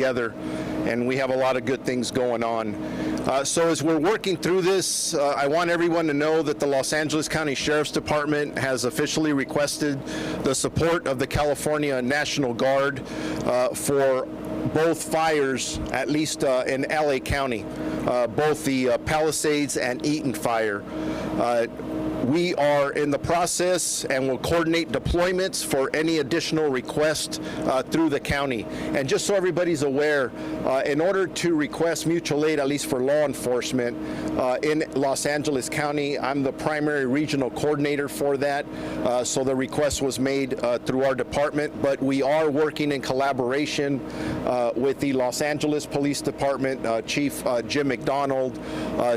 together, and we have a lot of good things going on. So as we're working through this, I want everyone to know that the Los Angeles County Sheriff's Department has officially requested the support of the California National Guard for both fires, at least in LA County, both the Palisades and Eaton Fire. We are in the process and will coordinate deployments for any additional requests through the county. And just so everybody's aware, in order to request mutual aid, at least for law enforcement, in Los Angeles County, I'm the primary regional coordinator for that. So the request was made through our department, but we are working in collaboration with the Los Angeles Police Department, Chief Jim McDonald,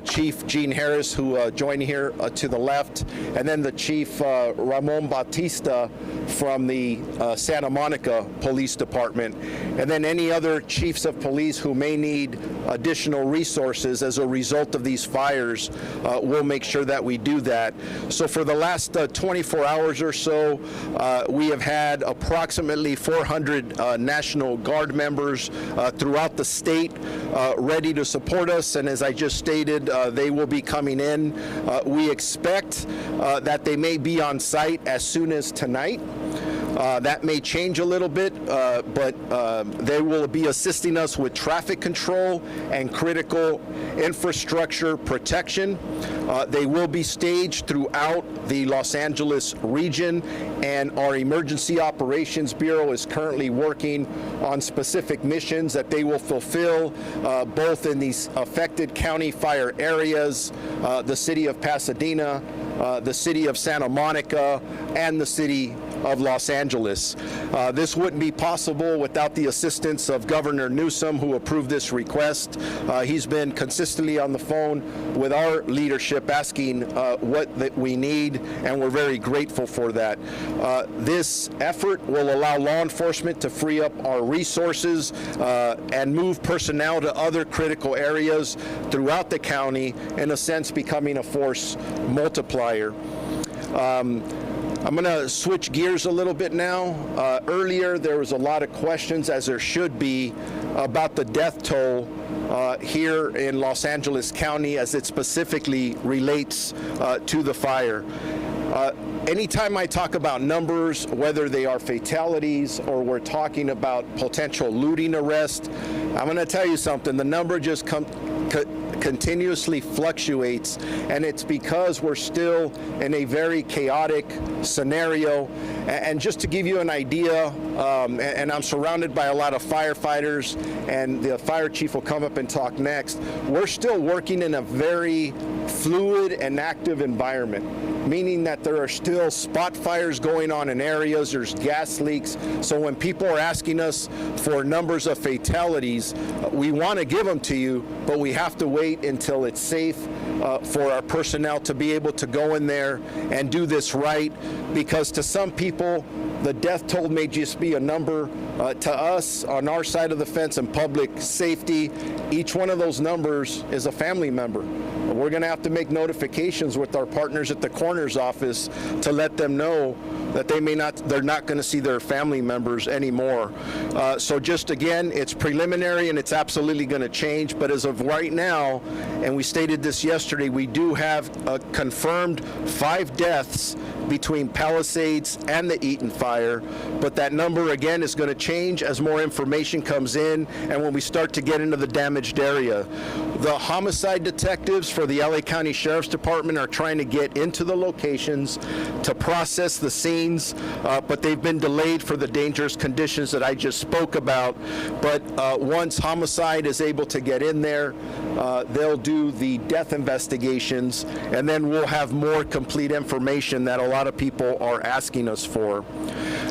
Chief Gene Harris, who joined here to the left, and then the Chief Ramon Bautista from the Santa Monica Police Department, and then any other chiefs of police who may need additional resources as a result of these fires. We'll make sure that we do that. So for the last 24 hours or so, we have had approximately 400 National Guard members throughout the state ready to support us, and as I just stated, they will be coming in. We expect that they may be on site as soon as tonight. That may change a little bit, but they will be assisting us with traffic control and critical infrastructure protection. They will be staged throughout the Los Angeles region, and our Emergency Operations Bureau is currently working on specific missions that they will fulfill both in these affected county fire areas, the city of Pasadena, the city of Santa Monica, and the city of Los Angeles. This wouldn't be possible without the assistance of Governor Newsom, who approved this request. He's been consistently on the phone with our leadership asking what that we need, and we're very grateful for that. This effort will allow law enforcement to free up our resources and move personnel to other critical areas throughout the county, in a sense becoming a force multiplier. I'm going to switch gears a little bit now. Earlier, there was a lot of questions, as there should be, about the death toll here in Los Angeles County as it specifically relates to the fire. Anytime I talk about numbers, whether they are fatalities or we're talking about potential looting arrest, I'm going to tell you something. The number just continuously fluctuates, and it's because we're still in a very chaotic scenario. And just to give you an idea, and I'm surrounded by a lot of firefighters, and the fire chief will come up and talk next, we're still working in a very fluid and active environment, meaning that there are still spot fires going on in areas, there's gas leaks. So when people are asking us for numbers of fatalities, we want to give them to you, but we have to wait until it's safe for our personnel to be able to go in there and do this right, because to some people, the death toll may just be a number. To us, on our side of the fence and public safety, each one of those numbers is a family member. We're going to have to make notifications with our partners at the coroner's office to let them know that they're not going to see their family members anymore. So just again, it's preliminary and it's absolutely going to change. But as of right now, and we stated this yesterday, we do have confirmed 5 deaths between Palisades and the Eaton Fire. But that number again is going to change as more information comes in and when we start to get into the damaged area. The homicide detectives for the LA County Sheriff's Department are trying to get into the locations to process the scenes, but they've been delayed for the dangerous conditions that I just spoke about. But once homicide is able to get in there, they'll do the death investigations, and then we'll have more complete information that a lot of people are asking us for.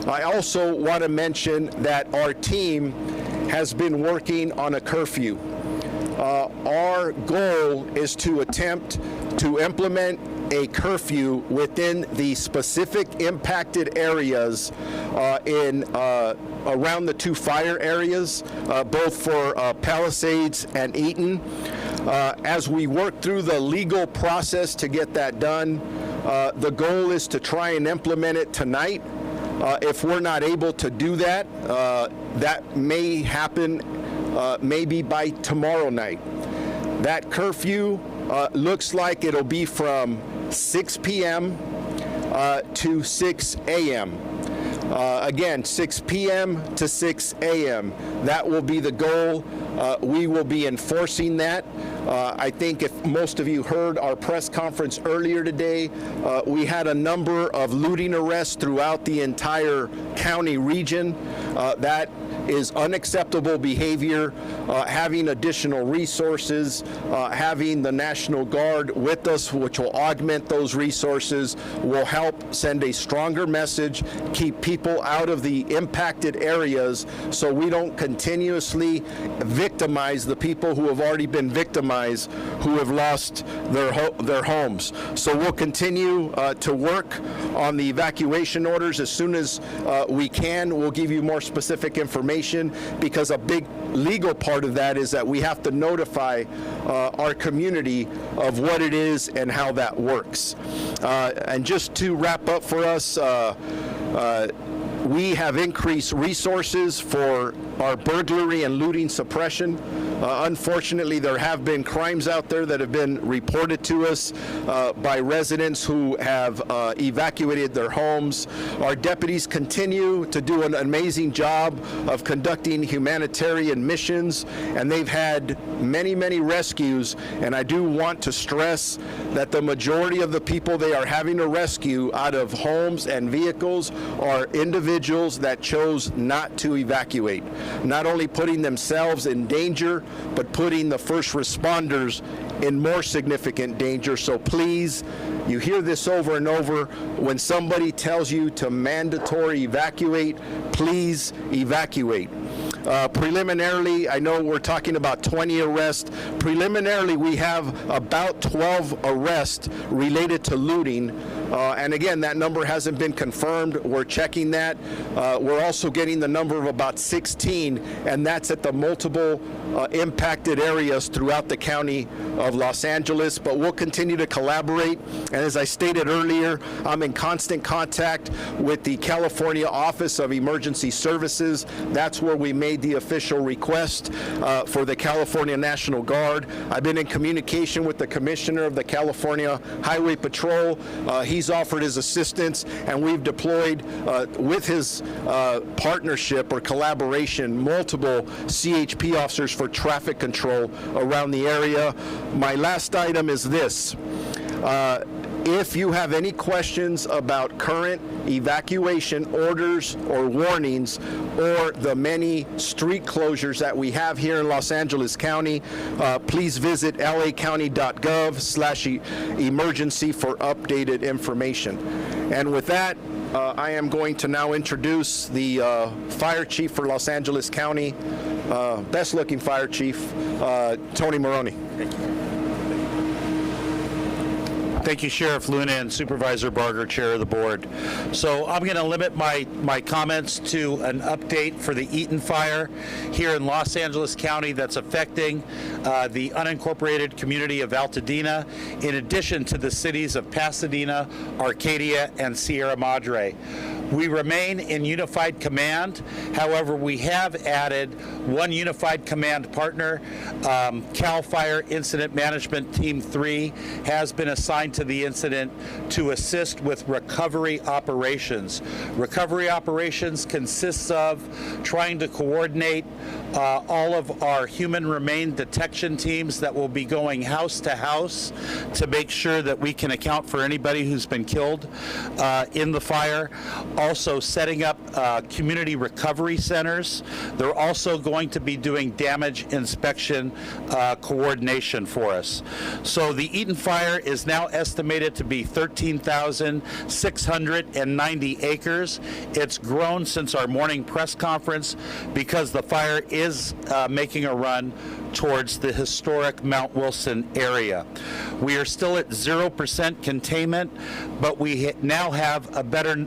I also want to mention that our team has been working on a curfew. Our goal is to attempt to implement a curfew within the specific impacted areas around the 2 fire areas, both for Palisades and Eaton. As we work through the legal process to get that done, the goal is to try and implement it tonight. If we're not able to do that, that may happen maybe by tomorrow night. That curfew looks like it'll be from 6 p.m. To 6 a.m. Again, 6 p.m. to 6 a.m. That will be the goal. We will be enforcing that. I think if most of you heard our press conference earlier today, we had a number of looting arrests throughout the entire county region. That is unacceptable behavior. Having additional resources, having the National Guard with us, which will augment those resources, will help send a stronger message, keep people out of the impacted areas so we don't continuously victimize the people who have already been victimized, who have lost their homes. So we'll continue to work on the evacuation orders as soon as we can. We'll give you more specific information, because a big legal part of that is that we have to notify our community of what it is and how that works. And just to wrap up for us, we have increased resources for our burglary and looting suppression. Unfortunately, there have been crimes out there that have been reported to us by residents who have evacuated their homes. Our deputies continue to do an amazing job of conducting humanitarian missions, and they've had many, many rescues. And I do want to stress that the majority of the people they are having to rescue out of homes and vehicles are individuals that chose not to evacuate, not only putting themselves in danger, but putting the first responders in more significant danger. So please, you hear this over and over, when somebody tells you to mandatory evacuate, please evacuate. Preliminarily, I know we're talking about 20 arrests. Preliminarily, we have about 12 arrests related to looting. And again, that number hasn't been confirmed. We're checking that. We're also getting the number of about 16, and that's at the multiple impacted areas throughout the county of Los Angeles. But we'll continue to collaborate. And as I stated earlier, I'm in constant contact with the California Office of Emergency Services. That's where we made the official request for the California National Guard. I've been in communication with the Commissioner of the California Highway Patrol. He's offered his assistance, and we've deployed with his partnership or collaboration multiple CHP officers for traffic control around the area. My last item is this. If you have any questions about current evacuation orders or warnings, or the many street closures that we have here in Los Angeles County, please visit lacounty.gov/emergency for updated information. And with that, I am going to now introduce the Fire Chief for Los Angeles County, best looking Fire Chief, Tony Maroney. Thank you. Thank you, Sheriff Luna and Supervisor Barger, Chair of the Board. So I'm going to limit my comments to an update for the Eaton Fire here in Los Angeles County that's affecting the unincorporated community of Altadena, in addition to the cities of Pasadena, Arcadia, and Sierra Madre. We remain in unified command. However, we have added one unified command partner. CAL FIRE Incident Management Team 3 has been assigned to the incident to assist with recovery operations. Recovery operations consists of trying to coordinate all of our human remain detection teams that will be going house to house to make sure that we can account for anybody who's been killed in the fire. Also setting up community recovery centers. They're also going to be doing damage inspection coordination for us. So the Eaton Fire is now estimated to be 13,690 acres. It's grown since our morning press conference because the fire is making a run towards the historic Mount Wilson area. We are still at 0% containment, but we now have a better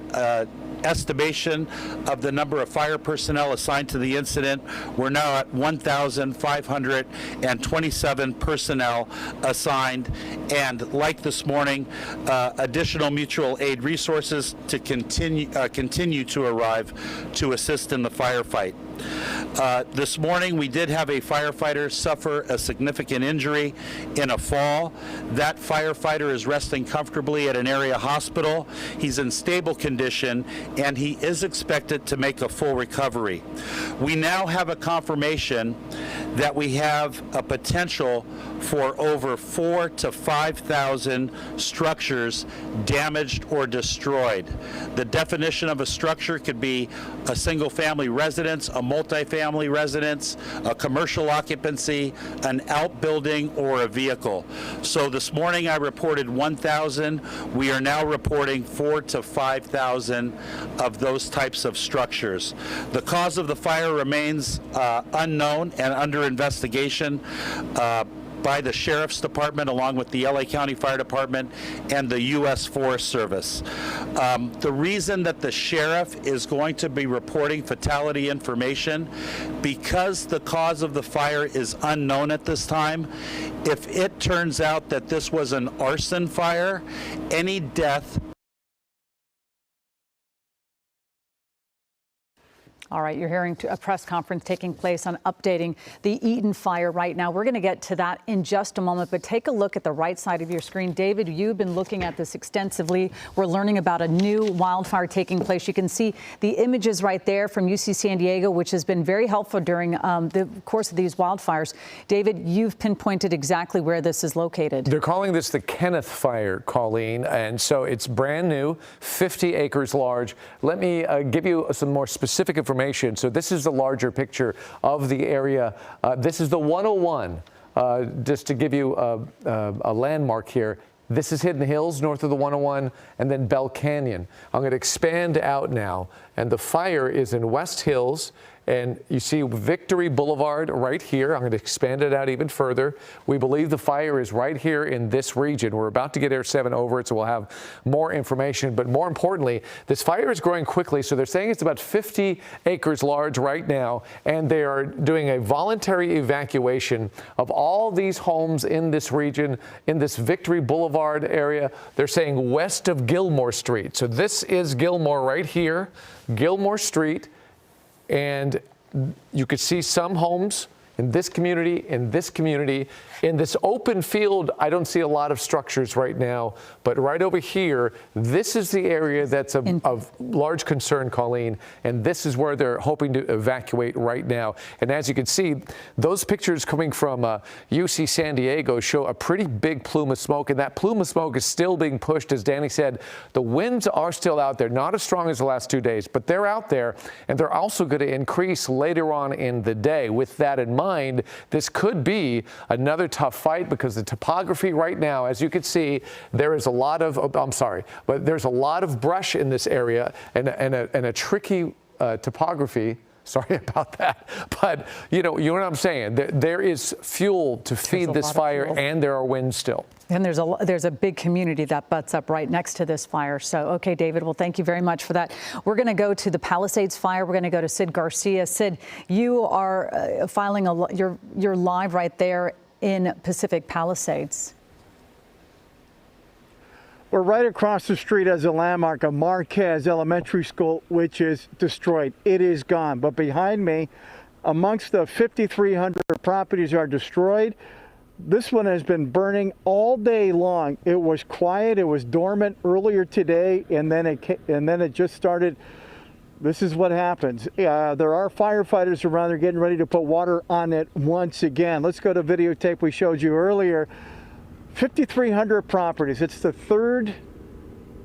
estimation of the number of fire personnel assigned to the incident. We're now at 1,527 personnel assigned, and like this morning, additional mutual aid resources to continue to arrive to assist in the firefight. This morning, we did have a firefighter suffer a significant injury in a fall. That firefighter is resting comfortably at an area hospital. He's in stable condition, and he is expected to make a full recovery. We now have a confirmation that we have a potential for over 4,000 to 5,000 structures damaged or destroyed. The definition of a structure could be a single-family residence, a multifamily residence, a commercial occupancy, an outbuilding, or a vehicle. So this morning I reported 1,000. We are now reporting 4,000 to 5,000 of those types of structures. The cause of the fire remains unknown and under investigation by the Sheriff's Department, along with the LA County Fire Department and the U.S. Forest Service. The reason that the Sheriff is going to be reporting fatality information, because the cause of the fire is unknown at this time. If it turns out that this was an arson fire, any death. All right, you're hearing a press conference taking place on updating the Eaton Fire right now. We're going to get to that in just a moment, but take a look at the right side of your screen. David, you've been looking at this extensively. We're learning about a new wildfire taking place. You can see the images right there from UC San Diego, which has been very helpful during the course of these wildfires. David, you've pinpointed exactly where this is located. They're calling this the Kenneth Fire, Colleen, and so it's brand new, 50 acres large. Let me give you some more specific information. So this is the larger picture of the area. This is the 101, just to give you a landmark here. This is Hidden Hills north of the 101, and then Bell Canyon. I'm going to expand out now, and the fire is in West Hills. And you see Victory Boulevard right here. I'm going to expand it out even further. We believe the fire is right here in this region. We're about to get Air 7 over it, so we'll have more information. But more importantly, this fire is growing quickly. So they're saying it's about 50 acres large right now. And they are doing a voluntary evacuation of all these homes in this region, in this Victory Boulevard area. They're saying west of Gilmore Street. So this is Gilmore right here, Gilmore Street. And you could see some homes in this community, in this community. In this open field, I don't see a lot of structures right now, but right over here, this is the area that's of large concern, Colleen, and this is where they're hoping to evacuate right now. And as you can see, those pictures coming from UC San Diego show a pretty big plume of smoke, and that plume of smoke is still being pushed. As Danny said, the winds are still out there, not as strong as the last 2 days, but they're out there, and they're also going to increase later on in the day. With that in mind, this could be another tough fight because the topography right now, as you can see, there is a lot of, there's a lot of brush in this area and a tricky topography. Sorry about that. But you know what I'm saying? There is fuel to feed this fire, and there are winds still. And there's a big community that butts up right next to this fire. So, okay, David, well, thank you very much for that. We're going to go to the Palisades fire. We're going to go to Sid Garcia. Sid, you are filing you're live right there in Pacific Palisades. We're right across the street as a landmark of Marquez Elementary School, which is destroyed. It is gone. But behind me, amongst the 5,300 properties are destroyed, this one has been burning all day long. It was quiet. It was dormant earlier today, and then it just started. This is what happens. There are firefighters around there getting ready to put water on it once again. Let's go to videotape we showed you earlier. 5,300 properties. It's the third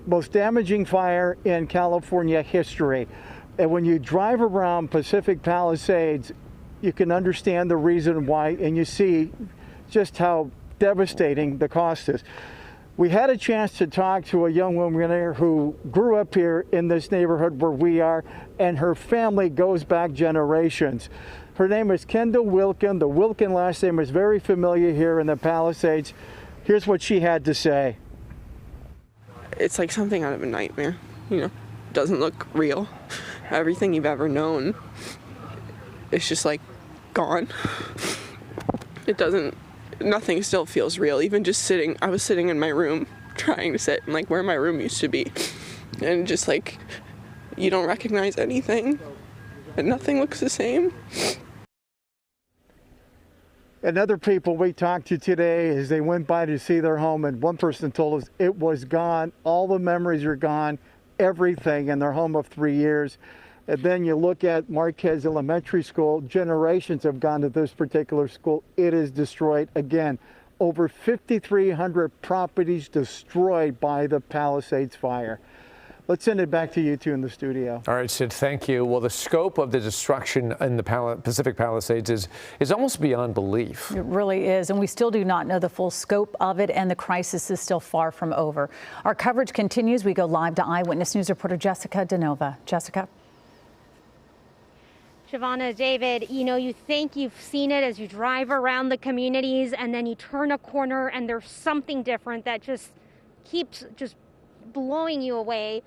most damaging fire in California history. And when you drive around Pacific Palisades, you can understand the reason why, and you see just how devastating the cost is. We had a chance to talk to a young woman here who grew up here in this neighborhood where we are, and her family goes back generations. Her name is Kendall Wilkin. The Wilkin last name is very familiar here in the Palisades. Here's what she had to say. It's like something out of a nightmare, you know. It doesn't look real. Everything you've ever known, it's just like gone. It doesn't, nothing still feels real. Even just sitting, I was sitting in my room trying to sit and like where my room used to be. And just like, you don't recognize anything. and nothing looks the same. And other people we talked to today, as they went by to see their home, and one person told us it was gone. All the memories are gone, everything in their home of 3 years. And then you look at Marquez Elementary School, generations have gone to this particular school. It is destroyed again. Over 5,300 properties destroyed by the Palisades fire. Let's send it back to you two in the studio. All right, Sid, thank you. Well, the scope of the destruction in the Pacific Palisades is almost beyond belief. It really is, and we still do not know the full scope of it, and the crisis is still far from over. Our coverage continues. We go live to Eyewitness News reporter Jessica DeNova. Jessica. Shavana, David, you think you've seen it as you drive around the communities, and then you turn a corner and there's something different that just keeps blowing you away.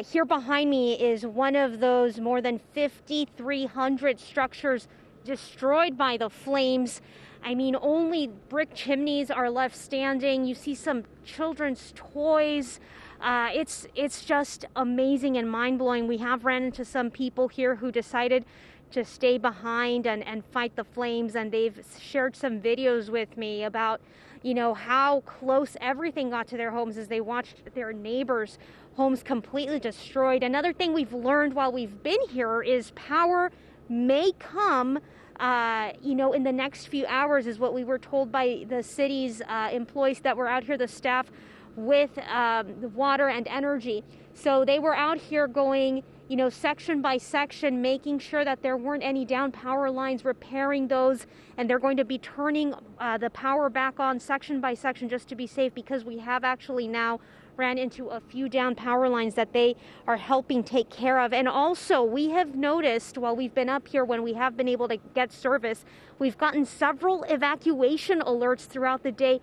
Here behind me is one of those more than 5,300 structures destroyed by the flames. I mean, only brick chimneys are left standing. You see some children's toys. It's just amazing and mind-blowing. We have ran into some people here who decided to stay behind and fight the flames, and they've shared some videos with me about how close everything got to their homes as they watched their neighbors' homes completely destroyed. Another thing we've learned while we've been here is power may come in the next few hours, is what we were told by the city's employees that were out here, the staff with the water and energy. So they were out here going, section by section, making sure that there weren't any down power lines, repairing those, and they're going to be turning the power back on section by section just to be safe, because we have actually now ran into a few down power lines that they are helping take care of. And also, we have noticed while we've been up here, when we have been able to get service, we've gotten several evacuation alerts throughout the day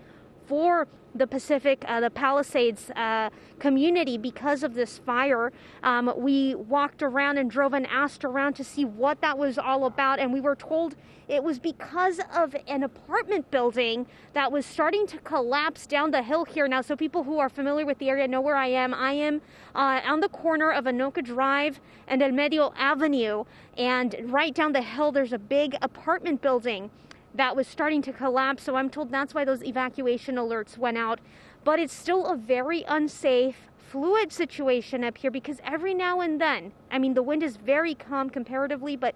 for the the Palisades community because of this fire. We walked around and drove and asked around to see what that was all about, and we were told it was because of an apartment building that was starting to collapse down the hill here. Now, so people who are familiar with the area know where I am. I am on the corner of Anoka Drive and El Medio Avenue, and right down the hill there's a big apartment building that was starting to collapse. So I'm told that's why those evacuation alerts went out. But it's still a very unsafe, fluid situation up here, because every now and then, I mean, the wind is very calm comparatively, but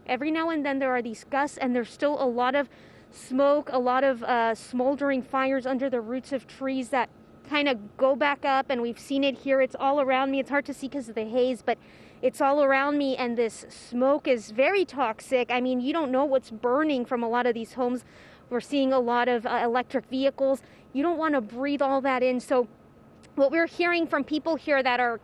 every now and then there are these gusts, and there's still a lot of smoke, a lot of smoldering fires under the roots of trees that kind of go back up, and we've seen it here. It's all around me. It's hard to see because of the haze, but it's all around me, and this smoke is very toxic. I mean, you don't know what's burning from a lot of these homes. We're seeing a lot of electric vehicles. You don't want to breathe all that in. So what we're hearing from people here that are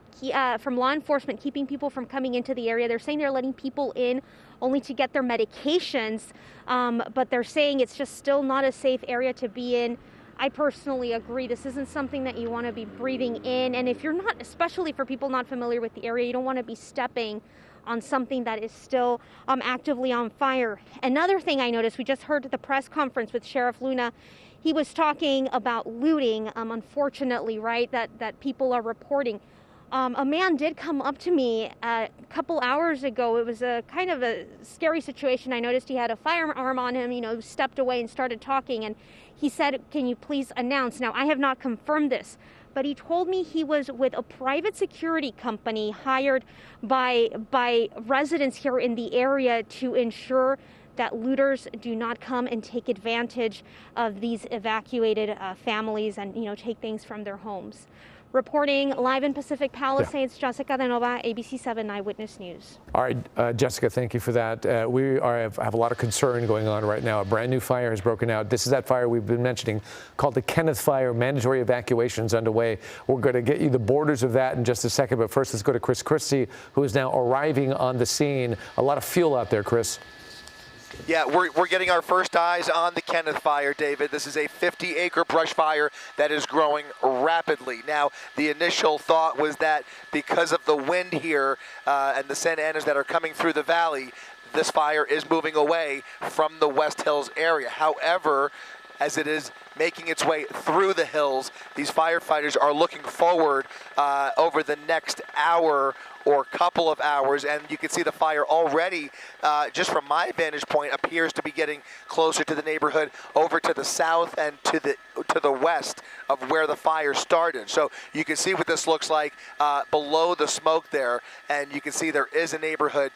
from law enforcement keeping people from coming into the area, they're saying they're letting people in only to get their medications, but they're saying it's just still not a safe area to be in. I personally agree. This isn't something that you want to be breathing in. And if you're not, especially for people not familiar with the area, you don't want to be stepping on something that is still actively on fire. Another thing I noticed, we just heard at the press conference with Sheriff Luna, he was talking about looting, unfortunately, right, that people are reporting. A man did come up to me a couple hours ago. It was a kind of a scary situation. I noticed he had a firearm on him, stepped away and started talking, and he said, "Can you please announce?" Now, I have not confirmed this, but he told me he was with a private security company hired by residents here in the area to ensure that looters do not come and take advantage of these evacuated families and, take things from their homes. Reporting live in Pacific Palisades, Jessica DeNova, ABC7 Eyewitness News. All right, Jessica, thank you for that. We have a lot of concern going on right now. A brand new fire has broken out. This is that fire we've been mentioning called the Kenneth Fire. Mandatory evacuations underway. We're going to get you the borders of that in just a second. But first, let's go to Chris Christie, who is now arriving on the scene. A lot of fuel out there, Chris. Yeah, we're getting our first eyes on the Kenneth Fire, David. This is a 50-acre brush fire that is growing rapidly. Now, the initial thought was that because of the wind here and the Santa Anas that are coming through the valley, this fire is moving away from the West Hills area. However, as it is making its way through the hills. These firefighters are looking forward over the next hour or couple of hours, and you can see the fire already, just from my vantage point, appears to be getting closer to the neighborhood, over to the south and to the west of where the fire started. So you can see what this looks like below the smoke there, and you can see there is a neighborhood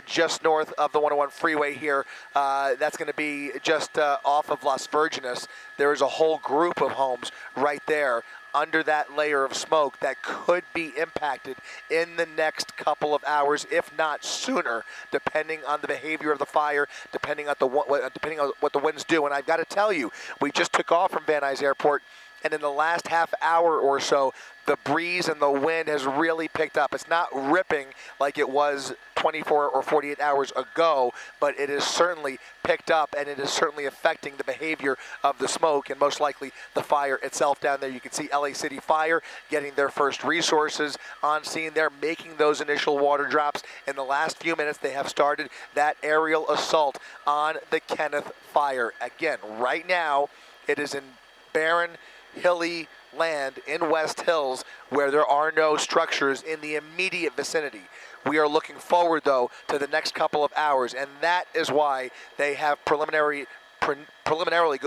just north of the 101 freeway here. That's going to be just off of Las Virgenes. There is a whole group of homes right there under that layer of smoke that could be impacted in the next couple of hours, if not sooner, depending on the behavior of the fire, depending on what the winds do. And I've got to tell you, we just took off from Van Nuys Airport, and in the last half hour or so, the breeze and the wind has really picked up. It's not ripping like it was 24 or 48 hours ago, but it is certainly picked up, and it is certainly affecting the behavior of the smoke and most likely the fire itself down there. You can see LA City Fire getting their first resources on scene. They're making those initial water drops. In the last few minutes, they have started that aerial assault on the Kenneth fire. Again, right now, it is in barren, hilly land in West Hills where there are no structures in the immediate vicinity. We are looking forward, though, to the next couple of hours, and that is why they have preliminarily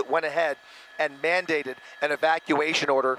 went ahead and mandated an evacuation order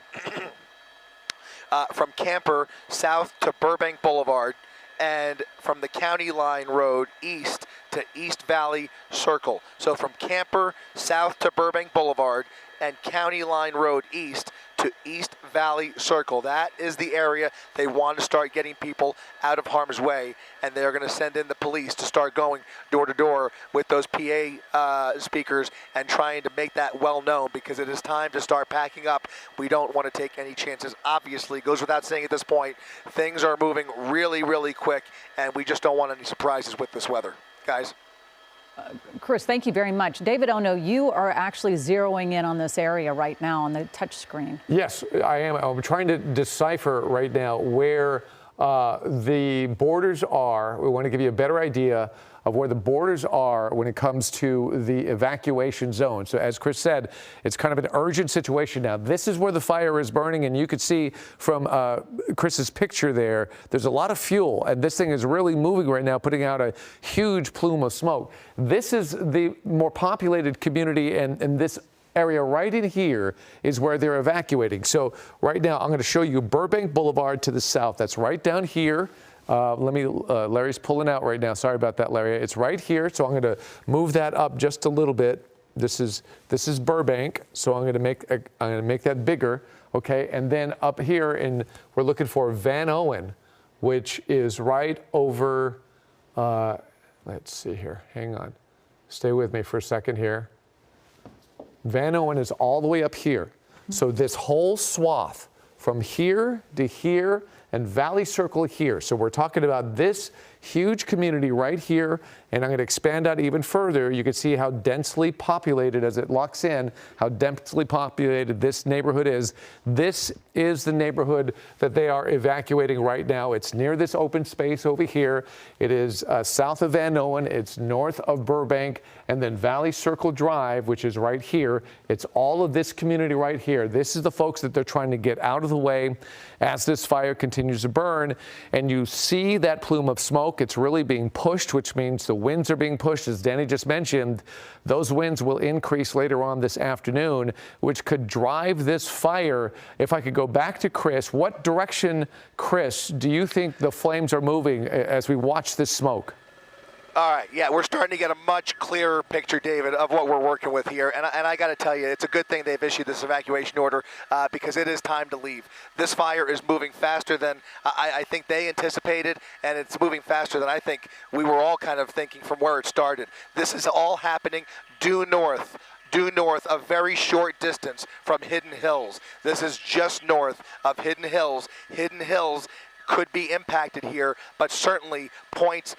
from Camper south to Burbank Boulevard, and from the County Line Road east to East Valley Circle. So from Camper south to Burbank Boulevard and County Line Road east to East Valley Circle. That is the area they want to start getting people out of harm's way, and they're going to send in the police to start going door to door with those PA speakers and trying to make that well known, because it is time to start packing up. We don't want to take any chances. Obviously, goes without saying at this point, things are moving really, really quick, and we just don't want any surprises with this weather. Guys? Chris, thank you very much. David Ono, you are actually zeroing in on this area right now on the touch screen. Yes, I am. I'm trying to decipher right now where the borders are. We want to give you a better idea of where the borders are when it comes to the evacuation zone. So as Chris said, it's kind of an urgent situation now. This is where the fire is burning, and you can see from Chris's picture there, there's a lot of fuel, and this thing is really moving right now, putting out a huge plume of smoke. This is the more populated community, and this area right in here is where they're evacuating. So right now, I'm going to show you Burbank Boulevard to the south. That's right down here. Larry's pulling out right now. Sorry about that, Larry. It's right here, so I'm going to move that up just a little bit. This is Burbank, so I'm going to make that bigger, okay? And then up here, we're looking for Van Owen, which is right over. Let's see here. Hang on. Stay with me for a second here. Van Owen is all the way up here. So this whole swath from here to here and Valley Circle here. So we're talking about this huge community right here, and I'm going to expand out even further. You can see how densely populated, as it locks in, how densely populated this neighborhood is. This is the neighborhood that they are evacuating right now. It's near this open space over here. It is south of Van Owen. It's north of Burbank, and then Valley Circle Drive, which is right here. It's all of this community right here. This is the folks that they're trying to get out of the way as this fire continues to burn. And you see that plume of smoke. It's really being pushed, which means the winds are being pushed. As Danny just mentioned, those winds will increase later on this afternoon, which could drive this fire. If I could go back to Chris, what direction, Chris, do you think the flames are moving as we watch this smoke? All right, yeah, we're starting to get a much clearer picture, David, of what we're working with here. And I got to tell you, it's a good thing they've issued this evacuation order because it is time to leave. This fire is moving faster than I think they anticipated, and it's moving faster than I think we were all kind of thinking from where it started. This is all happening due north, a very short distance from Hidden Hills. This is just north of Hidden Hills. Hidden Hills could be impacted here, but certainly points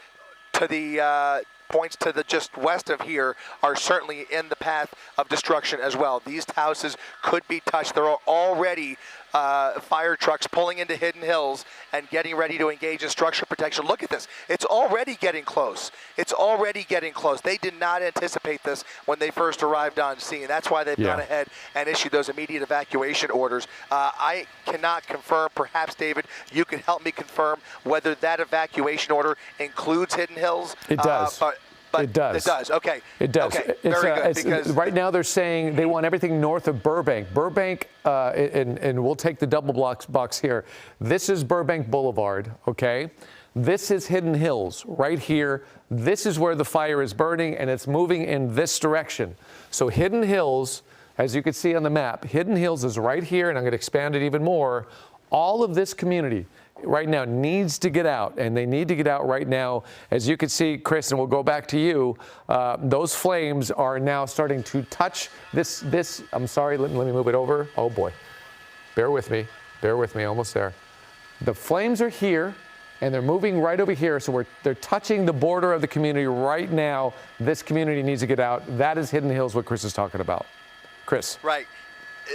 to the just west of here are certainly in the path of destruction as well. These houses could be touched. There are already fire trucks pulling into Hidden Hills and getting ready to engage in structural protection. Look at this. It's already getting close. It's already getting close. They did not anticipate this when they first arrived on scene. That's why they've gone ahead and issued those immediate evacuation orders. I cannot confirm, perhaps, David, you can help me confirm whether that evacuation order includes Hidden Hills. It does. But it does. It does. Okay. It does. Okay. It's, Very good. Because right now they're saying they want everything north of Burbank. Burbank, and we'll take the double box here. This is Burbank Boulevard. Okay. This is Hidden Hills right here. This is where the fire is burning, and it's moving in this direction. So Hidden Hills, as you can see on the map, Hidden Hills is right here, and I'm going to expand it even more. All of this community right now needs to get out, and they need to get out right now. As you can see, Chris, and we'll go back to you, those flames are now starting to touch this. I'm sorry, let me move it over. Oh boy, bear with me, almost there. The flames are here, and they're moving right over here, so they're touching the border of the community right now. This community needs to get out. That is Hidden Hills, what Chris is talking about. Chris. Right.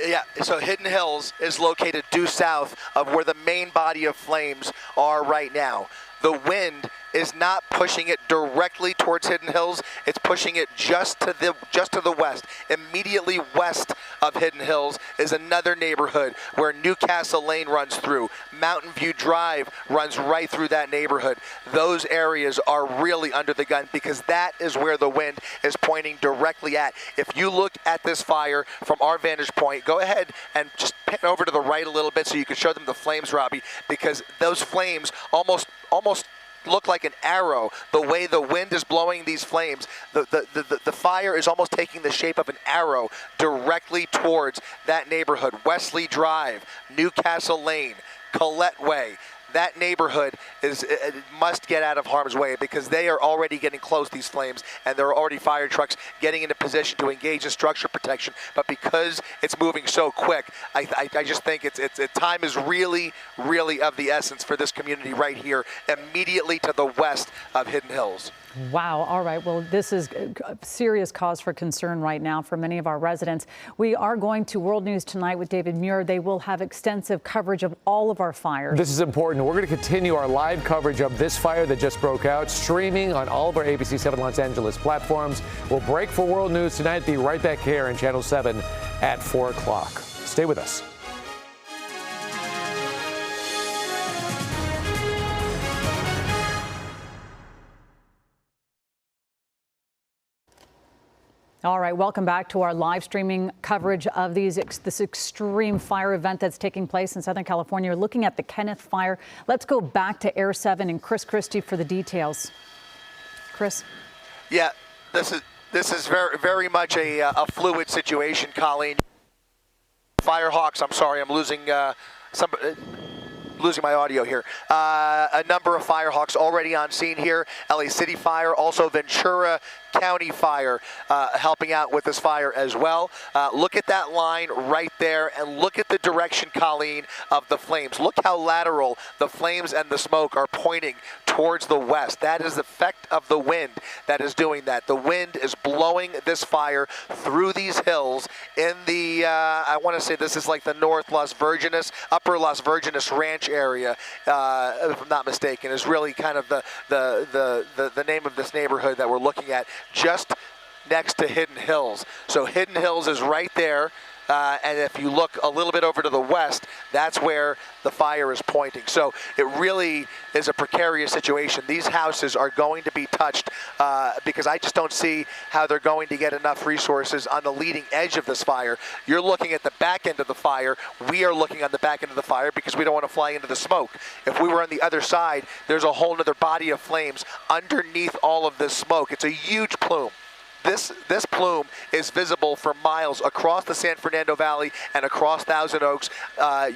Yeah, so Hidden Hills is located due south of where the main body of flames are right now. The wind is not pushing it directly towards Hidden Hills. It's pushing it just to the west. Immediately west of Hidden Hills is another neighborhood where Newcastle Lane runs through. Mountain View Drive runs right through that neighborhood. Those areas are really under the gun because that is where the wind is pointing directly at. If you look at this fire from our vantage point, go ahead and just pan over to the right a little bit so you can show them the flames, Robbie, because those flames almost look like an arrow. The way the wind is blowing these flames, the fire is almost taking the shape of an arrow directly towards that neighborhood. Wesley Drive, Newcastle Lane, Colette Way. That neighborhood must get out of harm's way because they are already getting close, these flames, and there are already fire trucks getting into position to engage in structure protection. But because it's moving so quick, I just think time is really, really of the essence for this community right here, immediately to the west of Hidden Hills. Wow. All right. Well, this is a serious cause for concern right now for many of our residents. We are going to World News Tonight with David Muir. They will have extensive coverage of all of our fires. This is important. We're going to continue our live coverage of this fire that just broke out, streaming on all of our ABC 7 Los Angeles platforms. We'll break for World News Tonight. Be right back here on Channel 7 at 4 o'clock. Stay with us. All right, welcome back to our live streaming coverage of this extreme fire event that's taking place in Southern California. We're looking at the Kenneth Fire. Let's go back to Air 7 and Chris Christie for the details. Chris? Yeah, this is very, very much a fluid situation, Colleen. Firehawks, I'm sorry, I'm losing my audio here. A number of Firehawks already on scene here. LA City Fire, also Ventura County Fire helping out with this fire as well. Look at that line right there and look at the direction, Colleen, of the flames. Look how lateral the flames and the smoke are pointing towards the west. That is the effect of the wind that is doing that. The wind is blowing this fire through these hills in the, I want to say this is like the North Las Virgenes, Upper Las Virgenes Ranch area, if I'm not mistaken, is really kind of the name of this neighborhood that we're looking at, just next to Hidden Hills. So Hidden Hills is right there. And if you look a little bit over to the west, that's where the fire is pointing. So it really is a precarious situation. These houses are going to be touched because I just don't see how they're going to get enough resources on the leading edge of this fire. You're looking at the back end of the fire. We are looking on the back end of the fire because we don't want to fly into the smoke. If we were on the other side, there's a whole other body of flames underneath all of this smoke. It's a huge plume. This plume is visible for miles across the San Fernando Valley and across Thousand Oaks.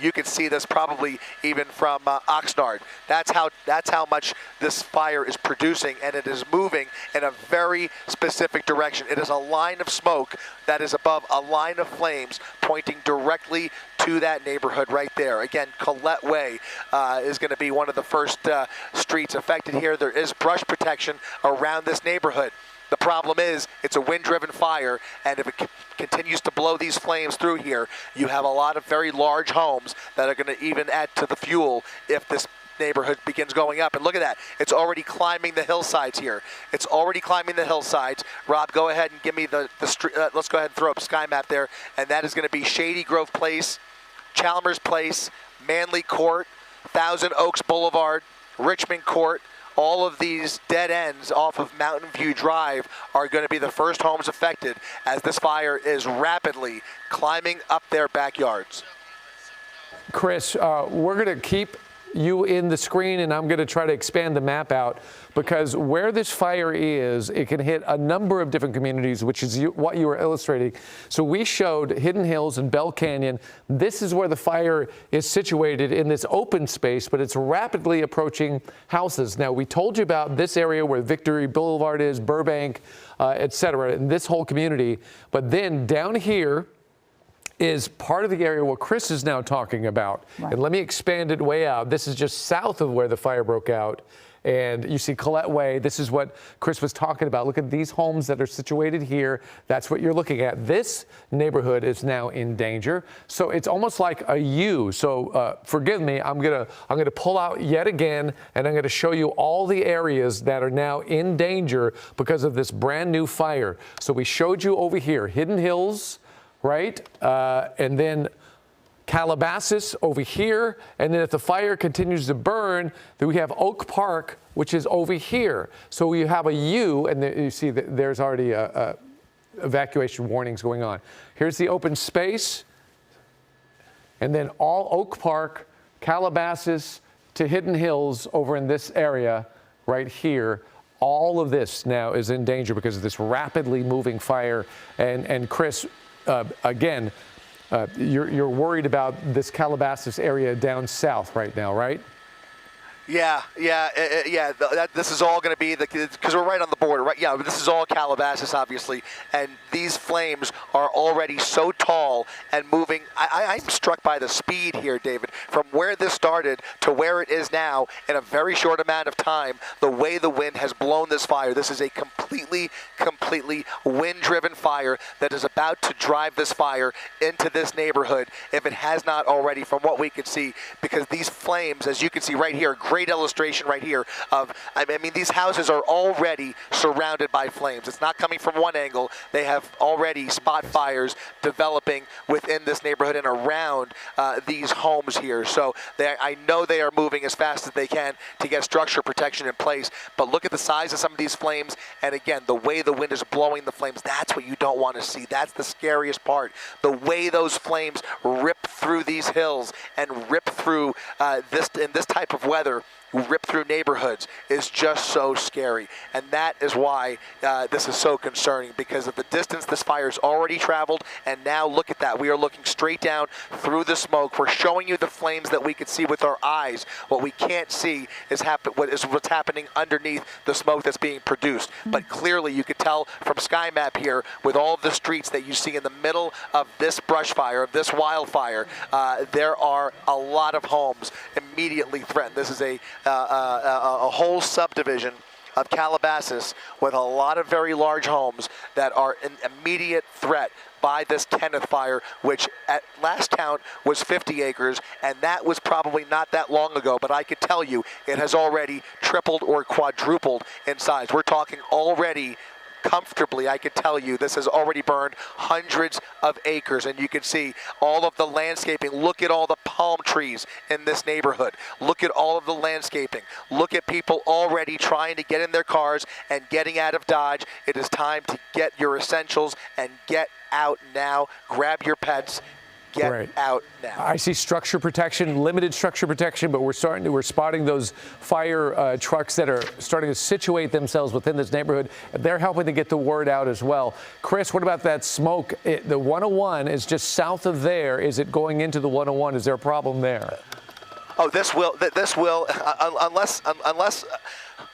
You can see this probably even from Oxnard. That's how much this fire is producing, and it is moving in a very specific direction. It is a line of smoke that is above a line of flames pointing directly to that neighborhood right there. Again, Colette Way is going to be one of the first streets affected here. There is brush protection around this neighborhood. The problem is it's a wind-driven fire, and if it continues to blow these flames through here, you have a lot of very large homes that are going to even add to the fuel if this neighborhood begins going up. And look at that. It's already climbing the hillsides here. It's already climbing the hillsides. Rob, go ahead and give me the street. Let's go ahead and throw up sky map there. And that is going to be Shady Grove Place, Chalmers Place, Manley Court, Thousand Oaks Boulevard, Richmond Court. All of these dead ends off of Mountain View Drive are going to be the first homes affected as this fire is rapidly climbing up their backyards. Chris, we're going to keep you in the screen, and I'm going to try to expand the map out, because where this fire is, it can hit a number of different communities, which is what you were illustrating. So we showed Hidden Hills and Bell Canyon. This is where the fire is situated in this open space, but it's rapidly approaching houses. Now, we told you about this area where Victory Boulevard is, Burbank, et cetera, and this whole community. But then down here is part of the area what Chris is now talking about. Right. And let me expand it way out. This is just south of where the fire broke out. And you see Collette Way. This is what Chris was talking about. Look at these homes that are situated here. That's what you're looking at. This neighborhood is now in danger. So it's almost like a U. So forgive me, I'm gonna pull out yet again, and I'm gonna show you all the areas that are now in danger because of this brand new fire. So we showed you over here, Hidden Hills, right? And then Calabasas over here. And then if the fire continues to burn, then we have Oak Park, which is over here. So you have a U, and you see that there's already evacuation warnings going on. Here's the open space. And then all Oak Park, Calabasas to Hidden Hills over in this area right here. All of this now is in danger because of this rapidly moving fire. And Chris, again, you're worried about this Calabasas area down south right now, right? Yeah. This is all going to be because we're right on the border, right? Yeah, this is all Calabasas, obviously, and these flames are already so tall and moving. I'm struck by the speed here, David, from where this started to where it is now in a very short amount of time. The way the wind has blown this fire. This is a completely wind-driven fire that is about to drive this fire into this neighborhood, if it has not already, from what we can see, because these flames, as you can see right here, great illustration right here of, I mean, these houses are already surrounded by flames. It's not coming from one angle. They have already spot fires developing within this neighborhood and around these homes here. So I know they are moving as fast as they can to get structure protection in place, but look at the size of some of these flames, and again, the way the wind is blowing the flames, that's what you don't want to see. That's the scariest part. The way those flames rip through these hills and rip through in this type of weather, rip through neighborhoods, is just so scary. And that is why this is so concerning, because of the distance this fire's already traveled. And now look at that. We are looking straight down through the smoke. We're showing you the flames that we can see with our eyes. What we can't see is what's happening underneath the smoke that's being produced. But clearly you could tell from sky map here, with all of the streets that you see in the middle of this brush fire, of this wildfire, there are a lot of homes immediately threatened. This is a whole subdivision of Calabasas with a lot of very large homes that are in immediate threat by this Kenneth fire, which at last count was 50 acres, and that was probably not that long ago, but I could tell you it has already tripled or quadrupled in size. We're talking already comfortably, I could tell you, this has already burned hundreds of acres, and you can see all of the landscaping. Look at all the palm trees in this neighborhood. Look at all of the landscaping. Look at people already trying to get in their cars and getting out of Dodge. It is time to get your essentials and get out now. Grab your pets. Get out now. I see structure protection, limited structure protection, but we're spotting those fire trucks that are starting to situate themselves within this neighborhood. They're helping to get the word out as well. Chris, what about that smoke? The 101 is just south of there. Is it going into the 101? Is there a problem there? Oh, this will, unless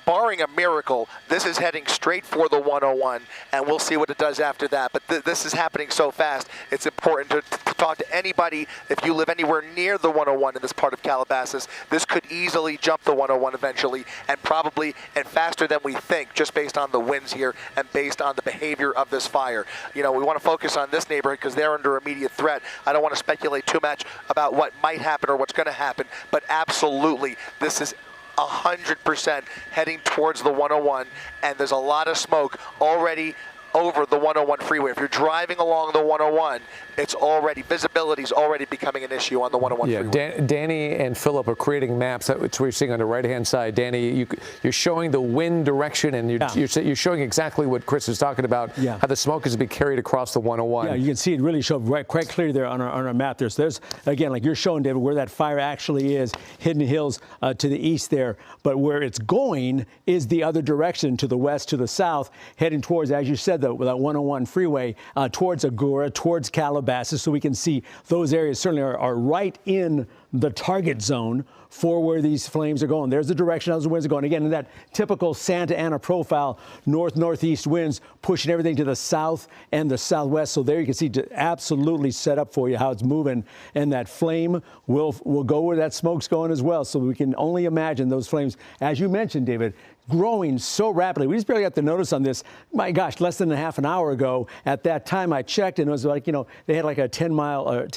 barring a miracle, this is heading straight for the 101, and we'll see what it does after that. But this is happening so fast, it's important to talk to anybody. If you live anywhere near the 101 in this part of Calabasas, this could easily jump the 101 eventually, and probably and faster than we think, just based on the winds here and based on the behavior of this fire. You know, we want to focus on this neighborhood because they're under immediate threat. I don't want to speculate too much about what might happen or what's going to happen, but absolutely, this is 100% heading towards the 101, and there's a lot of smoke already over the 101 freeway. If you're driving along the 101, it's already, visibility is already becoming an issue on the 101 freeway. Danny and Philip are creating maps. That's what we're seeing on the right-hand side. Danny, you're showing the wind direction, and you're showing exactly what Chris is talking about, how the smoke is being carried across the 101. Yeah, you can see it really show quite clearly there on our map there. So there's, again, like you're showing, David, where that fire actually is, Hidden Hills to the east there. But where it's going is the other direction, to the west, to the south, heading towards, as you said, that 101 freeway, towards Agoura, towards Calabasas. So we can see those areas certainly are right in the target zone for where these flames are going. There's the direction those winds are going. Again, in that typical Santa Ana profile, north-northeast winds pushing everything to the south and the southwest. So there you can see absolutely set up for you how it's moving. And that flame will go where that smoke's going as well. So we can only imagine those flames, as you mentioned, David, growing so rapidly. We just barely got the notice on this. My gosh, less than a half an hour ago. At that time, I checked, and it was like, you know, they had like a 10-mile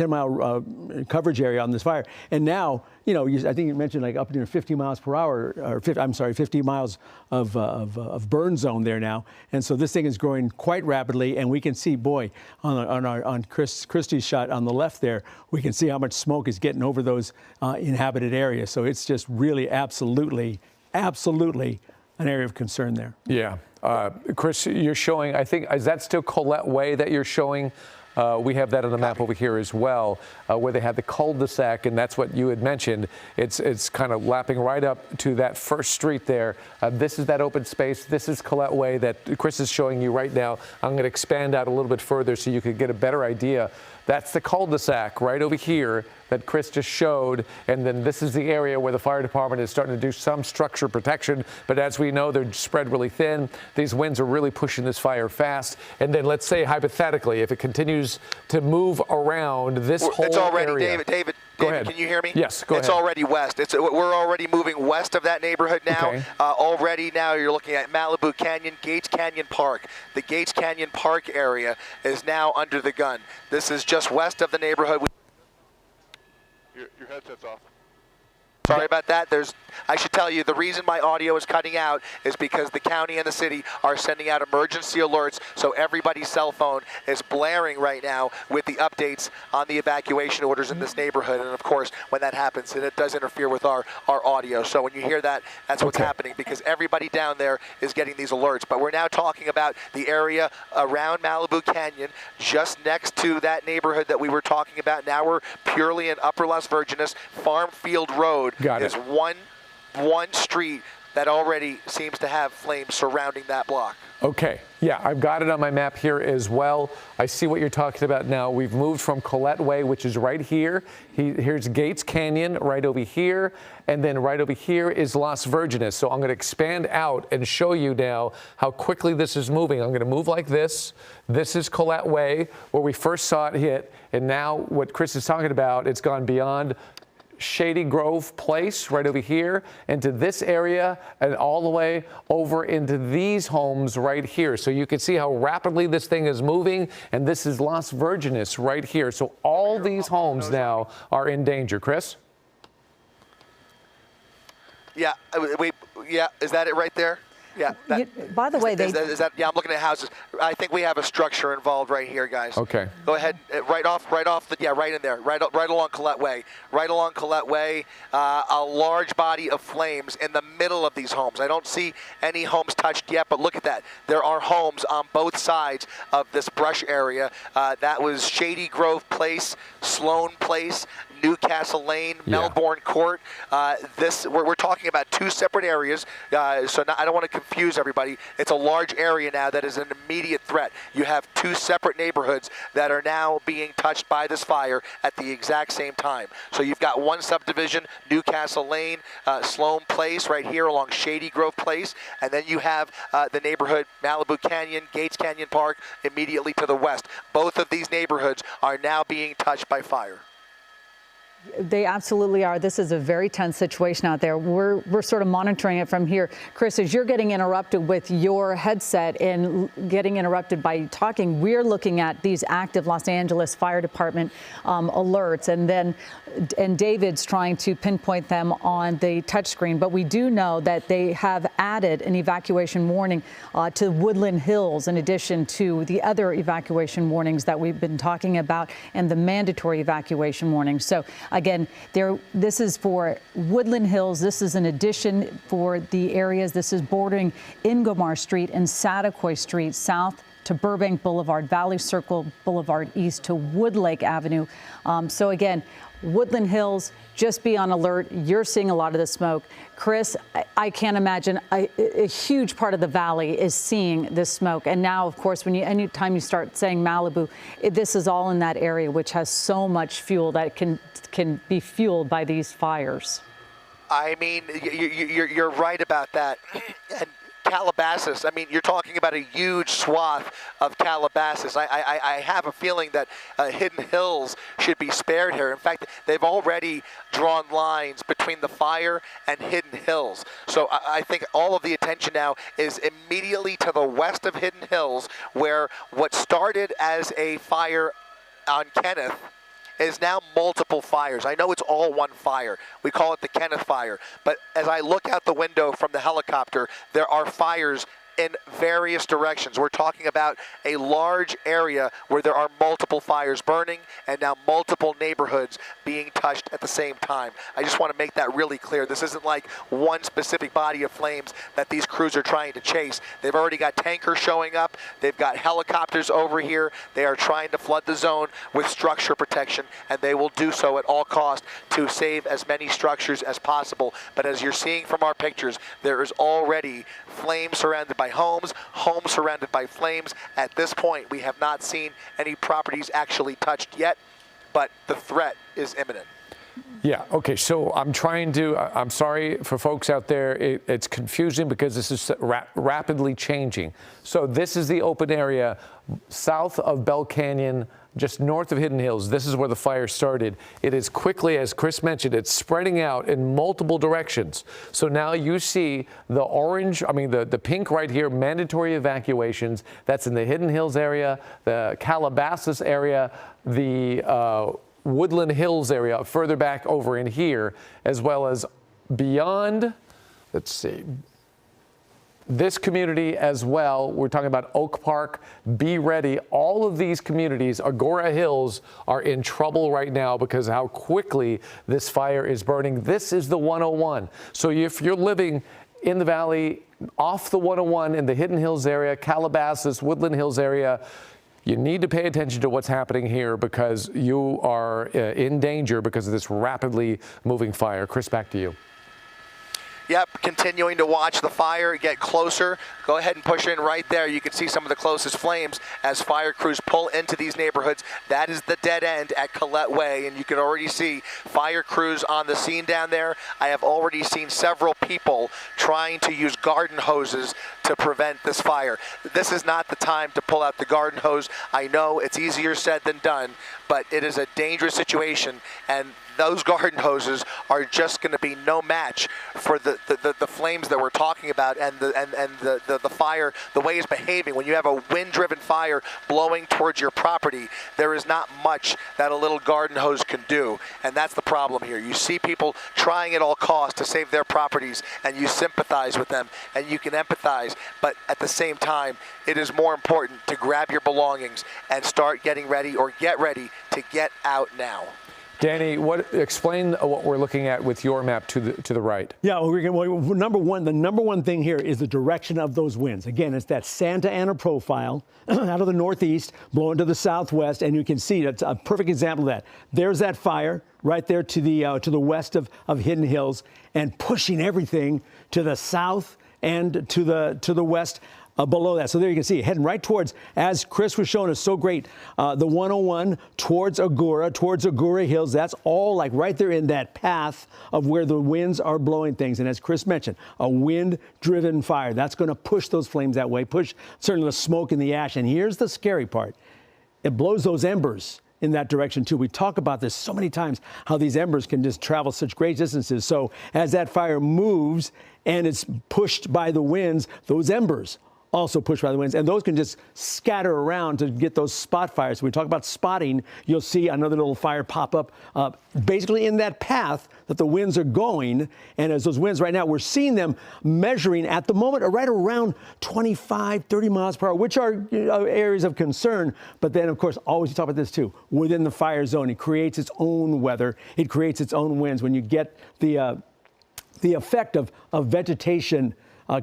coverage area on this fire. And now, you know, I think you mentioned like up near 50 miles per hour, or 50 miles of burn zone there now. And so this thing is growing quite rapidly, and we can see, boy, on Christie's shot on the left there, we can see how much smoke is getting over those inhabited areas. So it's just really absolutely an area of concern there. Yeah. Chris, you're showing, I think, is that still Colette Way that you're showing? We have that on the map over here as well, where they have the cul-de-sac, and that's what you had mentioned. It's kind of lapping right up to that first street there. This is that open space. This is Colette Way that Chris is showing you right now. I'm going to expand out a little bit further so you could get a better idea. That's the cul-de-sac right over here that Chris just showed, and then this is the area where the fire department is starting to do some structure protection, but as we know, they're spread really thin. These winds are really pushing this fire fast, and then let's say hypothetically, if it continues to move around this whole it's already, area. David, go ahead. Can you hear me? Yes, go ahead. It's already west. We're already moving west of that neighborhood now. Okay. Already now you're looking at Malibu Canyon, Gates Canyon Park. The Gates Canyon Park area is now under the gun. This is just west of the neighborhood. Your headset's off. Sorry about that. I should tell you, the reason my audio is cutting out is because the county and the city are sending out emergency alerts, so everybody's cell phone is blaring right now with the updates on the evacuation orders in this neighborhood. And of course, when that happens, it does interfere with our audio. So when you hear that, that's what's happening, because everybody down there is getting these alerts. But we're now talking about the area around Malibu Canyon, just next to that neighborhood that we were talking about. Now we're purely in Upper Las Virgenes. Farm Field Road is one street that already seems to have flames surrounding that block. Okay, yeah, I've got it on my map here as well. I see what you're talking about now. We've moved from Colette Way, which is right here. Here's Gates Canyon right over here, and then right over here is Las Virgenes. So I'm going to expand out and show you now how quickly this is moving. I'm going to move like this. This is Colette Way, where we first saw it hit, and now what Chris is talking about, it's gone beyond Shady Grove Place right over here into this area and all the way over into these homes right here. So you can see how rapidly this thing is moving, and this is Las Virgenes right here. So all these homes now are in danger. Chris? Yeah, is that it right there? Yeah. By the way, is that, yeah, I'm looking at houses. I think we have a structure involved right here, guys. Okay. Go ahead, right off right in there, right along Colette Way. Right along Colette Way, a large body of flames in the middle of these homes. I don't see any homes touched yet, but look at that. There are homes on both sides of this brush area. That was Shady Grove Place, Sloan Place, Newcastle Lane, Melbourne Court. We're talking about two separate areas, so I don't want to confuse everybody. It's a large area now that is an immediate threat. You have two separate neighborhoods that are now being touched by this fire at the exact same time. So you've got one subdivision, Newcastle Lane, Sloan Place right here along Shady Grove Place, and then you have the neighborhood Malibu Canyon, Gates Canyon Park immediately to the west. Both of these neighborhoods are now being touched by fire. They absolutely are. This is a very tense situation out there. We're sort of monitoring it from here. Chris, as you're getting interrupted with your headset and getting interrupted by talking, we're looking at these active Los Angeles Fire Department alerts, and David's trying to pinpoint them on the touchscreen. But we do know that they have added an evacuation warning to Woodland Hills in addition to the other evacuation warnings that we've been talking about and the mandatory evacuation warnings. So again, this is for Woodland Hills. This is an addition for the areas. This is bordering Ingomar Street and Satakoy Street south to Burbank Boulevard, Valley Circle Boulevard east to Woodlake Avenue. So again, Woodland Hills, just be on alert. You're seeing a lot of the smoke. Chris, I can't imagine a huge part of the valley is seeing this smoke. And now, of course, anytime you start saying Malibu, this is all in that area, which has so much fuel that can be fueled by these fires. I mean, you're right about that. And Calabasas, I mean, you're talking about a huge swath of Calabasas. I have a feeling that Hidden Hills should be spared here. In fact, they've already drawn lines between the fire and Hidden Hills. So I think all of the attention now is immediately to the west of Hidden Hills, where what started as a fire on Kenneth is now multiple fires. I know it's all one fire. We call it the Kenneth Fire. But as I look out the window from the helicopter, there are fires in various directions. We're talking about a large area where there are multiple fires burning and now multiple neighborhoods being touched at the same time. I just want to make that really clear. This isn't like one specific body of flames that these crews are trying to chase. They've already got tankers showing up. They've got helicopters over here. They are trying to flood the zone with structure protection, and they will do so at all costs to save as many structures as possible. But as you're seeing from our pictures, there is already flames surrounded by homes surrounded by flames. At this point, we have not seen any properties actually touched yet, but the threat is imminent. Yeah, okay, so I'm sorry for folks out there, it's confusing because this is rapidly changing. So this is the open area south of Bell Canyon, just north of Hidden Hills. This is where the fire started. It is quickly, as Chris mentioned, it's spreading out in multiple directions. So now you see the orange, the pink right here, mandatory evacuations. That's in the Hidden Hills area, the Calabasas area, the Woodland Hills area, further back over in here, as well as beyond, let's see, this community as well. We're talking about Oak Park, Be Ready. All of these communities, Agora Hills, are in trouble right now because of how quickly this fire is burning. This is the 101. So if you're living in the valley, off the 101 in the Hidden Hills area, Calabasas, Woodland Hills area, you need to pay attention to what's happening here because you are in danger because of this rapidly moving fire. Chris, back to you. Yep, continuing to watch the fire get closer. Go ahead and push in right there. You can see some of the closest flames as fire crews pull into these neighborhoods. That is the dead end at Collette Way, and you can already see fire crews on the scene down there. I have already seen several people trying to use garden hoses to prevent this fire. This is not the time to pull out the garden hose. I know it's easier said than done, but it is a dangerous situation, and those garden hoses are just going to be no match for the flames that we're talking about and the fire, the way it's behaving. When you have a wind-driven fire blowing towards your property, there is not much that a little garden hose can do, and that's the problem here. You see people trying at all costs to save their properties, and you sympathize with them, and you can empathize, but at the same time, it is more important to grab your belongings and start getting ready or get ready to get out now. Danny, explain what we're looking at with your map to the right. Yeah, the number one thing here is the direction of those winds. Again, it's that Santa Ana profile out of the northeast, blowing to the southwest, and you can see that's a perfect example of that. There's that fire right there to the west of Hidden Hills, and pushing everything to the south and to the west. Below that. So there you can see heading right towards, as Chris was showing us so great, the 101 towards Agoura Hills. That's all like right there in that path of where the winds are blowing things. And as Chris mentioned, a wind-driven fire. That's going to push those flames that way, push certainly the smoke and the ash. And here's the scary part. It blows those embers in that direction too. We talk about this so many times, how these embers can just travel such great distances. So as that fire moves and it's pushed by the winds, those embers also pushed by the winds, and those can just scatter around to get those spot fires. So we talk about spotting, you'll see another little fire pop up basically in that path that the winds are going. And as those winds right now, we're seeing them measuring at the moment right around 25, 30 miles per hour, which are areas of concern. But then, of course, always you talk about this too, within the fire zone, it creates its own weather. It creates its own winds. When you get the effect of vegetation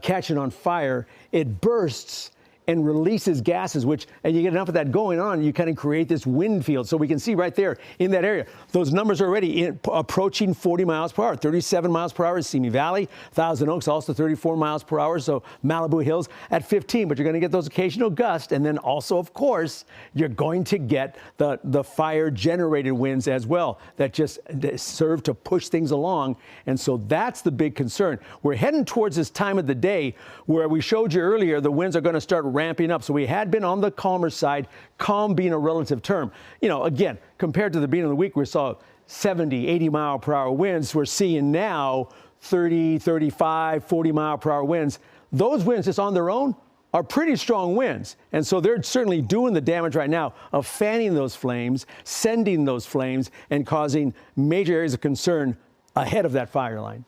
catching on fire, it bursts and releases gases, and you get enough of that going on, you kind of create this wind field. So we can see right there in that area, those numbers are already approaching 40 miles per hour. 37 miles per hour is Simi Valley. Thousand Oaks also 34 miles per hour. So Malibu Hills at 15, but you're going to get those occasional gusts. And then also, of course, you're going to get the fire generated winds as well that just serve to push things along. And so that's the big concern. We're heading towards this time of the day where we showed you earlier, the winds are going to start ramping up. So we had been on the calmer side, calm being a relative term. You know, again, compared to the beginning of the week, we saw 70, 80 mile per hour winds. We're seeing now 30, 35, 40 mile per hour winds. Those winds just on their own are pretty strong winds. And so they're certainly doing the damage right now of fanning those flames, sending those flames, and causing major areas of concern ahead of that fire line.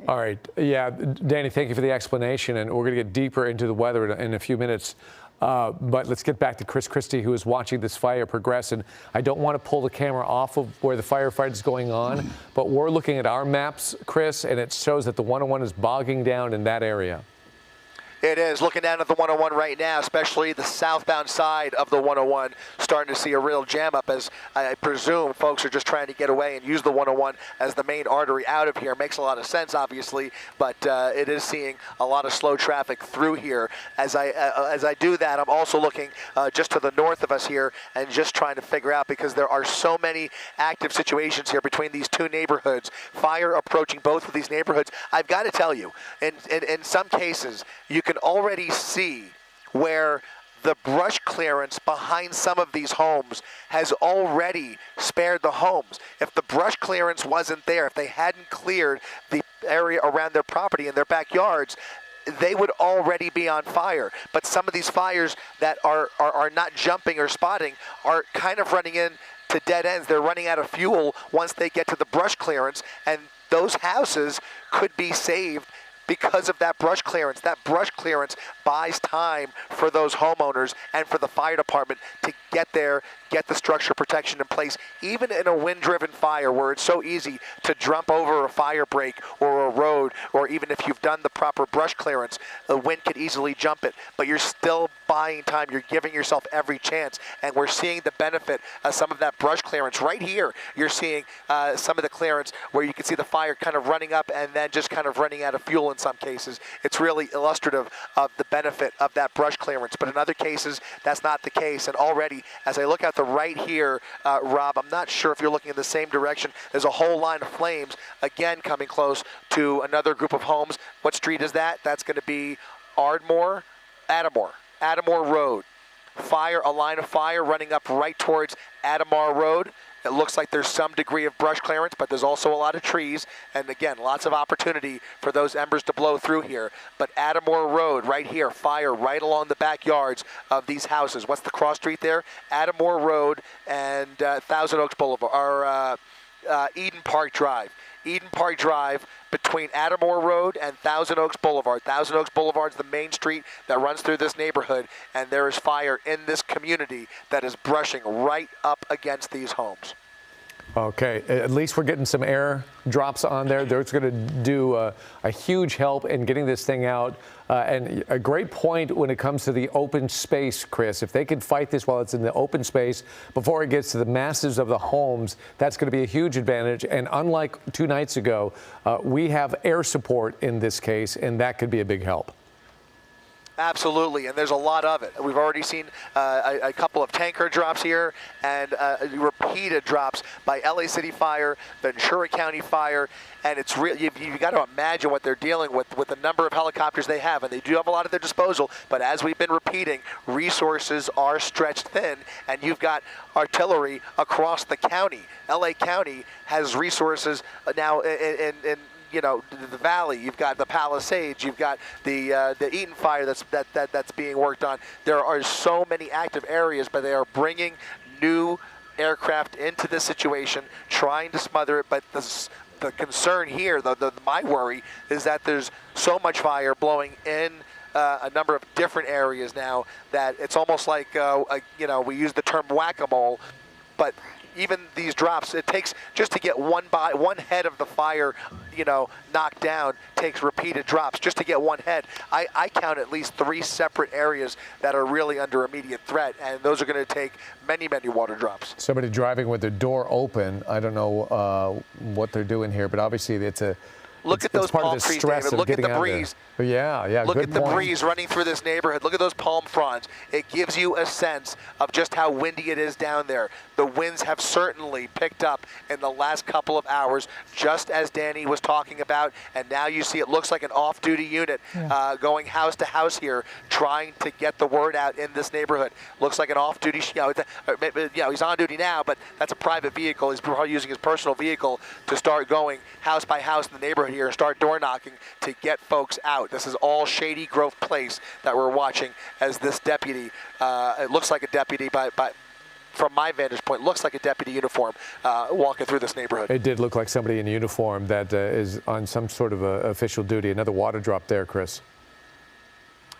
All right. Yeah, Danny, thank you for the explanation, and we're going to get deeper into the weather in a few minutes. But let's get back to Chris Christie, who is watching this fire progress. And I don't want to pull the camera off of where the firefight is going on, but we're looking at our maps, Chris, and it shows that the 101 is bogging down in that area. It is. Looking down at the 101 right now, especially the southbound side of the 101, starting to see a real jam up, as I presume folks are just trying to get away and use the 101 as the main artery out of here. Makes a lot of sense, obviously, but it is seeing a lot of slow traffic through here. As I do that, I'm also looking just to the north of us here and just trying to figure out, because there are so many active situations here between these two neighborhoods, fire approaching both of these neighborhoods. I've got to tell you, in some cases, you can already see where the brush clearance behind some of these homes has already spared the homes. If the brush clearance wasn't there, if they hadn't cleared the area around their property and their backyards, they would already be on fire. But some of these fires that are not jumping or spotting are kind of running in to dead ends. They're running out of fuel once they get to the brush clearance, and those houses could be saved because of that brush clearance. That brush clearance buys time for those homeowners and for the fire department to get there, get the structure protection in place, even in a wind-driven fire where it's so easy to jump over a fire break or a road, or even if you've done the proper brush clearance, the wind could easily jump it, but you're still buying time. You're giving yourself every chance, and we're seeing the benefit of some of that brush clearance. Right here, you're seeing some of the clearance where you can see the fire kind of running up and then just kind of running out of fuel in some cases. It's really illustrative of the benefit of that brush clearance, but in other cases, that's not the case. And already, as I look out the right here, Rob, I'm not sure if you're looking in the same direction. There's a whole line of flames, again, coming close to another group of homes. What street is that? That's going to be Adamore Road. Fire, a line of fire running up right towards Adamore Road. It looks like there's some degree of brush clearance, but there's also a lot of trees, and again, lots of opportunity for those embers to blow through here. But Adamore Road, right here, fire right along the backyards of these houses. What's the cross street there? Adamore Road and Thousand Oaks Boulevard, or Eden Park Drive. Eden Park Drive between Adamore Road and Thousand Oaks Boulevard. Thousand Oaks Boulevard is the main street that runs through this neighborhood, and there is fire in this community that is brushing right up against these homes. Okay, at least we're getting some air drops on there. That's going to do a huge help in getting this thing out. And a great point when it comes to the open space, Chris. If they can fight this while it's in the open space before it gets to the masses of the homes, that's going to be a huge advantage. And unlike 2 nights ago, we have air support in this case, and that could be a big help. Absolutely, and there's a lot of it. We've already seen a couple of tanker drops here and repeated drops by LA City Fire, Ventura County Fire, and it's real. You've got to imagine what they're dealing with the number of helicopters they have, and they do have a lot at their disposal, but as we've been repeating, resources are stretched thin, and you've got artillery across the county. LA County has resources now in the valley. You've got the Palisades. You've got the Eaton Fire that's being worked on. There are so many active areas, but they are bringing new aircraft into this situation, trying to smother it. But the concern here, my worry, is that there's so much fire blowing in a number of different areas now that it's almost like we use the term whack-a-mole, but even these drops, it takes just to get one head of the fire, knocked down, takes repeated drops just to get one head. I count at least 3 separate areas that are really under immediate threat, and those are going to take many, many water drops. Somebody driving with the door open. I don't know what they're doing here, but obviously it's Look at those palm trees, David. Look at the breeze. Yeah, Look at the point. breeze running through this neighborhood. Look at those palm fronds. It gives you a sense of just how windy it is down there. The winds have certainly picked up in the last couple of hours, just as Danny was talking about. And now you see it looks like an off-duty unit going house to house here, trying to get the word out in this neighborhood. Looks like an off-duty, he's on duty now, but that's a private vehicle. He's probably using his personal vehicle to start going house by house in the neighborhood here and start door knocking to get folks out. This is all Shady Grove Place that we're watching as this deputy, it looks like a deputy, but from my vantage point, looks like a deputy uniform walking through this neighborhood. It did look like somebody in uniform that is on some sort of official duty. Another water drop there, Chris.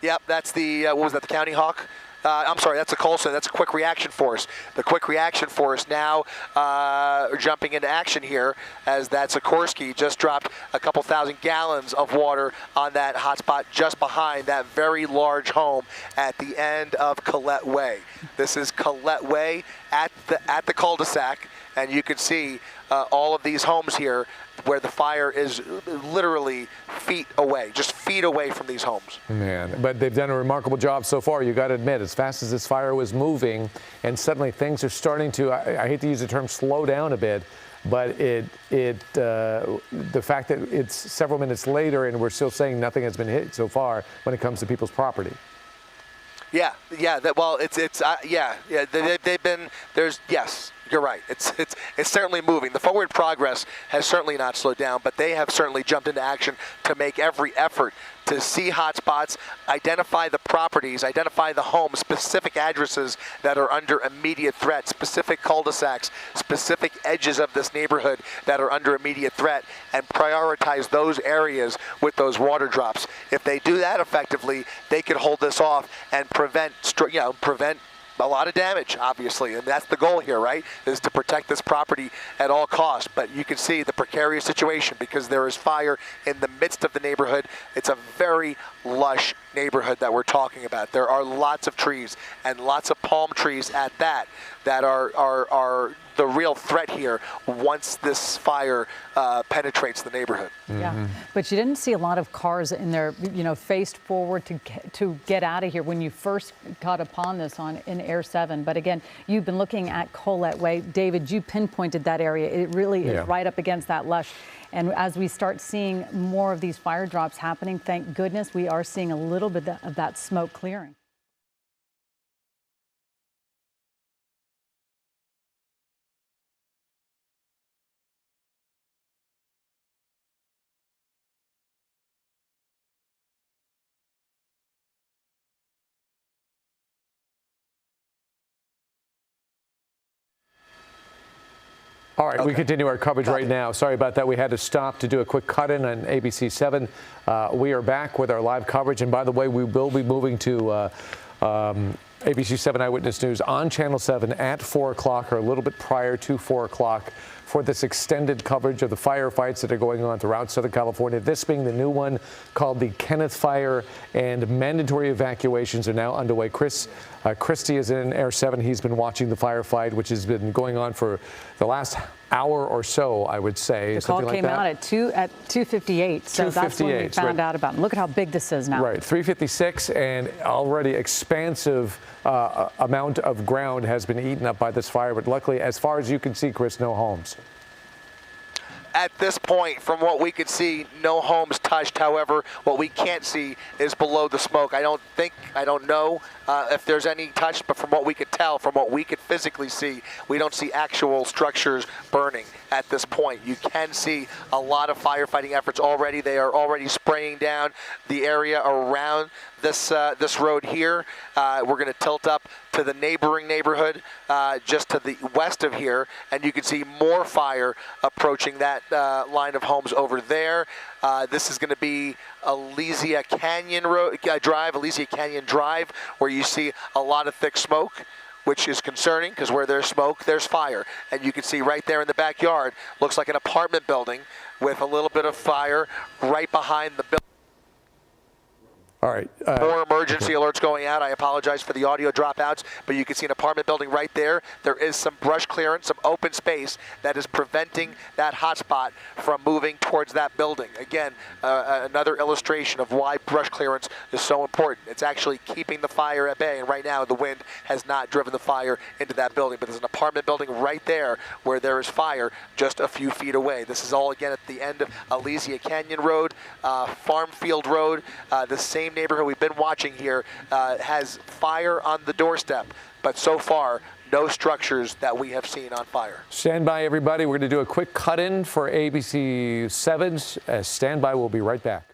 Yep, that's the, what was that, the County Hawk? I'm sorry, that's a Colson. That's a quick reaction force. The quick reaction force now jumping into action here as that Sikorsky just dropped a couple thousand gallons of water on that hotspot just behind that very large home at the end of Collette Way. This is Collette Way at the cul-de-sac, and you can see all of these homes here where the fire is literally feet away, just feet away from these homes. Man, but they've done a remarkable job so far. You got to admit, as fast as this fire was moving, and suddenly things are starting to, I hate to use the term slow down a bit, but the fact that it's several minutes later and we're still saying nothing has been hit so far when it comes to people's property. Yeah. They've been, yes. You're right. It's certainly moving. The forward progress has certainly not slowed down, but they have certainly jumped into action to make every effort to see hotspots, identify the properties, identify the homes, specific addresses that are under immediate threat, specific cul-de-sacs, specific edges of this neighborhood that are under immediate threat, and prioritize those areas with those water drops. If they do that effectively, they could hold this off and prevent a lot of damage, obviously, and that's the goal here, right, is to protect this property at all costs. But you can see the precarious situation because there is fire in the midst of the neighborhood. It's a very lush neighborhood that we're talking about. There are lots of trees and lots of palm trees at that are the real threat here once this fire penetrates the neighborhood. Yeah, but you didn't see a lot of cars in there, faced forward to get out of here when you first caught upon this in Air 7. But again, you've been looking at Collette Way. David, you pinpointed that area. It really is right up against that lush. And as we start seeing more of these fire drops happening, thank goodness we are seeing a little bit of that smoke clearing. All right, we continue our coverage right now. Sorry about that. We had to stop to do a quick cut-in on ABC 7. We are back with our live coverage. And by the way, we will be moving to ABC 7 Eyewitness News on Channel 7 at 4 o'clock or a little bit prior to 4 o'clock for this extended coverage of the firefights that are going on throughout Southern California. This being the new one called the Kenneth Fire, and mandatory evacuations are now underway. Christie is in Air 7. He's been watching the firefight, which has been going on for the last hour or so, I would say. The call came out at 2:58, so that's when we found out about it. Look at how big this is now. Right, 356, and already expansive amount of ground has been eaten up by this fire. But luckily, as far as you can see, Chris, no homes. At this point, from what we could see, no homes touched. However, what we can't see is below the smoke. I don't know if there's any touched, but from what we could tell, from what we could physically see, we don't see actual structures burning at this point. You can see a lot of firefighting efforts already. They are already spraying down the area around this road here. We're going to tilt up to the neighboring neighborhood just to the west of here, and you can see more fire approaching that line of homes over there. This is going to be Elysia Canyon Drive, where you see a lot of thick smoke, which is concerning because where there's smoke, there's fire. And you can see right there in the backyard, looks like an apartment building with a little bit of fire right behind the building. All right. More emergency alerts going out. I apologize for the audio dropouts, but you can see an apartment building right there. There is some brush clearance, some open space that is preventing that hotspot from moving towards that building. Again, another illustration of why brush clearance is so important. It's actually keeping the fire at bay, and right now the wind has not driven the fire into that building, but there's an apartment building right there where there is fire just a few feet away. This is all, again, at the end of Elysia Canyon Road, Farm Field Road, the same neighborhood we've been watching here has fire on the doorstep, but so far no structures that we have seen on fire. Stand by, everybody. We're going to do a quick cut-in for ABC 7's. Stand by. We'll be right back.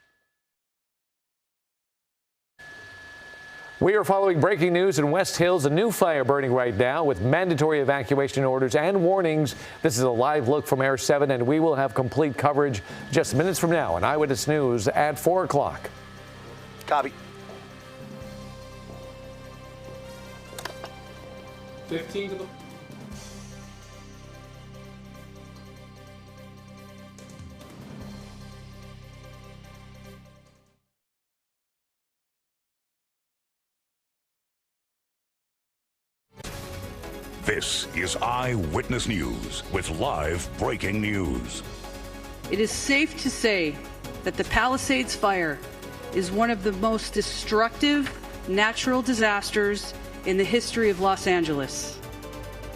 We are following breaking news in West Hills, a new fire burning right now with mandatory evacuation orders and warnings. This is a live look from Air 7, and we will have complete coverage just minutes from now on Eyewitness News at 4 o'clock. Copy. 15 to the... This is Eyewitness News with live breaking news. It is safe to say that the Palisades fire is one of the most destructive natural disasters in the history of Los Angeles.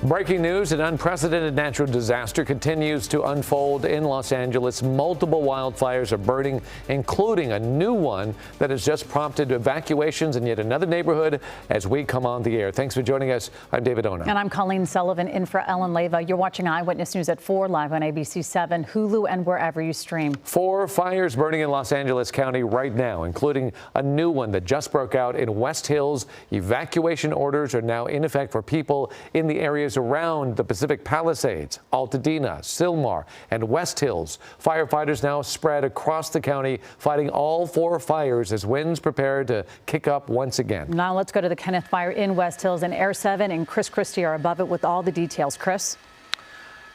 Breaking news, an unprecedented natural disaster continues to unfold in Los Angeles. Multiple wildfires are burning, including a new one that has just prompted evacuations in yet another neighborhood as we come on the air. Thanks for joining us. I'm David Ona. And I'm Colleen Sullivan in for Ellen Leyva. You're watching Eyewitness News at 4 live on ABC 7, Hulu, and wherever you stream. 4 fires burning in Los Angeles County right now, including a new one that just broke out in West Hills. Evacuation orders are now in effect for people in the areas around the Pacific Palisades, Altadena, Sylmar, and West Hills. Firefighters now spread across the county, fighting all 4 fires as winds prepare to kick up once again. Now let's go to the Kenneth Fire in West Hills, and Air 7 and Chris Christie are above it with all the details. Chris?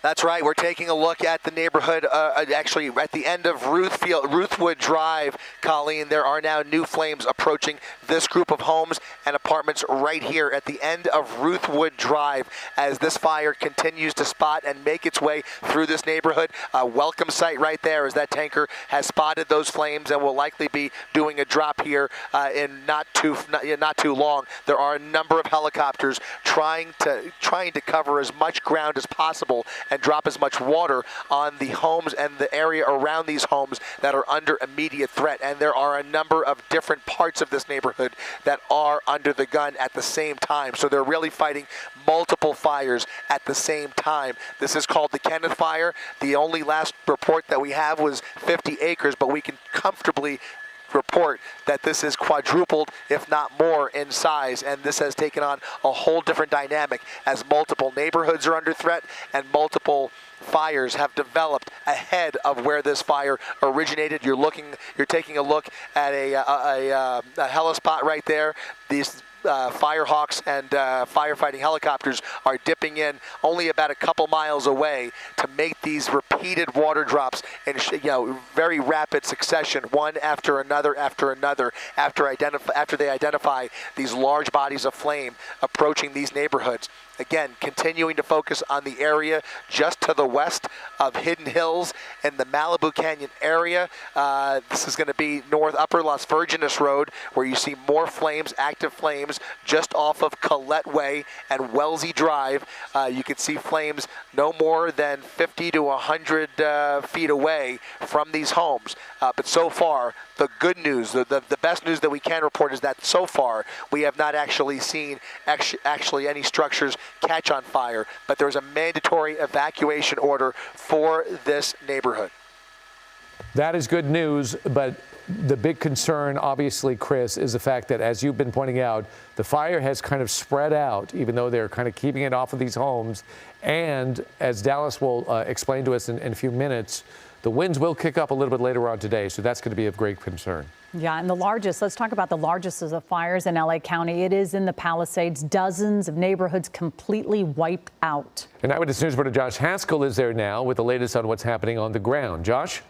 That's right. We're taking a look at the neighborhood, actually at the end of Ruthwood Drive, Colleen. There are now new flames approaching this group of homes and apartments right here at the end of Ruthwood Drive as this fire continues to spot and make its way through this neighborhood. A welcome sight right there as that tanker has spotted those flames and will likely be doing a drop here in not too long. There are a number of helicopters trying to cover as much ground as possible and drop as much water on the homes and the area around these homes that are under immediate threat. And there are a number of different parts of this neighborhood that are under the gun at the same time. So they're really fighting multiple fires at the same time. This is called the Kenneth Fire. The only last report that we have was 50 acres, but we can comfortably report that this is quadrupled, if not more, in size, and this has taken on a whole different dynamic as multiple neighborhoods are under threat and multiple fires have developed ahead of where this fire originated. You're taking a look at a helispot right there. These Firehawks and firefighting helicopters are dipping in only about a couple miles away to make these repeated water drops in very rapid succession, one after another after they identify these large bodies of flame approaching these neighborhoods. Again, continuing to focus on the area just to the west of Hidden Hills and the Malibu Canyon area. This is going to be North Upper Las Virgenes Road, where you see more flames, active flames, just off of Collette Way and Wellesley Drive. You can see flames no more than 50 to 100 feet away from these homes. But so far, the good news, the best news that we can report is that so far we have not actually seen actually any structures catch on fire, but there's a mandatory evacuation order for this neighborhood. That is good news, but the big concern, obviously, Chris, is the fact that, as you've been pointing out, the fire has kind of spread out, even though they're kind of keeping it off of these homes. And as Dallas will explain to us in a few minutes, the winds will kick up a little bit later on today, so that's going to be of great concern. Yeah, and let's talk about the largest of the fires in LA County. It is in the Palisades. Dozens of neighborhoods completely wiped out. And Eyewitness News reporter Josh Haskell is there now with the latest on what's happening on the ground. Josh?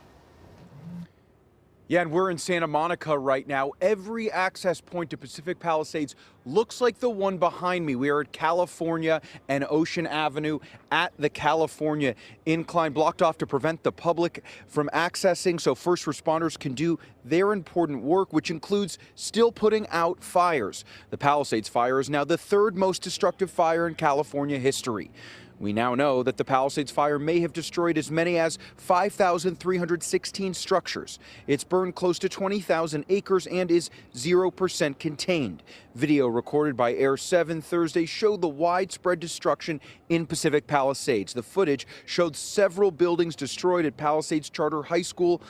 Yeah, and we're in Santa Monica right now. Every access point to Pacific Palisades looks like the one behind me. We are at California and Ocean Avenue at the California incline, blocked off to prevent the public from accessing so first responders can do their important work, which includes still putting out fires. The Palisades fire is now the third most destructive fire in California history. We now know that the Palisades fire may have destroyed as many as 5,316 structures. It's burned close to 20,000 acres and is 0% contained. Video recorded by Air 7 Thursday showed the widespread destruction in Pacific Palisades. The footage showed several buildings destroyed at Palisades Charter High School,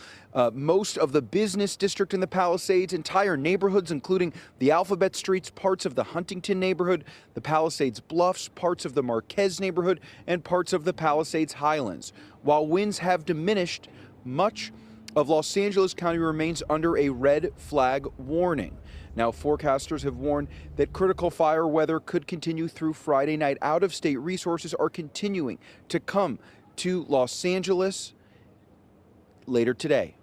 most of the business district in the Palisades, entire neighborhoods, including the Alphabet Streets, parts of the Huntington neighborhood, the Palisades Bluffs, parts of the Marquez neighborhood, and parts of the Palisades Highlands. While winds have diminished, much of Los Angeles County remains under a red flag warning. Now, forecasters have warned that critical fire weather could continue through Friday night. Out-of-state resources are continuing to come to Los Angeles later today.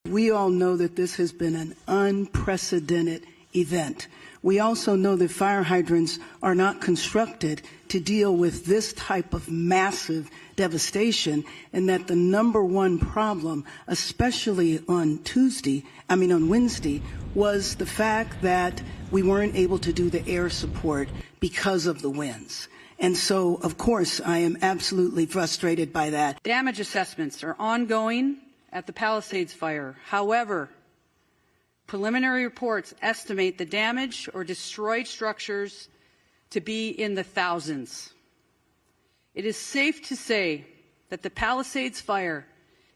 We all know that this has been an unprecedented event. We also know that fire hydrants are not constructed to deal with this type of massive devastation, and that the number one problem, especially on Wednesday, was the fact that we weren't able to do the air support because of the winds. And so, of course, I am absolutely frustrated by that. Damage assessments are ongoing at the Palisades fire. However, preliminary reports estimate the damaged or destroyed structures to be in the thousands. It is safe to say that the Palisades fire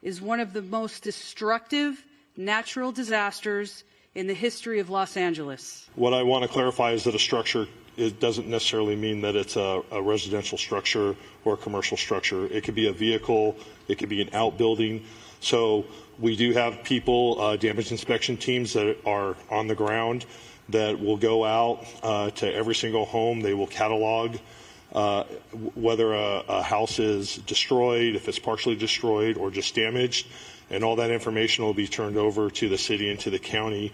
is one of the most destructive natural disasters in the history of Los Angeles. What I want to clarify is that a structure doesn't necessarily mean that it's a residential structure or a commercial structure. It could be a vehicle, it could be an outbuilding. So we do have people, damage inspection teams that are on the ground that will go out to every single home. They will catalog whether a house is destroyed, if it's partially destroyed or just damaged, and all that information will be turned over to the city and to the county.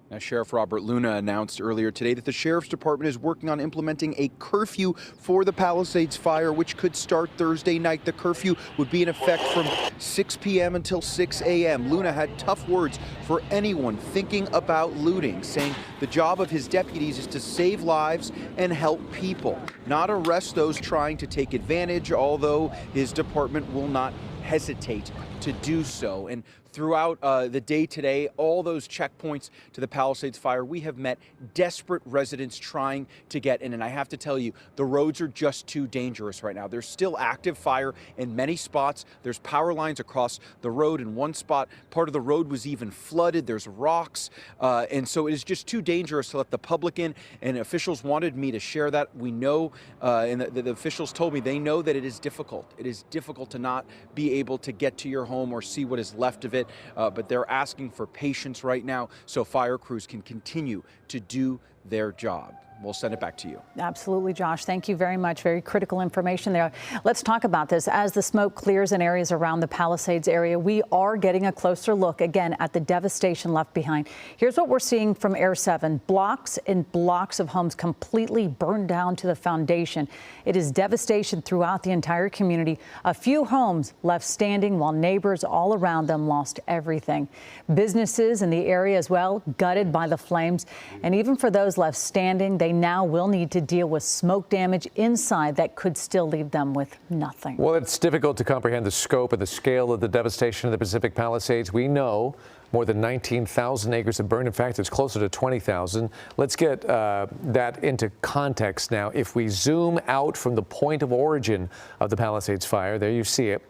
Now, Sheriff Robert Luna announced earlier today that the Sheriff's Department is working on implementing a curfew for the Palisades fire, which could start Thursday night. The curfew would be in effect from 6 p.m. until 6 a.m. Luna had tough words for anyone thinking about looting, saying the job of his deputies is to save lives and help people, not arrest those trying to take advantage, although his department will not hesitate to do so. And throughout the day today, all those checkpoints to the Palisades fire, we have met desperate residents trying to get in. And I have to tell you, the roads are just too dangerous right now. There's still active fire in many spots. There's power lines across the road. In one spot, part of the road was even flooded. There's rocks. And so it is just too dangerous to let the public in. And officials wanted me to share that. We know, and the officials told me they know that it is difficult. It is difficult to not be able to get to your home or see what is left of it. it, but they're asking for patience right now so fire crews can continue to do their job. We'll send it back to you. Absolutely, Josh. Thank you very much. Very critical information there. Let's talk about this. As the smoke clears in areas around the Palisades area, we are getting a closer look again at the devastation left behind. Here's what we're seeing from Air 7. Blocks and blocks of homes completely burned down to the foundation. It is devastation throughout the entire community. A few homes left standing while neighbors all around them lost everything. Businesses in the area as well gutted by the flames. And even for those left standing, they now will need to deal with smoke damage inside that could still leave them with nothing. Well, it's difficult to comprehend the scope and the scale of the devastation in the Pacific Palisades. We know more than 19,000 acres have burned. In fact, it's closer to 20,000. Let's get that into context now. If we zoom out from the point of origin of the Palisades fire, there you see it.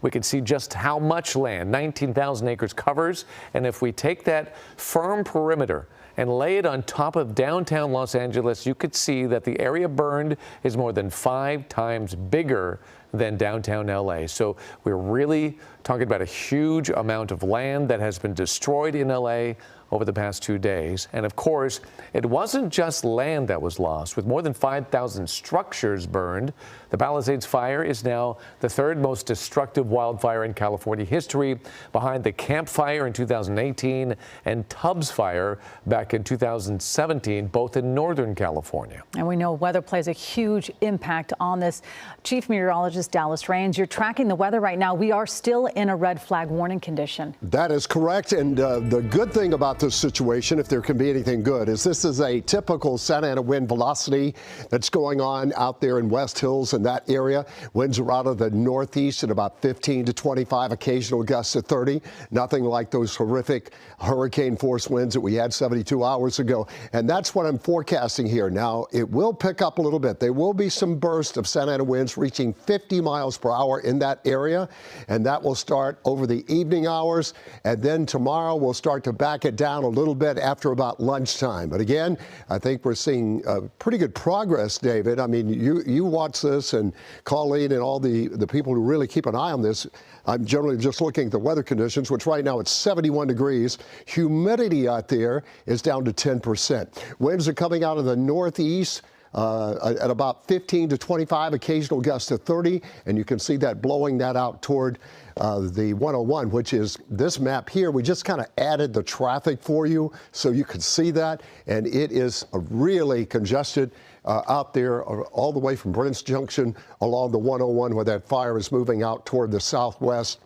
We can see just how much land 19,000 acres covers. And if we take that firm perimeter and lay it on top of downtown Los Angeles, you could see that the area burned is more than 5 times bigger than downtown LA. So we're really talking about a huge amount of land that has been destroyed in LA over the past 2 days. And of course, it wasn't just land that was lost. With more than 5,000 structures burned, the Palisades fire is now the 3rd most destructive wildfire in California history, behind the Camp Fire in 2018 and Tubbs Fire back in 2017, both in Northern California. And we know weather plays a huge impact on this. Chief Meteorologist Dallas Rains, you're tracking the weather right now. We are still in a red flag warning condition. That is correct. And the good thing about this situation, if there can be anything good, is this is a typical Santa Ana wind velocity that's going on out there in West Hills and that area. Winds are out of the northeast at about 15 to 25, occasional gusts at 30. Nothing like those horrific hurricane force winds that we had 72 hours ago. And that's what I'm forecasting here. Now, it will pick up a little bit. There will be some bursts of Santa Ana winds reaching 50 miles per hour in that area. And that will start over the evening hours. And then tomorrow we'll start to back it down a little bit after about lunchtime. But again, I think we're seeing pretty good progress, David. I mean, you watch this, and Colleen and all the people who really keep an eye on this. I'm generally just looking at the weather conditions, which right now it's 71 degrees. Humidity out there is down to 10%. Winds are coming out of the northeast at about 15 to 25, occasional gusts to 30. And you can see that blowing that out toward the 101, which is this map here. We just kind of added the traffic for you so you could see that. And it is really congested out there all the way from Brent's Junction along the 101, where that fire is moving out toward the southwest.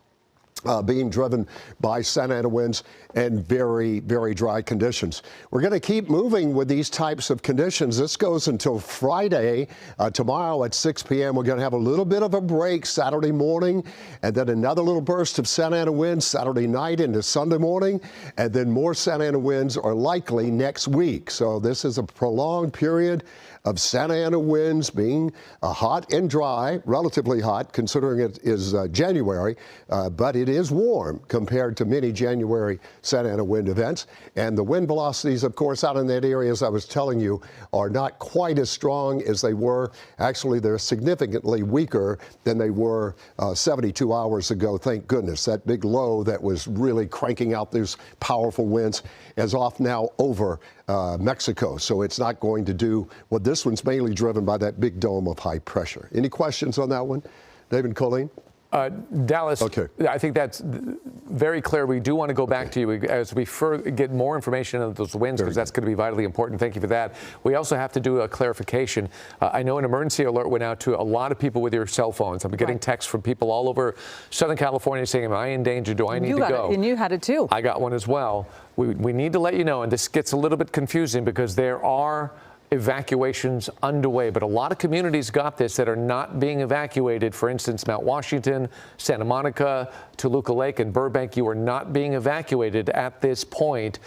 Being driven by Santa Ana winds and very, very dry conditions. We're going to keep moving with these types of conditions. This goes until Friday. Tomorrow at 6 p.m. we're going to have a little bit of a break Saturday morning, and then another little burst of Santa Ana winds Saturday night into Sunday morning, and then more Santa Ana winds are likely next week. So this is a prolonged period of Santa Ana winds being hot and dry, relatively hot considering it is January, but it is warm compared to many January Santa Ana wind events. And the wind velocities, of course, out in that area, as I was telling you, are not quite as strong as they were. Actually, they're significantly weaker than they were 72 hours ago, thank goodness. That big low that was really cranking out these powerful winds is off now over Mexico. So it's not going to do what this one's mainly driven by that big dome of high pressure. Any questions on that one, David and Colleen? Dallas, okay. I think that's very clear. We do want to go back to you as we get more information on those winds, because that's going to be vitally important. Thank you for that. We also have to do a clarification. I know an emergency alert went out to a lot of people with your cell phones. I'm getting texts from people all over Southern California saying, am I in danger? Do I need to go? And you had it too. I got one as well. We need to let you know, and this gets a little bit confusing because there are evacuations underway, but a lot of communities got this that are not being evacuated. For instance, Mount Washington, Santa Monica, Toluca Lake, and Burbank, you are not being evacuated at this point.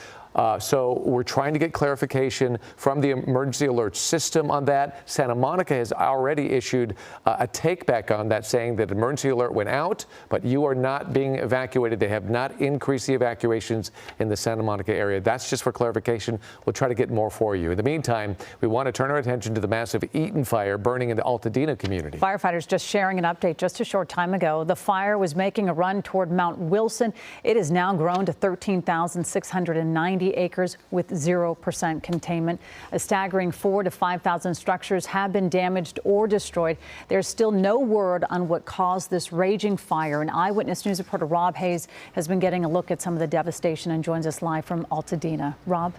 So we're trying to get clarification from the emergency alert system on that. Santa Monica has already issued a take-back on that, saying that emergency alert went out, but you are not being evacuated. They have not increased the evacuations in the Santa Monica area. That's just for clarification. We'll try to get more for you. In the meantime, we want to turn our attention to the massive Eaton fire burning in the Altadena community. Firefighters just sharing an update just a short time ago. The fire was making a run toward Mount Wilson. It has now grown to 13,690 acres with 0% containment. A staggering 4,000 to 5,000 structures have been damaged or destroyed. There's still no word on what caused this raging fire. And Eyewitness News reporter Rob Hayes has been getting a look at some of the devastation and joins us live from Altadena. Rob?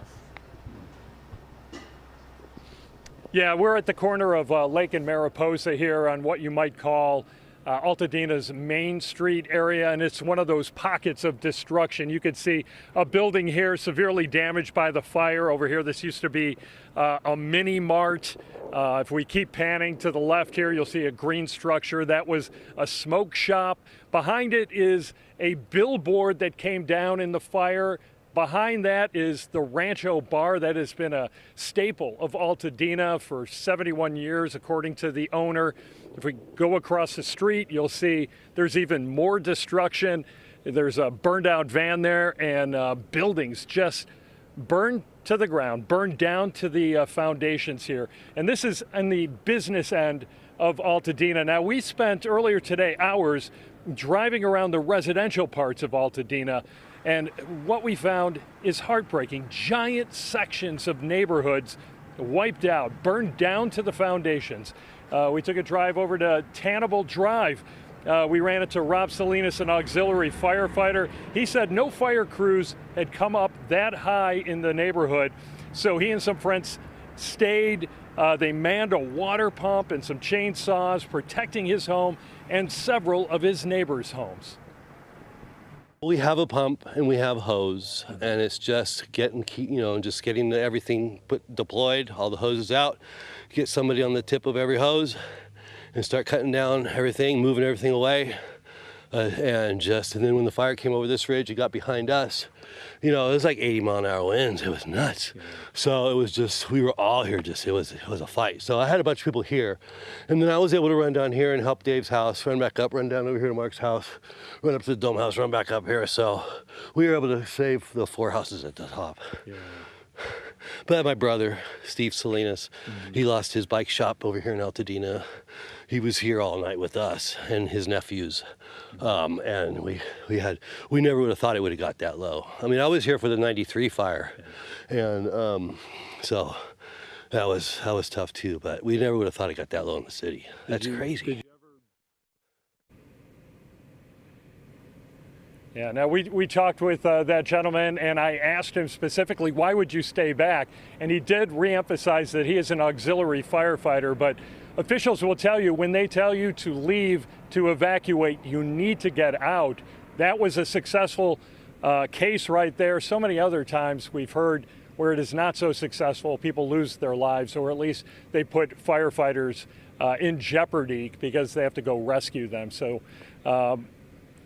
Yeah, we're at the corner of Lake and Mariposa here on what you might call Altadena's Main Street area, and it's one of those pockets of destruction. You could see a building here severely damaged by the fire. Over here, this used to be a mini mart. If we keep panning to the left here, you'll see a green structure. That was a smoke shop. Behind it is a billboard that came down in the fire. Behind that is the Rancho Bar that has been a staple of Altadena for 71 years, according to the owner. If we go across the street, you'll see there's even more destruction. There's a burned out van there, and buildings just burned to the ground, burned down to the foundations here. And this is on the business end of Altadena. Now, we spent earlier today hours driving around the residential parts of Altadena, and what we found is heartbreaking. Giant sections of neighborhoods wiped out, burned down to the foundations. We took a drive over to Tannable Drive. We ran into Rob Salinas, an auxiliary firefighter. He said no fire crews had come up that high in the neighborhood, so he and some friends stayed. They manned a water pump and some chainsaws, protecting his home and several of his neighbors' homes. We have a pump and we have hose, and it's just getting everything deployed, all the hoses out, get somebody on the tip of every hose and start cutting down everything, moving everything away. And then when the fire came over this ridge, it got behind us. It was like 80-mile-an-hour winds. It was nuts. Yeah. So it was just, we were all here. It was a fight. So I had a bunch of people here, and then I was able to run down here and help Dave's house, run back up, run down over here to Mark's house, run up to the Dome house, run back up here. So we were able to save the 4 houses at the top. Yeah. But my brother, Steve Salinas, he lost his bike shop over here in Altadena. He was here all night with us and his nephews. And we never would have thought it would have got that low. I mean, I was here for the 93 fire. And so that was tough too, but we never would have thought it got that low in the city. That's crazy. Yeah, now we talked with that gentleman, and I asked him specifically, why would you stay back? And he did reemphasize that he is an auxiliary firefighter, but officials will tell you when they tell you to leave, to evacuate, you need to get out. That was a successful case right there. So many other times we've heard where it is not so successful, people lose their lives, or at least they put firefighters in jeopardy because they have to go rescue them. So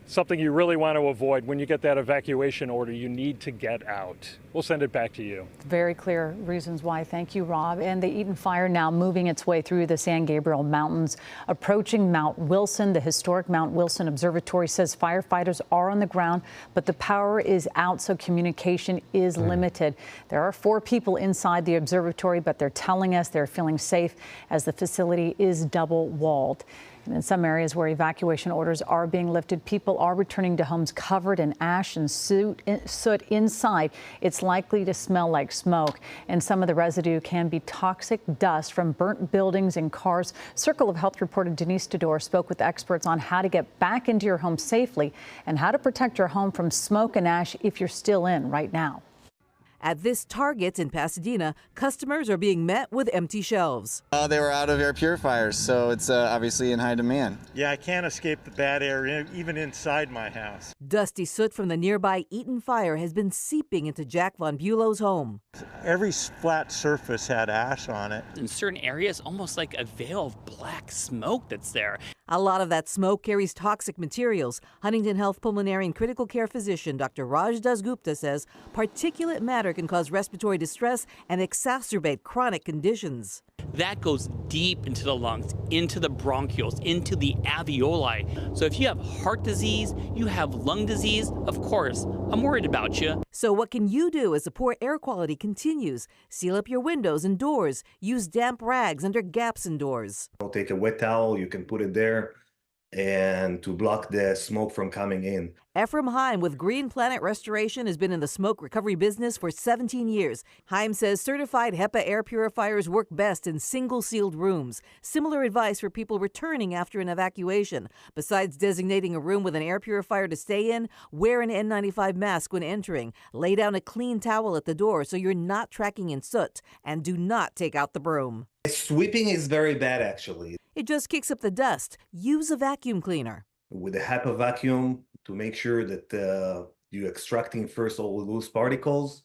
something you really want to avoid. When you get that evacuation order, you need to get out. We'll send it back to you. Very clear reasons why. Thank you, Rob. And the Eaton Fire now moving its way through the San Gabriel Mountains, approaching Mount Wilson. The historic Mount Wilson Observatory says firefighters are on the ground, but the power is out, so communication is limited. There are 4 people inside the observatory, but they're telling us they're feeling safe as the facility is double walled. And in some areas where evacuation orders are being lifted, people are returning to homes covered in ash and soot inside. It's likely to smell like smoke, and some of the residue can be toxic dust from burnt buildings and cars. Circle of Health reporter Denise Tador spoke with experts on how to get back into your home safely and how to protect your home from smoke and ash if you're still in right now. At this Target in Pasadena, customers are being met with empty shelves. They were out of air purifiers, so it's obviously in high demand. Yeah, I can't escape the bad air, even inside my house. Dusty soot from the nearby Eaton Fire has been seeping into Jack Von Bulow's home. Every flat surface had ash on it. In certain areas, almost like a veil of black smoke that's there. A lot of that smoke carries toxic materials. Huntington Health pulmonary and critical care physician Dr. Raj Dasgupta says particulate matter can cause respiratory distress and exacerbate chronic conditions. That goes deep into the lungs, into the bronchioles, into the alveoli. So if you have heart disease, you have lung disease, of course, I'm worried about you. So what can you do as the poor air quality continues? Seal up your windows and doors. Use damp rags under gaps in doors. Take a wet towel, you can put it there, and to block the smoke from coming in. Ephraim Heim with Green Planet Restoration has been in the smoke recovery business for 17 years. Heim says certified HEPA air purifiers work best in single-sealed rooms. Similar advice for people returning after an evacuation. Besides designating a room with an air purifier to stay in, wear an N95 mask when entering. Lay down a clean towel at the door so you're not tracking in soot. And do not take out the broom. Sweeping is very bad, actually. It just kicks up the dust. Use a vacuum cleaner. With a HEPA vacuum, to make sure that you're extracting first all the loose particles.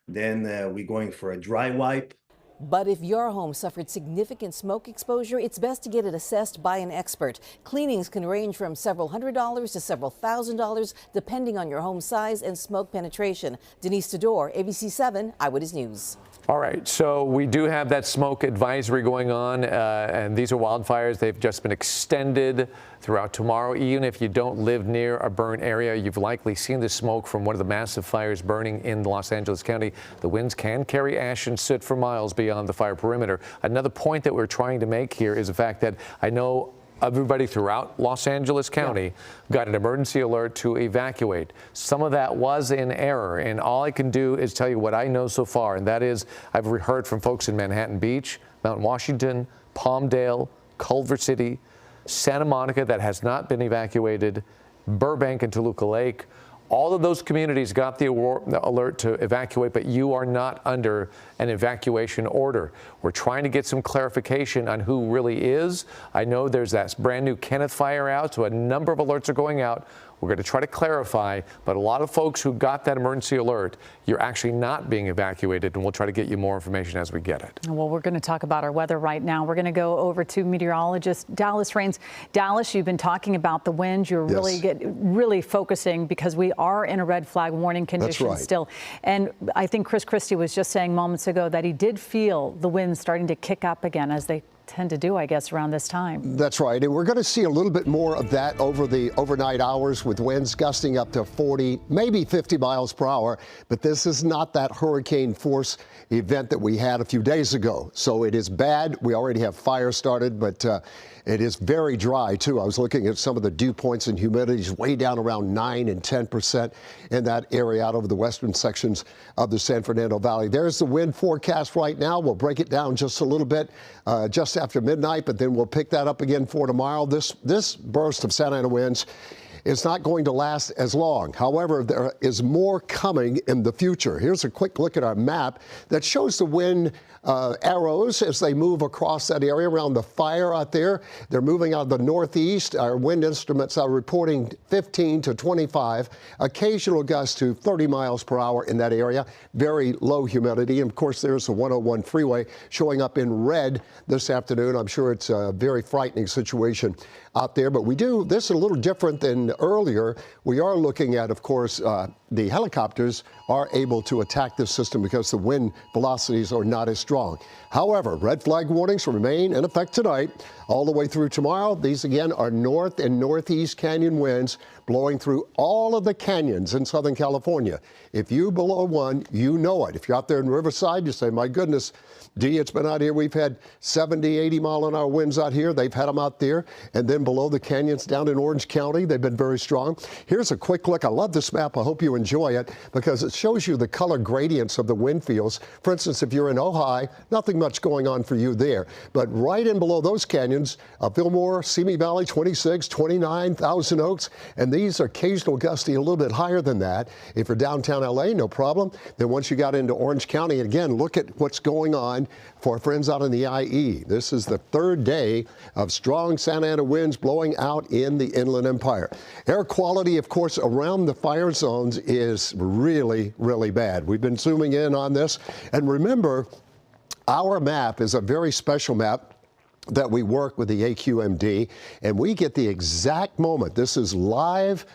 Then we're going for a dry wipe. But if your home suffered significant smoke exposure, it's best to get it assessed by an expert. Cleanings can range from several $100s to several $1,000s, depending on your home size and smoke penetration. Denise Tador, ABC 7 Eyewitness News. All right, so we do have that smoke advisory going on, and these are wildfires. They've just been extended throughout tomorrow. Even if you don't live near a burn area, you've likely seen the smoke from one of the massive fires burning in Los Angeles County. The winds can carry ash and soot for miles beyond the fire perimeter. Another point that we're trying to make here is the fact that I know everybody throughout Los Angeles County got an emergency alert to evacuate. Some of that was in error, and all I can do is tell you what I know so far, and that is I've heard from folks in Manhattan Beach, Mount Washington, Palmdale, Culver City, Santa Monica that has not been evacuated, Burbank and Toluca Lake. All of those communities got the alert to evacuate, but you are not under an evacuation order. We're trying to get some clarification on who really is. I know there's that brand new Kenneth Fire out, so a number of alerts are going out. We're going to try to clarify, but a lot of folks who got that emergency alert, you're actually not being evacuated, and we'll try to get you more information as we get it. Well, we're going to talk about our weather right now. We're going to go over to meteorologist Dallas Rains. Dallas, you've been talking about the winds. You're really focusing because we are in a red flag warning condition still. And I think Chris Christie was just saying moments ago that he did feel the winds starting to kick up again, as they tend to do, I guess, around this time. That's right. And we're going to see a little bit more of that over the overnight hours, with winds gusting up to 40, maybe 50 miles per hour. But this is not that hurricane force event that we had a few days ago. So it is bad. We already have fire started, but it is very dry, too. I was looking at some of the dew points and humidities way down around 9 and 10% in that area out over the western sections of the San Fernando Valley. There's the wind forecast right now. We'll break it down just a little bit just after midnight, but then we'll pick that up again for tomorrow. This burst of Santa Ana winds is not going to last as long. However, there is more coming in the future. Here's a quick look at our map that shows the wind arrows as they move across that area around the fire out there. They're moving out of the northeast. Our wind instruments are reporting 15 to 25, occasional gusts to 30 miles per hour in that area. Very low humidity. And of course, there's the 101 freeway showing up in red this afternoon. I'm sure it's a very frightening situation out there, but this is a little different than earlier. We are looking at, of course, the helicopters are able to attack this system because the wind velocities are not as strong. However, red flag warnings remain in effect tonight all the way through tomorrow. These again are north and northeast canyon winds blowing through all of the canyons in Southern California. If you below one, you know it. If you're out there in Riverside, you say, my goodness, D, it's been out here. We've had 70, 80 mile an hour winds out here. They've had them out there. And then below the canyons down in Orange County, they've been very strong. Here's a quick look. I love this map. I hope you enjoy it because it shows you the color gradients of the wind fields. For instance, if you're in Ojai, nothing much going on for you there. But right in below those canyons, Fillmore, Simi Valley, 26, 29, Thousand Oaks. And these are occasional gusty a little bit higher than that. If you're downtown LA, no problem. Then once you got into Orange County, again, look at what's going on for our friends out in the IE. This is the third day of strong Santa Ana winds blowing out in the Inland Empire. Air quality, of course, around the fire zones is really, really bad. We've been zooming in on this. And remember, our map is a very special map. that we work with the AQMD, and we get the exact moment. This is live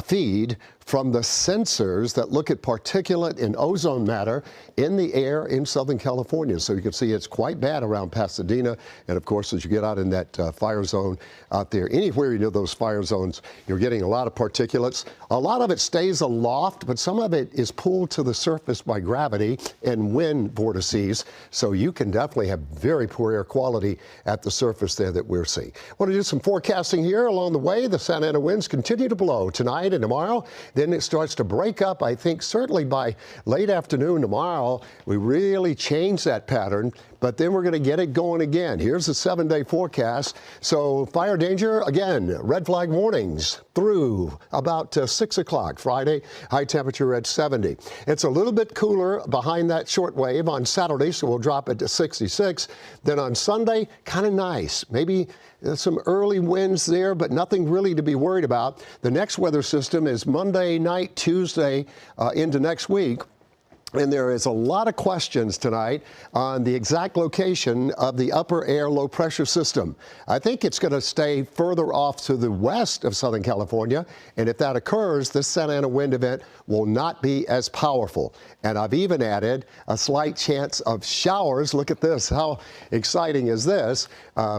feed from the sensors that look at particulate and ozone matter in the air in Southern California. So you can see it's quite bad around Pasadena. And of course, as you get out in that fire zone out there, anywhere you know those fire zones, you're getting a lot of particulates. A lot of it stays aloft, but some of it is pulled to the surface by gravity and wind vortices. So you can definitely have very poor air quality at the surface there that we're seeing. Want to do some forecasting here along the way. The Santa Ana winds continue to blow tonight and tomorrow. Then it starts to break up, I think, certainly by late afternoon tomorrow. We really change that pattern, but then we're going to get it going again. Here's the 7-day forecast. So fire danger, again, red flag warnings through about 6 o'clock Friday, high temperature at 70. It's a little bit cooler behind that short wave on Saturday, so we'll drop it to 66. Then on Sunday, kind of nice. Maybe some early winds there, but nothing really to be worried about. The next weather system is Monday night, Tuesday into next week. And there is a lot of questions tonight on the exact location of the upper air low pressure system. I think it's going to stay further off to the west of Southern California. And if that occurs, this Santa Ana wind event will not be as powerful. And I've even added a slight chance of showers. Look at this. How exciting is this?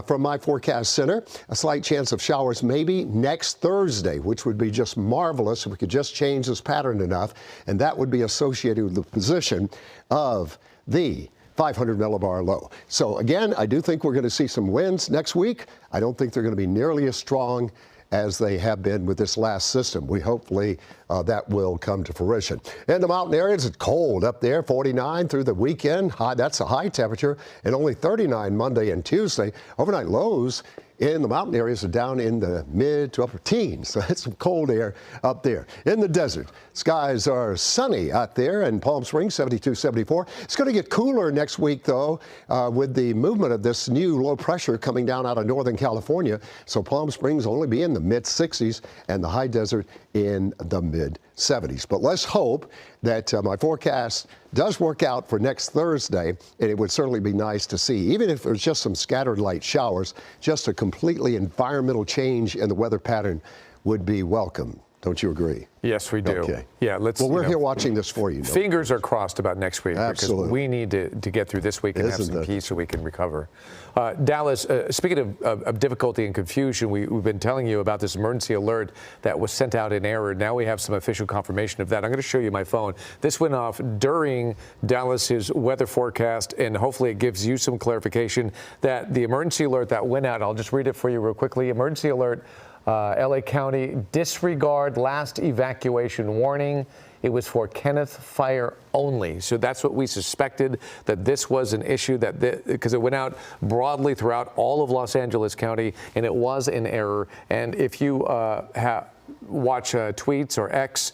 From my forecast center, a slight chance of showers maybe next Thursday, which would be just marvelous if we could just change this pattern enough. And that would be associated with the position of the 500 millibar low. So again, I do think we're going to see some winds next week. I don't think they're going to be nearly as strong as they have been with this last system. We hopefully that will come to fruition. In the mountain areas, it's cold up there, 49 through the weekend. That's a high temperature, and only 39 Monday and Tuesday. Overnight lows in the mountain areas are down in the mid to upper teens. So it's some cold air up there. In the desert, skies are sunny out there in Palm Springs, 72, 74. It's going to get cooler next week, though, with the movement of this new low pressure coming down out of Northern California. So Palm Springs will only be in the mid 60s and the high desert in the mid 70s. But let's hope that my forecast does work out for next Thursday, and it would certainly be nice to see, even if there's just some scattered light showers, just a completely environmental change in the weather pattern would be welcome. Don't you agree? Yes, we do. Okay. Yeah, let's. Well, we're here watching this for you. Fingers are crossed about next week. Absolutely. Because we need to get through this week and have some peace so we can recover. Dallas, speaking of difficulty and confusion, we've been telling you about this emergency alert that was sent out in error. Now we have some official confirmation of that. I'm going to show you my phone. This went off during Dallas's weather forecast, and hopefully it gives you some clarification that the emergency alert that went out, I'll just read it for you real quickly. Emergency alert. LA County, disregard last evacuation warning. It was for Kenneth Fire only. So that's what we suspected, that this was an issue, because it went out broadly throughout all of Los Angeles County, and it was in error. And if you watch tweets or X,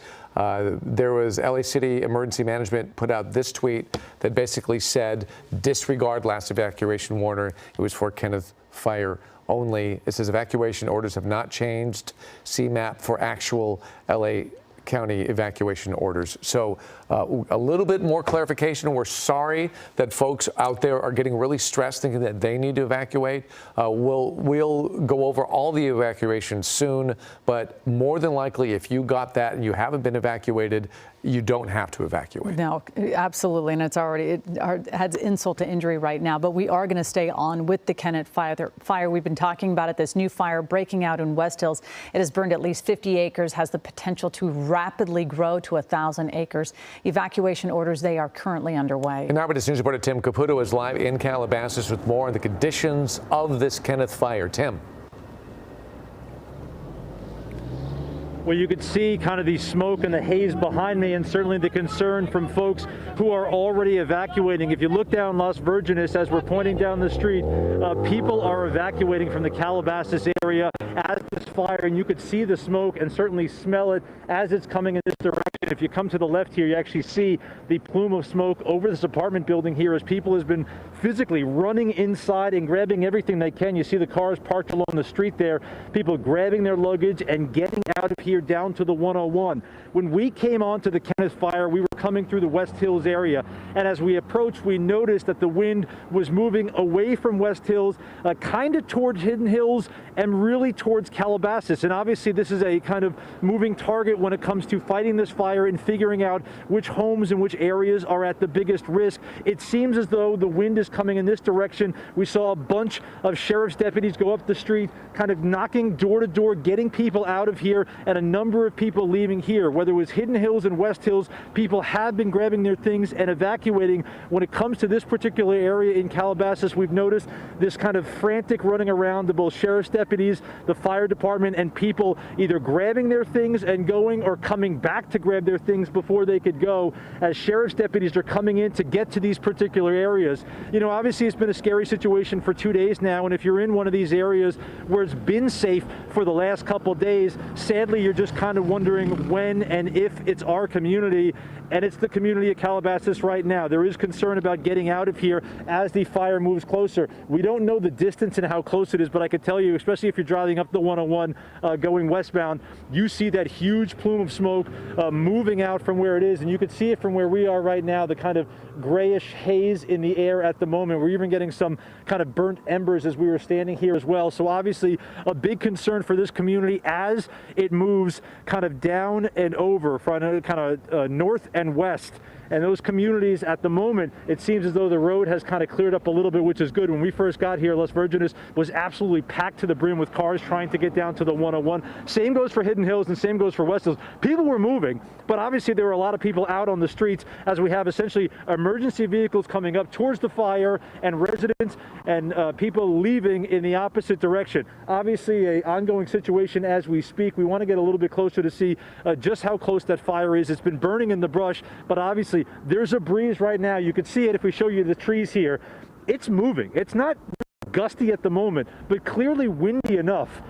there was LA City Emergency Management put out this tweet that basically said, disregard last evacuation warning. It was for Kenneth Fire only. It says evacuation orders have not changed. See map for actual LA County evacuation orders. So a little bit more clarification. We're sorry that folks out there are getting really stressed thinking that they need to evacuate. We'll go over all the evacuations soon, but more than likely, if you got that and you haven't been evacuated, you don't have to evacuate. No, absolutely, and it's already, it adds insult to injury right now, but we are going to stay on with the Kenneth fire. We've been talking about it, this new fire breaking out in West Hills. It has burned at least 50 acres, has the potential to rapidly grow to 1,000 acres. Evacuation orders, they are currently underway. And now, News reporter Tim Caputo is live in Calabasas with more on the conditions of this Kenneth fire. Tim. Well, you could see kind of the smoke and the haze behind me, and certainly the concern from folks who are already evacuating. If you look down Las Virgenes as we're pointing down the street, people are evacuating from the Calabasas area as this fire, and you could see the smoke and certainly smell it as it's coming in this direction. If you come to the left here, you actually see the plume of smoke over this apartment building here as people have been physically running inside and grabbing everything they can. You see the cars parked along the street there, people grabbing their luggage and getting out of here down to the 101. When we came onto the Kenneth Fire, we were coming through the West Hills area, and as we approached, we noticed that the wind was moving away from West Hills, kind of towards Hidden Hills and really towards Calabasas. And obviously this is a kind of moving target when it comes to fighting this fire and figuring out which homes and which areas are at the biggest risk. It seems as though the wind is coming in this direction. We saw a bunch of sheriff's deputies go up the street, kind of knocking door to door, getting people out of here, and a number of people leaving here. Whether it was Hidden Hills and West Hills, people have been grabbing their things and evacuating. When it comes to this particular area in Calabasas, we've noticed this kind of frantic running around to both sheriff's deputies, the fire department, and people either grabbing their things and going or coming back to grab their things before they could go, as sheriff's deputies are coming in to get to these particular areas. You know, obviously it's been a scary situation for 2 days now, and if you're in one of these areas where it's been safe for the last couple of days, sadly you're just kind of wondering when and if it's our community. And it's the community of Calabasas right now. There is concern about getting out of here as the fire moves closer. We don't know the distance and how close it is, but I can tell you, especially if you're driving up the 101 going westbound, you see that huge plume of smoke moving out from where it is, and you can see it from where we are right now, the kind of grayish haze in the air at the moment. We're even getting some kind of burnt embers as we were standing here as well. So obviously a big concern for this community as it moves kind of down and over from kind of north and west. And those communities at the moment, it seems as though the road has kind of cleared up a little bit, which is good. When we first got here, Las Virgenes was absolutely packed to the brim with cars trying to get down to the 101. Same goes for Hidden Hills and same goes for West Hills. People were moving, but obviously there were a lot of people out on the streets as we have essentially emergency vehicles coming up towards the fire and residents and people leaving in the opposite direction. Obviously an ongoing situation as we speak. We want to get a little bit closer to see just how close that fire is. It's been burning in the brush, but obviously there's a breeze right now. You can see it if we show you the trees here. It's moving. It's not gusty at the moment, but clearly windy enough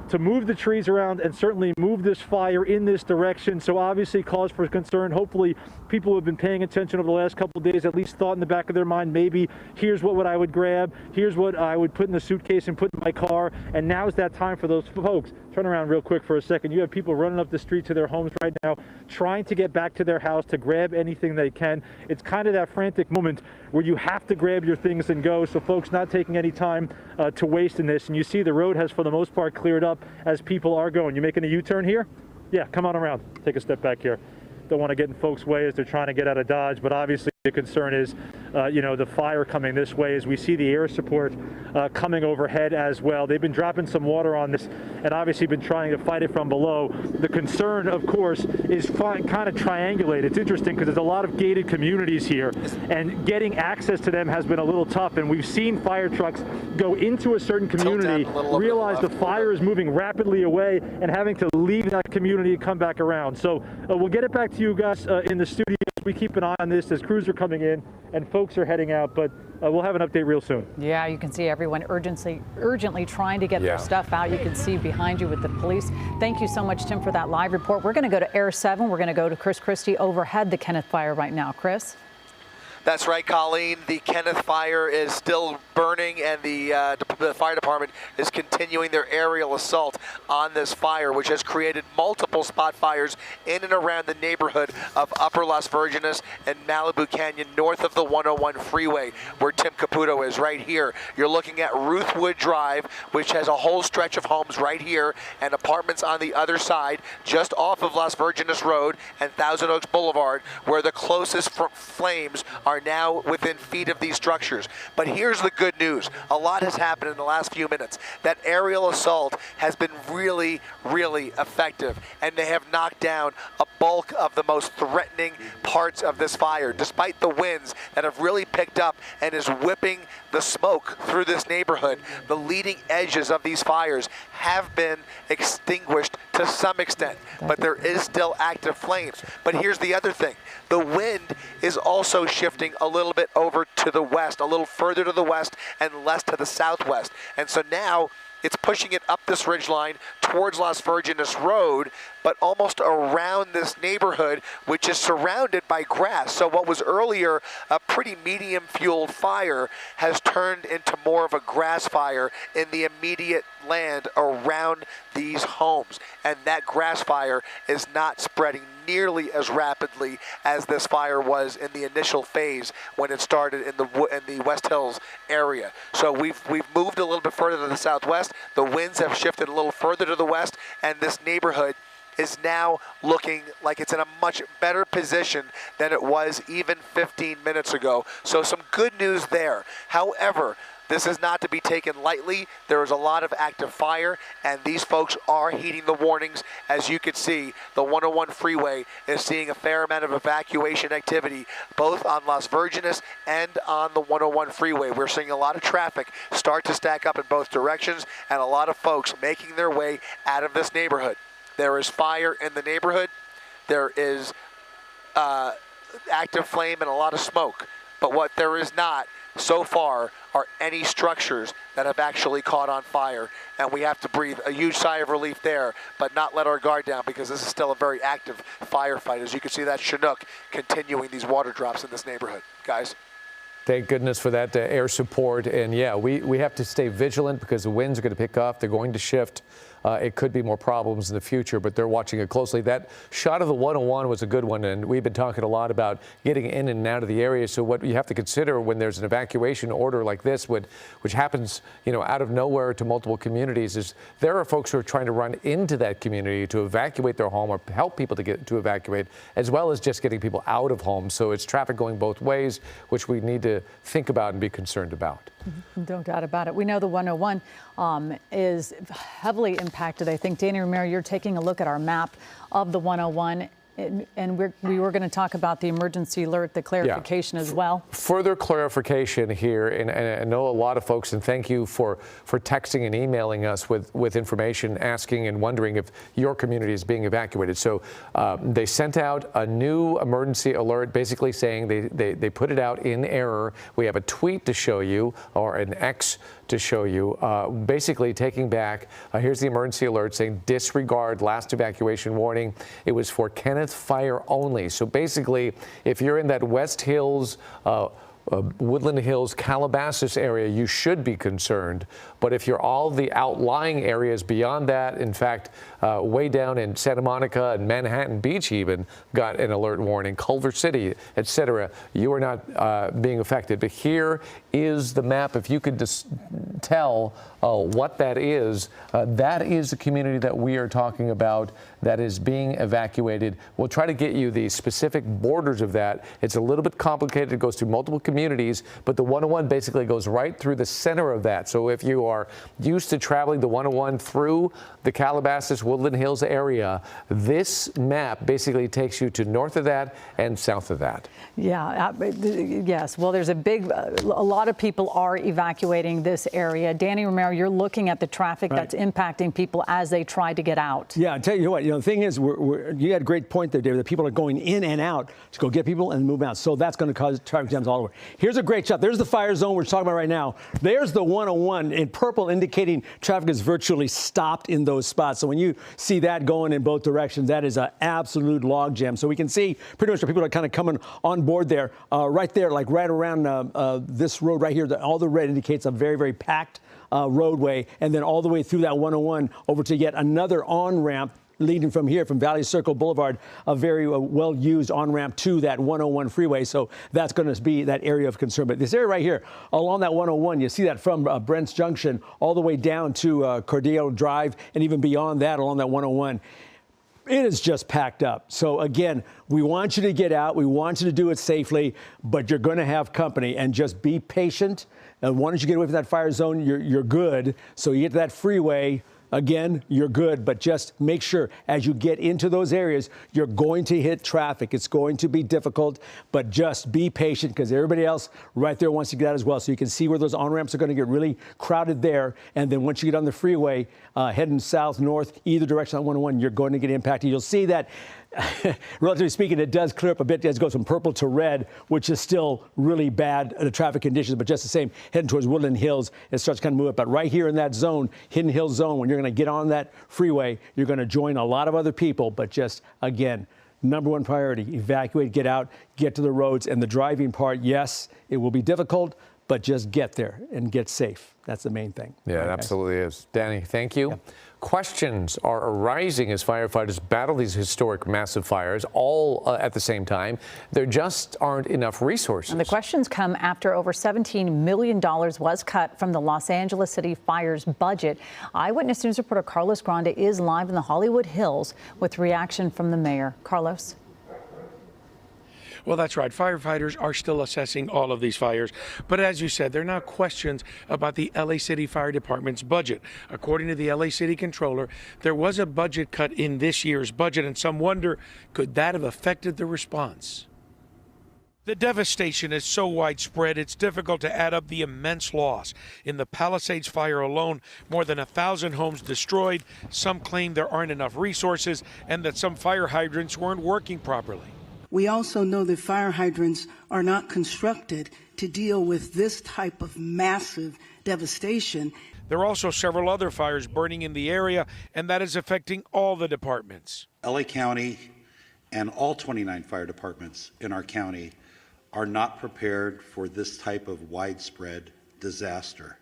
to move the trees around and certainly move this fire in this direction. So obviously cause for concern. Hopefully people who have been paying attention over the last couple of days at least thought in the back of their mind, maybe here's what I would grab, here's what I would put in the suitcase and put in my car. And now's that time for those folks. Turn around real quick for a second. You have people running up the street to their homes right now, trying to get back to their house to grab anything they can. It's kind of that frantic moment where you have to grab your things and go. So folks not taking any time to waste in this. And you see the road has for the most part cleared up as people are going. You making a U-turn here? Yeah, come on around. Take a step back here. Don't want to get in folks' way as they're trying to get out of Dodge, but obviously the concern is, the fire coming this way as we see the air support coming overhead as well. They've been dropping some water on this and obviously been trying to fight it from below. The concern, of course, is kind of triangulate. It's interesting because there's a lot of gated communities here and getting access to them has been a little tough, and we've seen fire trucks go into a certain community, realize the fire is moving rapidly away and having to leave that community and come back around. So we'll get it back to you guys in the studio. We keep an eye on this as crews are coming in and folks are heading out, but we'll have an update real soon. Yeah, you can see everyone urgently trying to get their stuff out. You can see behind you with the police. Thank you so much, Tim, for that live report. We're going to go to Air 7. We're going to go to Chris Christie overhead the Kenneth Fire right now. Chris? That's right, Colleen. The Kenneth Fire is still burning, and the fire department is continuing their aerial assault on this fire, which has created multiple spot fires in and around the neighborhood of Upper Las Virgenes and Malibu Canyon, north of the 101 freeway, where Tim Caputo is right here. You're looking at Ruthwood Drive, which has a whole stretch of homes right here and apartments on the other side, just off of Las Virgenes Road and Thousand Oaks Boulevard, where the closest flames are now within feet of these structures. But here's the good news. A lot has happened in the last few minutes. That aerial assault has been really, really effective, and they have knocked down a bulk of the most threatening parts of this fire, despite the winds that have really picked up and is whipping the smoke through this neighborhood. The leading edges of these fires have been extinguished to some extent, but there is still active flames. But here's the other thing. The wind is also shifting a little bit over to the west, a little further to the west and less to the southwest. And so now it's pushing it up this ridgeline towards Las Virgenes Road, but almost around this neighborhood, which is surrounded by grass. So what was earlier a pretty medium-fueled fire has turned into more of a grass fire in the immediate land around these homes. And that grass fire is not spreading nearly as rapidly as this fire was in the initial phase when it started in the West Hills area. So we've moved a little bit further to the southwest. The winds have shifted a little further to the west, and this neighborhood is now looking like it's in a much better position than it was even 15 minutes ago. So some good news there. However, this is not to be taken lightly. There is a lot of active fire, and these folks are heeding the warnings. As you can see, the 101 freeway is seeing a fair amount of evacuation activity, both on Las Virgenes and on the 101 freeway. We're seeing a lot of traffic start to stack up in both directions, and a lot of folks making their way out of this neighborhood. There is fire in the neighborhood. There is active flame and a lot of smoke. But what there is not so far are any structures that have actually caught on fire, and we have to breathe a huge sigh of relief there, but not let our guard down, because this is still a very active firefight. As you can see, that Chinook continuing these water drops in this neighborhood. Guys. Thank goodness for that air support. And yeah, we have to stay vigilant because the winds are going to pick up. They're going to shift. It could be more problems in the future, but they're watching it closely. That shot of the 101 was a good one, and we've been talking a lot about getting in and out of the area. So what you have to consider when there's an evacuation order like this, which happens, out of nowhere to multiple communities, is there are folks who are trying to run into that community to evacuate their home or help people to evacuate, as well as just getting people out of homes. So it's traffic going both ways, which we need to think about and be concerned about. No doubt about it. We know the 101 is heavily impacted. I think, Danny Romero, you're taking a look at our map of the 101. And we were going to talk about the emergency alert, the clarification as well. Further clarification here, and I know a lot of folks, and thank you for texting and emailing us with information, asking and wondering if your community is being evacuated. So they sent out a new emergency alert, basically saying they put it out in error. We have a tweet to show you, or an X to show you, basically taking back, here's the emergency alert saying disregard last evacuation warning. It was for Kenneth Fire only. So basically, if you're in that West Hills, Woodland Hills, Calabasas area, you should be concerned. But if you're all the outlying areas beyond that, in fact, way down in Santa Monica and Manhattan Beach even got an alert warning, Culver City, etc., you are not being affected. But here is the map. If you could just tell what that is the community that we are talking about that is being evacuated. We'll try to get you the specific borders of that. It's a little bit complicated. It goes through multiple communities, but the 101 basically goes right through the center of that. So if you are used to traveling the 101 through the Calabasas, Woodland Hills area, this map basically takes you to north of that and south of that. Yeah, yes. Well, there's a lot of people are evacuating this area. Danny Romero, you're looking at the traffic that's impacting people as they try to get out. Yeah, I tell you what, the thing is, you had a great point there, David, that people are going in and out to go get people and move out. So that's going to cause traffic jams all over. Here's a great shot. There's the fire zone we're talking about right now. There's the 101 in purple, indicating traffic is virtually stopped in those spots. So when you see that going in both directions, that is an absolute log jam. So we can see pretty much the people are kind of coming on board there, right there, like right around this road right here. All the red indicates a very, very packed roadway, and then all the way through that 101 over to yet another on-ramp leading from here, from Valley Circle Boulevard, a very well-used on-ramp to that 101 freeway. So that's going to be that area of concern. But this area right here, along that 101, you see that from Brent's Junction all the way down to Cordero Drive, and even beyond that along that 101. It is just packed up. So again, we want you to get out. We want you to do it safely, but you're going to have company, and just be patient. And once you get away from that fire zone, you're good. So you get to that freeway, again, you're good, but just make sure as you get into those areas, you're going to hit traffic. It's going to be difficult, but just be patient, because everybody else right there wants to get out as well. So you can see where those on-ramps are going to get really crowded there. And then once you get on the freeway, heading south, north, either direction on 101, you're going to get impacted. You'll see that relatively speaking, it does clear up a bit as it goes from purple to red, which is still really bad traffic conditions, but just the same, heading towards Woodland Hills, it starts kind of move up. But right here in that zone, Hidden Hills zone, when you're going to get on that freeway, you're going to join a lot of other people, but just, again, number one priority, evacuate, get out, get to the roads. And the driving part, yes, it will be difficult, but just get there and get safe. That's the main thing. Yeah, it absolutely is. Danny, thank you. Yeah. Questions are arising as firefighters battle these historic massive fires all at the same time. There just aren't enough resources. And the questions come after over $17 million was cut from the Los Angeles City Fire's budget. Eyewitness News reporter Carlos Grande is live in the Hollywood Hills with reaction from the mayor. Carlos. Well, that's right. Firefighters are still assessing all of these fires. But as you said, there are now questions about the LA City Fire Department's budget. According to the LA City Controller, there was a budget cut in this year's budget, and some wonder, could that have affected the response? The devastation is so widespread, it's difficult to add up the immense loss. In the Palisades fire alone, more than 1,000 homes destroyed. Some claim there aren't enough resources and that some fire hydrants weren't working properly. We also know that fire hydrants are not constructed to deal with this type of massive devastation. There are also several other fires burning in the area, and that is affecting all the departments. LA County and all 29 fire departments in our county are not prepared for this type of widespread disaster.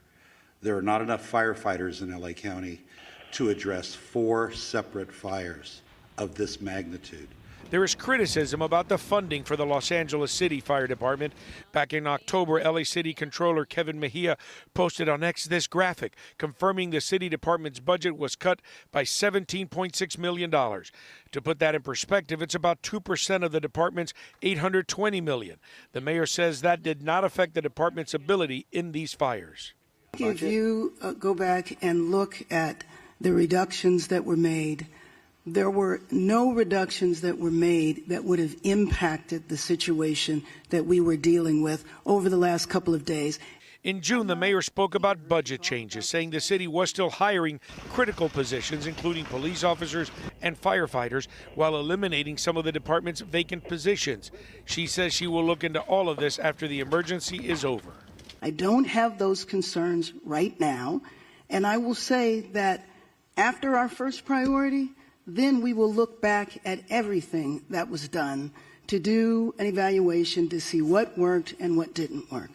There are not enough firefighters in LA County to address 4 separate fires of this magnitude. There is criticism about the funding for the Los Angeles City Fire Department. Back in October, LA City Controller Kevin Mejia posted on X this graphic, confirming the city department's budget was cut by $17.6 million. To put that in perspective, it's about 2% of the department's $820 million. The mayor says that did not affect the department's ability in these fires. If you go back and look at the reductions that were made, there were no reductions that were made that would have impacted the situation that we were dealing with over the last couple of days. In June, the mayor spoke about budget changes, saying the city was still hiring critical positions, including police officers and firefighters, while eliminating some of the department's vacant positions. She says she will look into all of this after the emergency is over. I don't have those concerns right now, and I will say that after our first priority, then we will look back at everything that was done to do an evaluation to see what worked and what didn't work.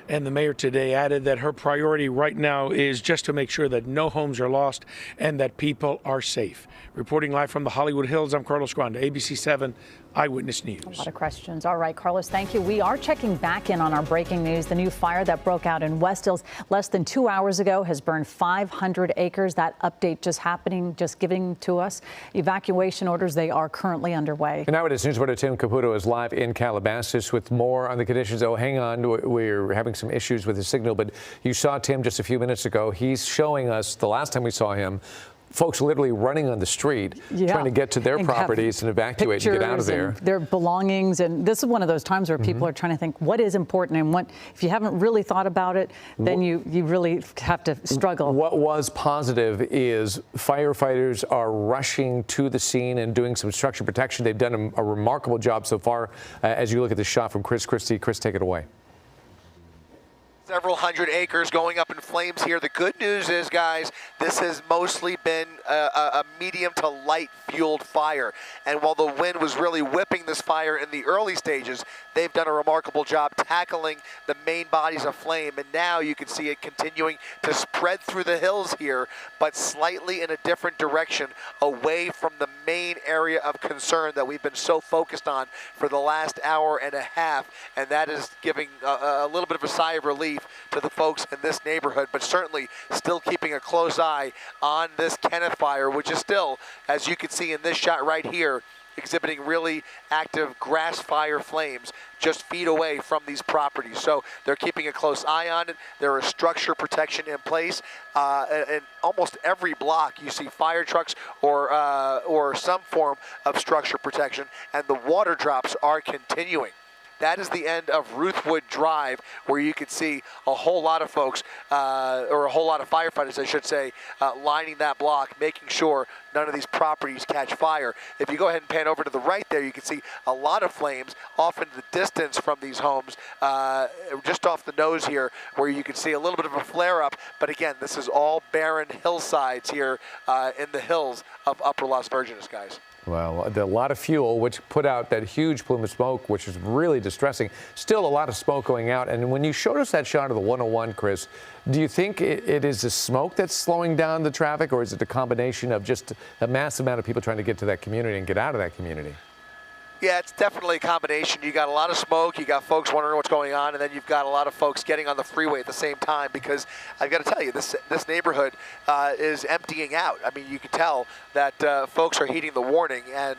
And the mayor today added that her priority right now is just to make sure that no homes are lost and that people are safe. Reporting live from the Hollywood Hills, I'm Carlos Grande, ABC 7 Eyewitness News. A lot of questions. All right, Carlos, thank you. We are checking back in on our breaking news. The new fire that broke out in West Hills less than 2 hours ago has burned 500 acres. That update just giving to us. Evacuation orders, they are currently underway. And Eyewitness News reporter Tim Caputo is live in Calabasas with more on the conditions. Oh, hang on. We're having some issues with the signal, but you saw Tim just a few minutes ago. He's showing us the last time we saw him, folks literally running on the street, trying to get to their properties and evacuate and get out of there. Their belongings. And this is one of those times where people are trying to think what is important and what, if you haven't really thought about it, then you really have to struggle. What was positive is firefighters are rushing to the scene and doing some structure protection. They've done a remarkable job so far. As you look at the shot from Chris Christie. Chris, take it away. Several hundred acres going up in flames here. The good news is, guys, this has mostly been a medium to light fueled fire. And while the wind was really whipping this fire in the early stages, they've done a remarkable job tackling the main bodies of flame. And now you can see it continuing to spread through the hills here, but slightly in a different direction, away from the main area of concern that we've been so focused on for the last hour and a half. And that is giving a little bit of a sigh of relief to the folks in this neighborhood, but certainly still keeping a close eye on this Kenneth fire, which is still, as you can see in this shot right here, exhibiting really active grass fire flames just feet away from these properties. So they're keeping a close eye on it. There is structure protection in place. In almost every block you see fire trucks or some form of structure protection, and the water drops are continuing. That is the end of Ruthwood Drive, where you can see a whole lot of folks, or a whole lot of firefighters, I should say, lining that block, making sure none of these properties catch fire. If you go ahead and pan over to the right there, you can see a lot of flames off into the distance from these homes, just off the nose here, where you can see a little bit of a flare-up. But again, this is all barren hillsides here in the hills of Upper Las Virgenes, guys. Well, a lot of fuel, which put out that huge plume of smoke, which is really distressing. Still a lot of smoke going out. And when you showed us that shot of the 101, Chris, do you think it is the smoke that's slowing down the traffic, or is it a combination of just a massive amount of people trying to get to that community and get out of that community? Yeah, it's definitely a combination. You got a lot of smoke, you got folks wondering what's going on, and then you've got a lot of folks getting on the freeway at the same time, because I've got to tell you, this neighborhood is emptying out. I mean, you can tell that folks are heeding the warning, and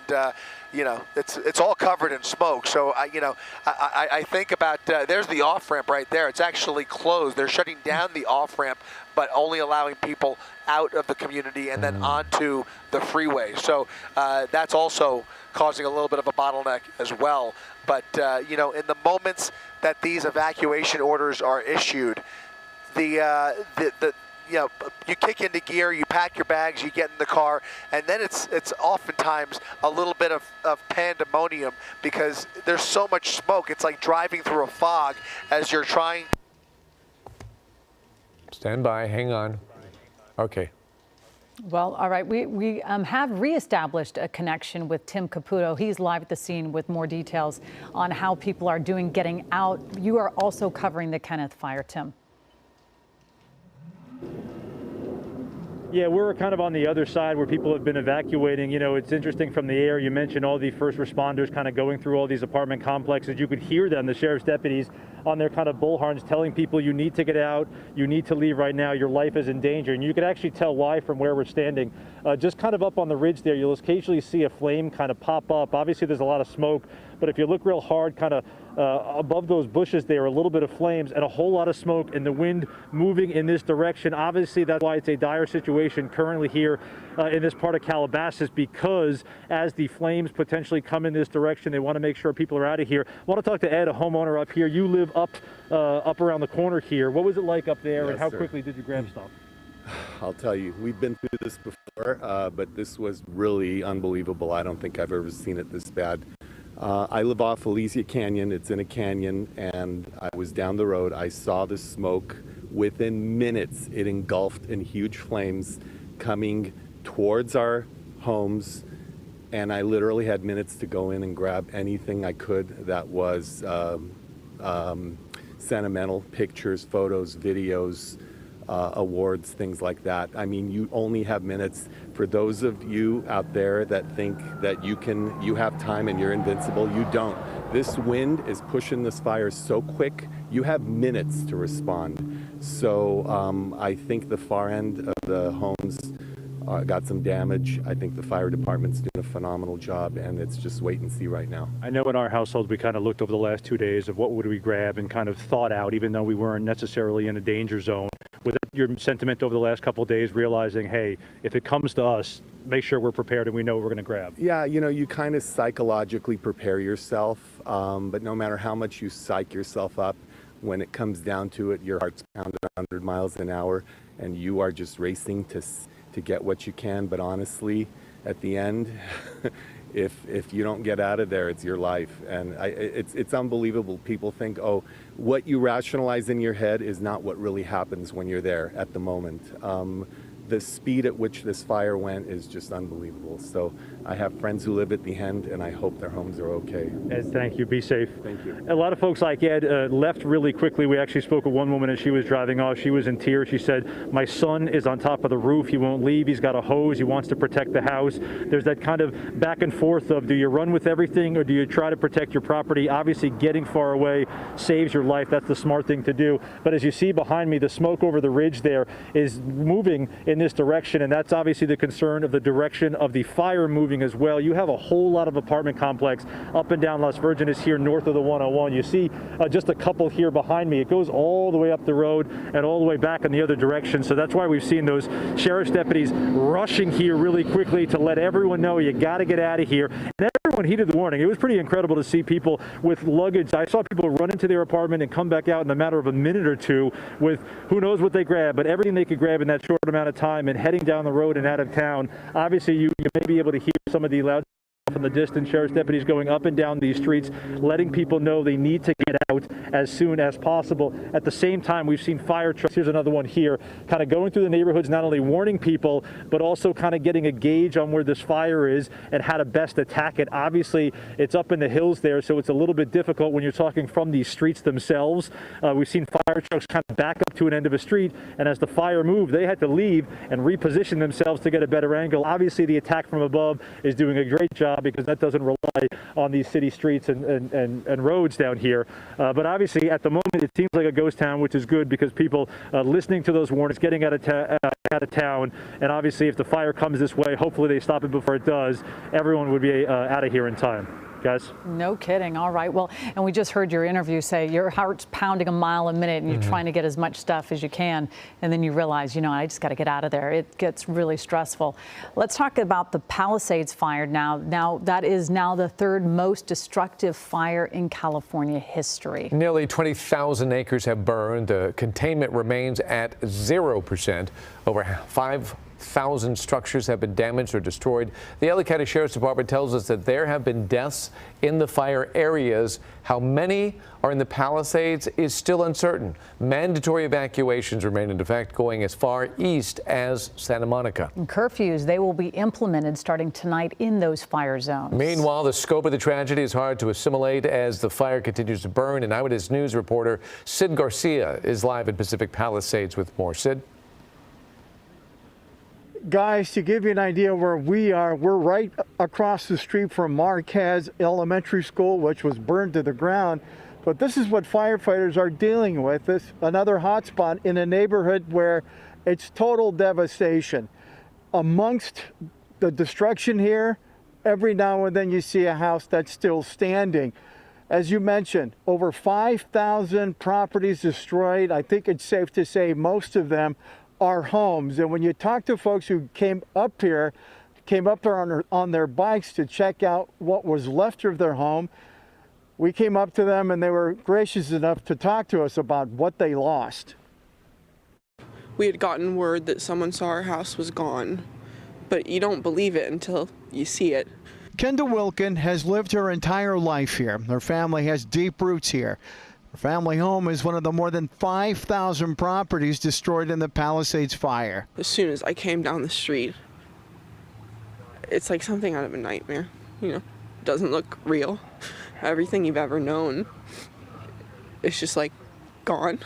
you know, it's all covered in smoke. So I think about there's the off ramp right there. It's actually closed. They're shutting down the off ramp, but only allowing people out of the community and then onto the freeway. So that's also causing a little bit of a bottleneck as well. But you know, in the moments that these evacuation orders are issued, you know, you kick into gear, you pack your bags, you get in the car, and then it's oftentimes a little bit of pandemonium, because there's so much smoke. It's like driving through a fog as you're trying. Stand by, hang on. Okay. Well, all right, we have reestablished a connection with Tim Caputo. He's live at the scene with more details on how people are doing getting out. You are also covering the Kenneth fire, Tim. Yeah, we're kind of on the other side where people have been evacuating. You know, it's interesting from the air. You mentioned all the first responders kind of going through all these apartment complexes. You could hear them, the sheriff's deputies, on their kind of bullhorns telling people you need to get out, you need to leave right now, your life is in danger. And you could actually tell why from where we're standing. Just kind of up on the ridge there, you'll occasionally see a flame kind of pop up. Obviously, there's a lot of smoke, but if you look real hard, kind of above those bushes there, a little bit of flames and a whole lot of smoke, and the wind moving in this direction. Obviously, that's why it's a dire situation currently here in this part of Calabasas, because as the flames potentially come in this direction, they want to make sure people are out of here. I want to talk to Ed, a homeowner up here. You live up around the corner here. What was it like up there, and how quickly did you grab stuff? I'll tell you, we've been through this before, but this was really unbelievable. I don't think I've ever seen it this bad. I live off Elysia Canyon. It's in a canyon, and I was down the road. I saw the smoke. Within minutes, it engulfed in huge flames coming towards our homes, and I literally had minutes to go in and grab anything I could that was sentimental, pictures, photos, videos, awards, things like that. I mean, you only have minutes. For those of you out there that think that you have time and you're invincible, you don't. This wind is pushing this fire so quick, you have minutes to respond. So I think the far end of the homes got some damage. I think the fire department's doing a phenomenal job, and it's just wait and see right now. I know in our household we kind of looked over the last 2 days of what would we grab and kind of thought out, even though we weren't necessarily in a danger zone. Was that your sentiment over the last couple of days, realizing, hey, if it comes to us, make sure we're prepared and we know what we're going to grab? Yeah, you know, you kind of psychologically prepare yourself, but no matter how much you psych yourself up, when it comes down to it, your heart's pounding 100 miles an hour, and you are just racing to get what you can. But honestly, at the end, if you don't get out of there, it's your life. And it's unbelievable. People think, oh, what you rationalize in your head is not what really happens when you're there at the moment. The speed at which this fire went is just unbelievable. So I have friends who live at the end, and I hope their homes are okay. Ed, thank you. Be safe. Thank you. A lot of folks like Ed left really quickly. We actually spoke with one woman as she was driving off. She was in tears. She said, my son is on top of the roof. He won't leave. He's got a hose. He wants to protect the house. There's that kind of back and forth of, do you run with everything or do you try to protect your property? Obviously, getting far away saves your life. That's the smart thing to do. But as you see behind me, the smoke over the ridge there is moving in this direction, and that's obviously the concern of the direction of the fire moving as well. You have a whole lot of apartment complex up and down Las Virgenes here north of the 101. You see just a couple here behind me. It goes all the way up the road and all the way back in the other direction. So that's why we've seen those sheriff's deputies rushing here really quickly to let everyone know you got to get out of here. And everyone everyone heeded the warning. It was pretty incredible to see people with luggage. I saw people run into their apartment and come back out in a matter of a minute or two with who knows what they grabbed, but everything they could grab in that short amount of time and heading down the road and out of town. Obviously, you may be able to hear some of the loud from the distance. Sheriff's deputies going up and down these streets, letting people know they need to get out as soon as possible. At the same time, we've seen fire trucks, here's another one here, kind of going through the neighborhoods, not only warning people, but also kind of getting a gauge on where this fire is and how to best attack it. Obviously, it's up in the hills there, so it's a little bit difficult when you're talking from these streets themselves. We've seen fire trucks kind of back up to an end of a street, and as the fire moved, they had to leave and reposition themselves to get a better angle. Obviously, the attack from above is doing a great job because that doesn't rely on these city streets and roads down here. But obviously, at the moment, it seems like a ghost town, which is good because people listening to those warnings, getting out of town, and obviously, if the fire comes this way, hopefully they stop it before it does. Everyone would be out of here in time. Guys? No kidding. All right. Well, and we just heard your interview say your heart's pounding a mile a minute and you're trying to get as much stuff as you can. And then you realize, I just got to get out of there. It gets really stressful. Let's talk about the Palisades fire now. Now, that is now the third most destructive fire in California history. Nearly 20,000 acres have burned. Containment remains at 0%. Over 5,000 structures have been damaged or destroyed. The LA County Sheriff's Department tells us that there have been deaths in the fire areas. How many are in the Palisades is still uncertain. Mandatory evacuations remain in effect, going as far east as Santa Monica. And curfews, they will be implemented starting tonight in those fire zones. Meanwhile, the scope of the tragedy is hard to assimilate as the fire continues to burn. And Eyewitness News reporter Sid Garcia is live in Pacific Palisades with more. Sid? Guys, to give you an idea where we are, we're right across the street from Marquez Elementary School, which was burned to the ground. But this is what firefighters are dealing with. This another hotspot in a neighborhood where it's total devastation. Amongst the destruction here, every now and then you see a house that's still standing. As you mentioned, over 5,000 properties destroyed. I think it's safe to say most of them are homes. And when you talk to folks who came up there on their bikes to check out what was left of their home, we came up to them and they were gracious enough to talk to us about what they lost. We had gotten word that someone saw our house was gone, but you don't believe it until you see it. Kendall Wilkin has lived her entire life here. Her family has deep roots here. Her family home is one of the more than 5,000 properties destroyed in the Palisades fire. As soon as I came down the street, it's like something out of a nightmare. It doesn't look real. Everything you've ever known, it's just like gone.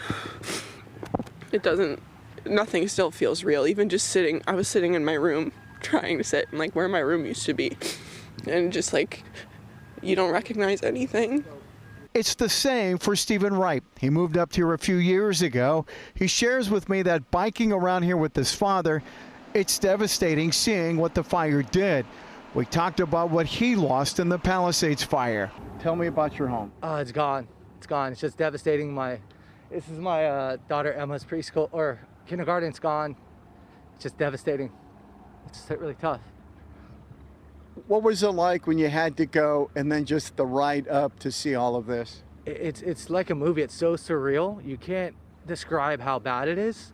Nothing still feels real. Even just sitting, I was sitting in my room trying to sit in like where my room used to be. And just like, you don't recognize anything. It's the same for Stephen Wright. He moved up here a few years ago. He shares with me that biking around here with his father, it's devastating seeing what the fire did. We talked about what he lost in the Palisades fire. Tell me about your home. It's gone. It's gone. It's just devastating. This is my daughter Emma's preschool or kindergarten's gone. It's just devastating. It's just really tough. What was it like when you had to go and then just the ride up to see all of this? It's like a movie. It's so surreal. You can't describe how bad it is.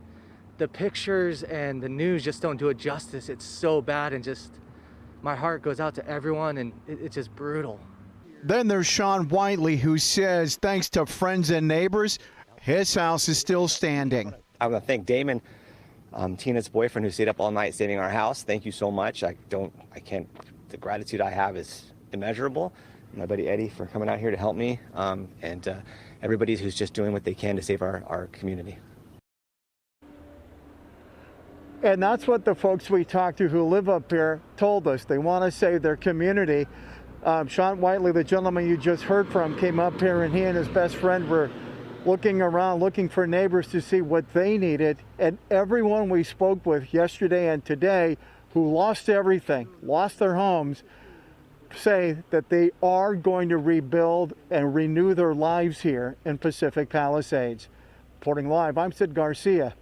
The pictures and the news just don't do it justice. It's so bad, and just my heart goes out to everyone, and it's just brutal. Then there's Sean Whiteley, who says thanks to friends and neighbors, his house is still standing. I want to thank Damon, Tina's boyfriend, who stayed up all night saving our house. Thank you so much. The gratitude I have is immeasurable. My buddy Eddie for coming out here to help me, and everybody who's just doing what they can to save our community. And that's what the folks we talked to who live up here told us. They want to save their community. Sean Whiteley, the gentleman you just heard from, came up here, and he and his best friend were looking around, looking for neighbors to see what they needed. And everyone we spoke with yesterday and today who lost everything, lost their homes, say that they are going to rebuild and renew their lives here in Pacific Palisades. Reporting live, I'm Sid Garcia,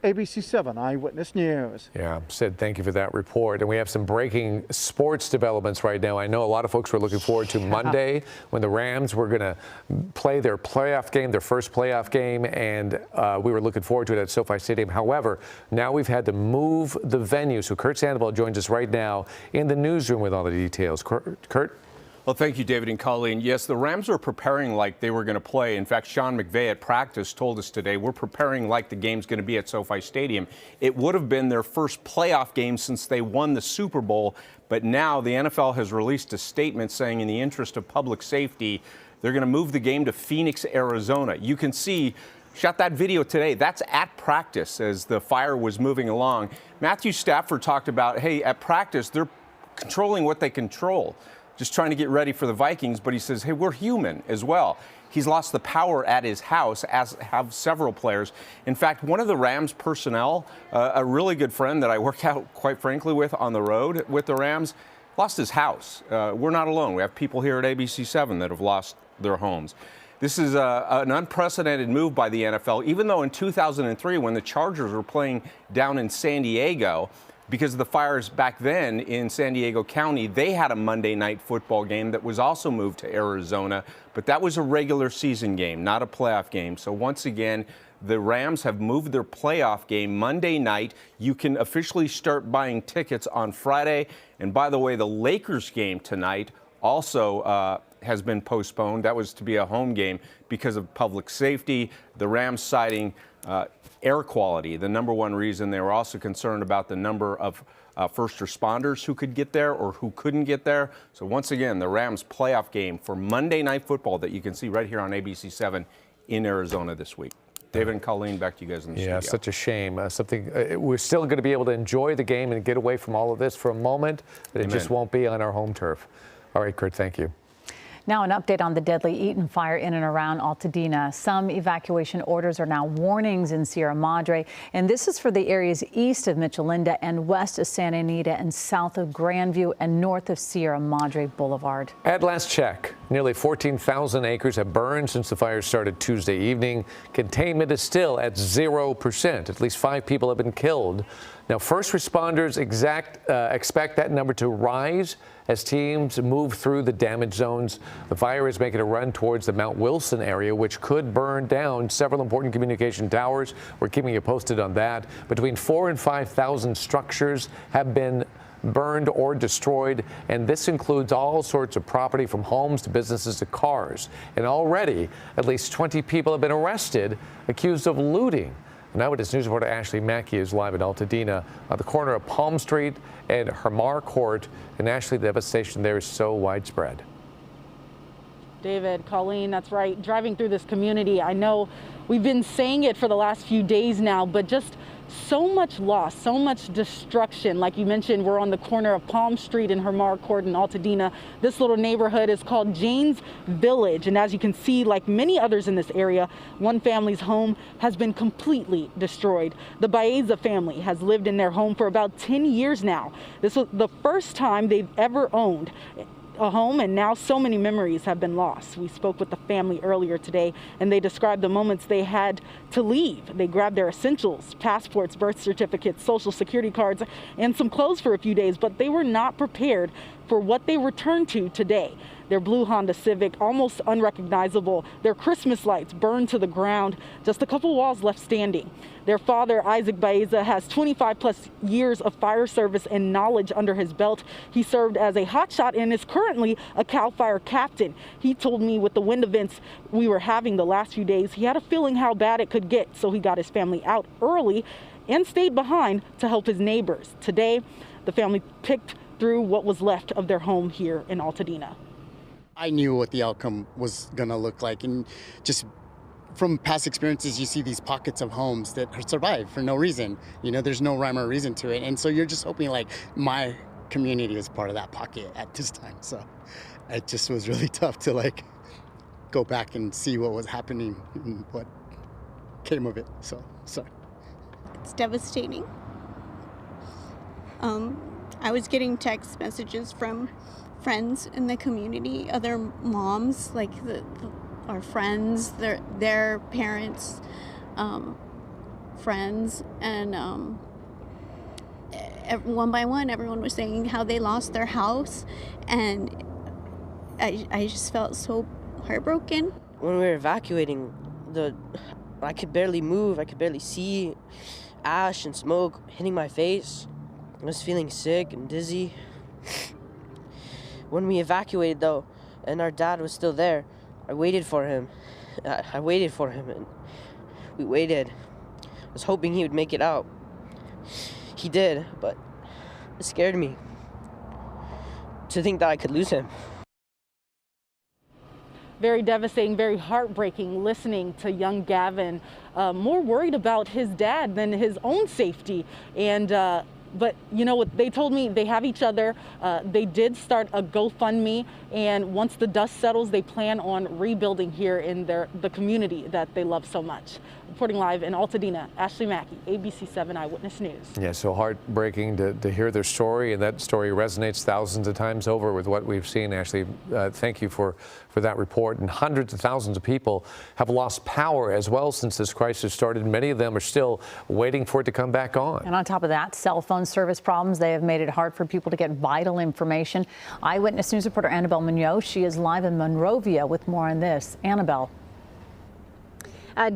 ABC 7 Eyewitness News. Yeah, Sid, thank you for that report. And we have some breaking sports developments right now. I know a lot of folks were looking forward to Monday when the Rams were going to play their playoff game, their first playoff game, and we were looking forward to it at SoFi Stadium. However, now we've had to move the venue. So Kurt Sandoval joins us right now in the newsroom with all the details. Kurt? Well, thank you, David and Colleen. Yes, the Rams were preparing like they were going to play. In fact, Sean McVay at practice told us today, we're preparing like the game's going to be at SoFi Stadium. It would have been their first playoff game since they won the Super Bowl, but now the NFL has released a statement saying in the interest of public safety, they're going to move the game to Phoenix, Arizona. You can see, shot that video today, that's at practice as the fire was moving along. Matthew Stafford talked about, hey, at practice, they're controlling what they control. Just trying to get ready for the Vikings, but he says, hey, we're human as well. He's lost the power at his house, as have several players. In fact, one of the Rams personnel, a really good friend that I work out, quite frankly, with on the road with the Rams, lost his house. We're not alone. We have people here at ABC 7 that have lost their homes. This is an unprecedented move by the NFL, even though in 2003, when the Chargers were playing down in San Diego, because of the fires back then in San Diego County, they had a Monday night football game that was also moved to Arizona, but that was a regular season game, not a playoff game. So once again, the Rams have moved their playoff game Monday night. You can officially start buying tickets on Friday. And by the way, the Lakers game tonight also has been postponed. That was to be a home game because of public safety. The Rams citing air quality, the number one reason. They were also concerned about the number of first responders who could get there or who couldn't get there. So once again, the Rams playoff game for Monday Night Football that you can see right here on ABC 7 in Arizona this week. David and Colleen, back to you guys in the studio. Yeah, such a shame. We're still going to be able to enjoy the game and get away from all of this for a moment, but it just won't be on our home turf. All right, Kurt, thank you. Now an update on the deadly Eaton Fire in and around Altadena. Some evacuation orders are now warnings in Sierra Madre, and this is for the areas east of Michelinda and west of Santa Anita and south of Grandview and north of Sierra Madre Boulevard. At last check, nearly 14,000 acres have burned since the fire started Tuesday evening. Containment is still at 0%. At least 5 people have been killed. Now, first responders expect that number to rise as teams move through the damaged zones. The fire is making a run towards the Mount Wilson area, which could burn down several important communication towers. We're keeping you posted on that. Between 4,000 and 5,000 structures have been burned or destroyed, and this includes all sorts of property from homes to businesses to cars. And already, at least 20 people have been arrested, accused of looting. Now with News reporter Ashley Mackey is live at Altadena on the corner of Palm Street and Hermar Court. And Ashley, the devastation there is so widespread. David, Colleen, that's right. Driving through this community, I know we've been saying it for the last few days now, but just so much loss, so much destruction. Like you mentioned, we're on the corner of Palm Street and Hermar Court in Altadena. This little neighborhood is called Jane's Village. And as you can see, like many others in this area, one family's home has been completely destroyed. The Baeza family has lived in their home for about 10 years now. This was the first time they've ever owned a home, and now so many memories have been lost. We spoke with the family earlier today, and they described the moments they had to leave. They grabbed their essentials, passports, birth certificates, social security cards, and some clothes for a few days, but they were not prepared for what they returned to today. Their blue Honda Civic, almost unrecognizable. Their Christmas lights burned to the ground. Just a couple walls left standing. Their father, Isaac Baeza, has 25 plus years of fire service and knowledge under his belt. He served as a hotshot and is currently a CAL FIRE captain. He told me with the wind events we were having the last few days, he had a feeling how bad it could get, so he got his family out early and stayed behind to help his neighbors. Today, the family picked through what was left of their home here in Altadena. I knew what the outcome was going to look like, and just from past experiences, you see these pockets of homes that survive for no reason. You know, there's no rhyme or reason to it, and so you're just hoping like my community is part of that pocket at this time. So it just was really tough to like go back and see what was happening and what came of it. So sorry. It's devastating. I was getting text messages from friends in the community, other moms, like our friends, their parents, friends, and one by one, everyone was saying how they lost their house, and I just felt so heartbroken. When we were evacuating, I could barely move. I could barely see ash and smoke hitting my face. I was feeling sick and dizzy. When we evacuated, though, and our dad was still there, I waited for him. And we waited. I was hoping he would make it out. He did, but it scared me to think that I could lose him. Very devastating, very heartbreaking listening to young Gavin, more worried about his dad than his own safety. And but you know what, they told me they have each other. They did start a GoFundMe, and once the dust settles, they plan on rebuilding here in the community that they love so much. Reporting live in Altadena, Ashley Mackey, ABC 7 Eyewitness News. Yeah, so heartbreaking to hear their story, and that story resonates thousands of times over with what we've seen. Ashley, thank you for that report. And hundreds of thousands of people have lost power as well since this crisis started. Many of them are still waiting for it to come back on. And on top of that, cell phone service problems, they have made it hard for people to get vital information. Eyewitness News reporter Annabelle Munoz, she is live in Monrovia with more on this. Annabelle.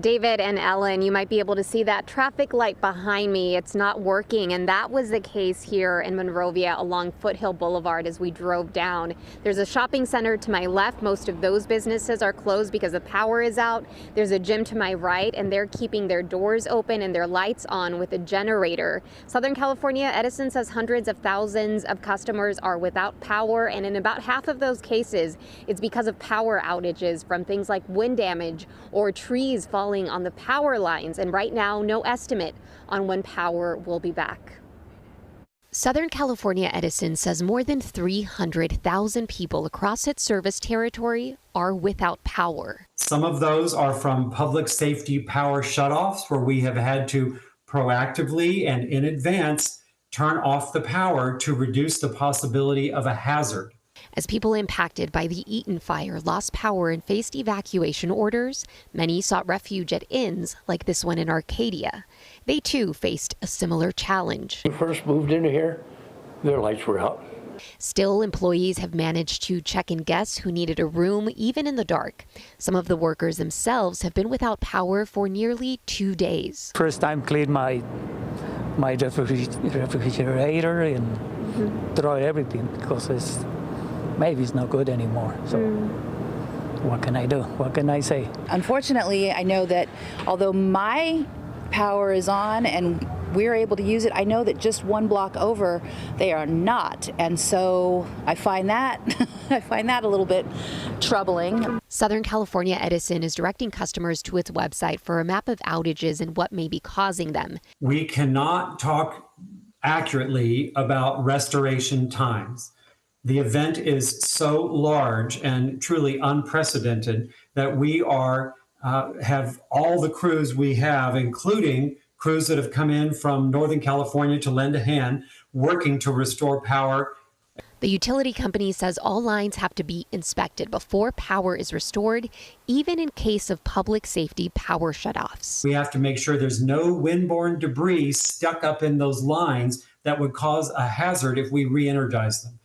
David and Ellen, you might be able to see that traffic light behind me. It's not working, and that was the case here in Monrovia along Foothill Boulevard as we drove down. There's a shopping center to my left. Most of those businesses are closed because the power is out. There's a gym to my right, and they're keeping their doors open and their lights on with a generator. Southern California Edison says hundreds of thousands of customers are without power, and in about half of those cases, it's because of power outages from things like wind damage or trees falling on the power lines, and right now, no estimate on when power will be back. Southern California Edison says more than 300,000 people across its service territory are without power. Some of those are from public safety power shutoffs, where we have had to proactively and in advance turn off the power to reduce the possibility of a hazard. As people impacted by the Eaton Fire lost power and faced evacuation orders, many sought refuge at inns like this one in Arcadia. They too faced a similar challenge. When we first moved into here, their lights were out. Still, employees have managed to check in guests who needed a room even in the dark. Some of the workers themselves have been without power for nearly 2 days. First time cleaned my refrigerator and throw everything because maybe it's not good anymore. So what can I do? What can I say? Unfortunately, I know that although my power is on and we're able to use it, I know that just one block over they are not. And so I find that a little bit troubling. Southern California Edison is directing customers to its website for a map of outages and what may be causing them. We cannot talk accurately about restoration times. The event is so large and truly unprecedented that we have all the crews we have, including crews that have come in from Northern California to lend a hand, working to restore power. The utility company says all lines have to be inspected before power is restored, even in case of public safety power shutoffs. We have to make sure there's no windborne debris stuck up in those lines that would cause a hazard if we re-energize them.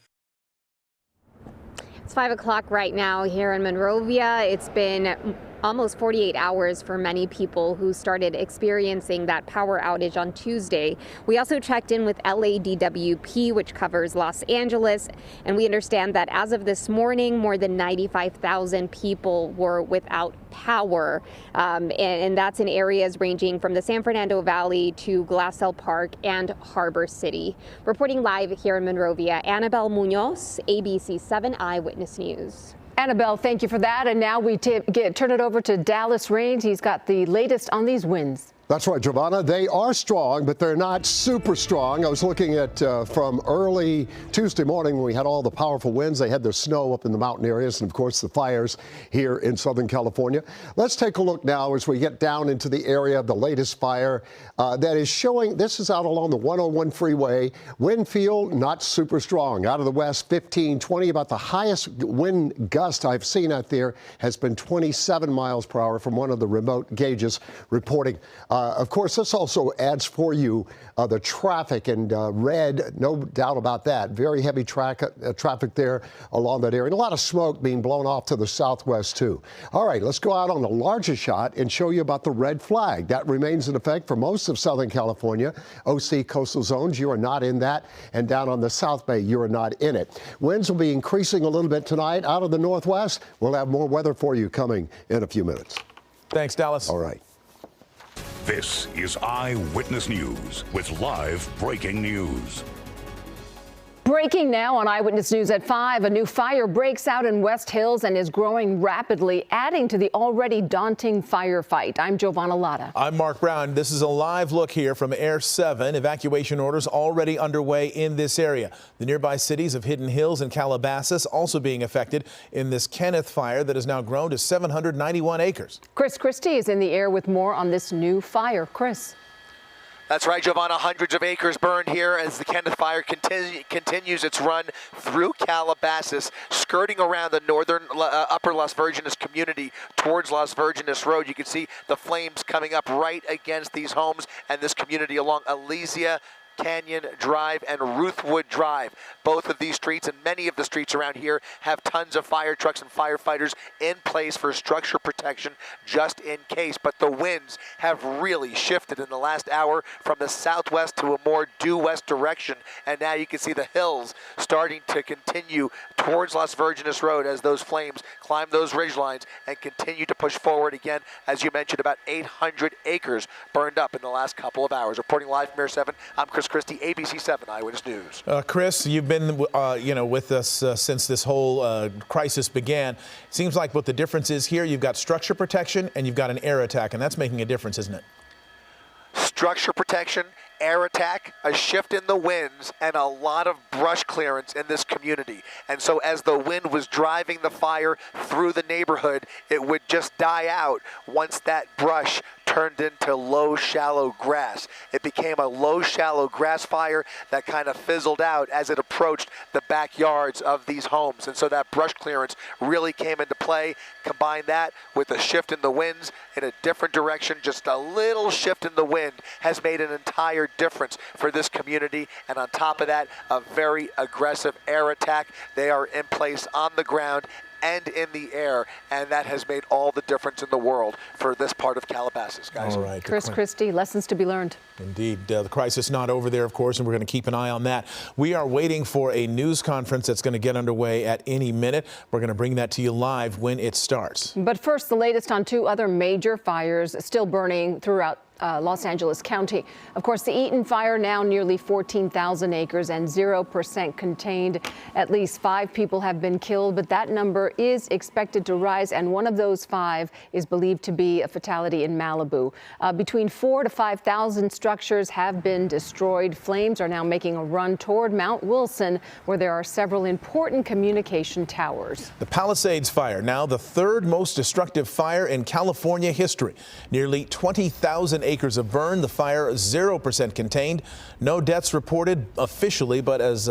It's 5 o'clock right now here in Monrovia. It's been almost 48 hours for many people who started experiencing that power outage on Tuesday. We also checked in with LADWP, which covers Los Angeles, and we understand that as of this morning, more than 95,000 people were without power, and that's in areas ranging from the San Fernando Valley to Glassell Park and Harbor City. Reporting live here in Monrovia, Annabelle Munoz, ABC 7 Eyewitness News. Annabelle, thank you for that. And now we turn it over to Dallas Raines. He's got the latest on these winds. That's right, Giovanna. They are strong, but they're not super strong. I was looking at from early Tuesday morning when we had all the powerful winds. They had their snow up in the mountain areas and, of course, the fires here in Southern California. Let's take a look now as we get down into the area of the latest fire that is showing. This is out along the 101 freeway. Wind field, not super strong. Out of the west, 15, 20. About the highest wind gust I've seen out there has been 27 miles per hour from one of the remote gauges reporting Of course, this also adds for you the traffic, and red, no doubt about that. Very heavy traffic there along that area, and a lot of smoke being blown off to the southwest, too. All right, let's go out on the larger shot and show you about the red flag. That remains in effect for most of Southern California. OC coastal zones, you are not in that, and down on the South Bay, you are not in it. Winds will be increasing a little bit tonight out of the northwest. We'll have more weather for you coming in a few minutes. Thanks, Dallas. All right. This is Eyewitness News with live breaking news. Breaking now on Eyewitness News at 5, a new fire breaks out in West Hills and is growing rapidly, adding to the already daunting firefight. I'm Giovanna Latta. I'm Mark Brown. This is a live look here from Air 7. Evacuation orders already underway in this area. The nearby cities of Hidden Hills and Calabasas also being affected in this Kenneth fire that has now grown to 791 acres. Chris Christie is in the air with more on this new fire. Chris. That's right, Giovanna. Hundreds of acres burned here as the Kenneth Fire continues its run through Calabasas, skirting around the northern upper Las Virgenes community towards Las Virgenes Road. You can see the flames coming up right against these homes and this community along Elysia Canyon Drive and Ruthwood Drive. Both of these streets and many of the streets around here have tons of fire trucks and firefighters in place for structure protection just in case. But the winds have really shifted in the last hour from the southwest to a more due west direction. And now you can see the hills starting to continue towards Las Virgenes Road as those flames climb those ridge lines and continue to push forward again. As you mentioned, about 800 acres burned up in the last couple of hours. Reporting live from Air 7, I'm Chris Christie, ABC 7 Eyewitness News. Chris, you've been with us since this whole crisis began. It seems like what the difference is here, you've got structure protection and you've got an air attack, and that's making a difference, isn't it? Structure protection, air attack, a shift in the winds, and a lot of brush clearance in this community. And so as the wind was driving the fire through the neighborhood, it would just die out once that brush turned into low, shallow grass. It became a low, shallow grass fire that kind of fizzled out as it approached the backyards of these homes. And so that brush clearance really came into play. Combine that with a shift in the winds in a different direction. Just a little shift in the wind has made an entire difference for this community. And on top of that, a very aggressive air attack. They are in place on the ground and in the air, and that has made all the difference in the world for this part of Calabasas, guys. All right. Chris Christie, lessons to be learned. Indeed. The crisis not over there, of course, and we're going to keep an eye on that. We are waiting for a news conference that's going to get underway at any minute. We're going to bring that to you live when it starts. But first, the latest on two other major fires still burning throughout Los Angeles County. Of course, the Eaton Fire now nearly 14,000 acres and 0% contained. At least 5 people have been killed, but that number is expected to rise, and one of those 5 is believed to be a fatality in Malibu. Between 4,000 to 5,000 structures have been destroyed. Flames are now making a run toward Mount Wilson, where there are several important communication towers. The Palisades fire, now the 3rd most destructive fire in California history. Nearly 20,000 acres of burn. The fire 0% contained. No deaths reported officially, but as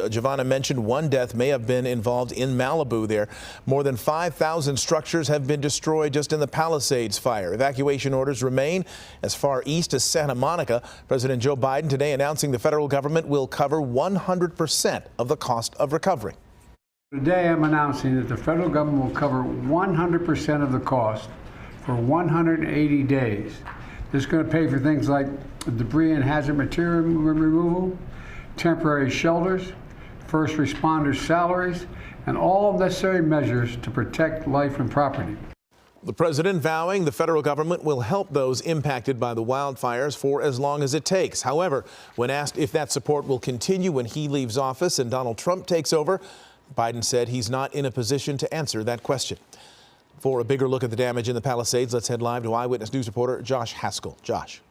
Giovanna mentioned, 1 death may have been involved in Malibu there. More than 5,000 structures have been destroyed just in the Palisades fire. Evacuation orders remain as far east as Santa Monica. President Joe Biden today announcing the federal government will cover 100% of the cost of recovery. Today I'm announcing that the federal government will cover 100% of the cost for 180 days. This is going to pay for things like debris and hazard material removal, temporary shelters, first responders' salaries, and all necessary measures to protect life and property. The president vowing the federal government will help those impacted by the wildfires for as long as it takes. However, when asked if that support will continue when he leaves office and Donald Trump takes over, Biden said he's not in a position to answer that question. For a bigger look at the damage in the Palisades, let's head live to Eyewitness News reporter Josh Haskell. Josh.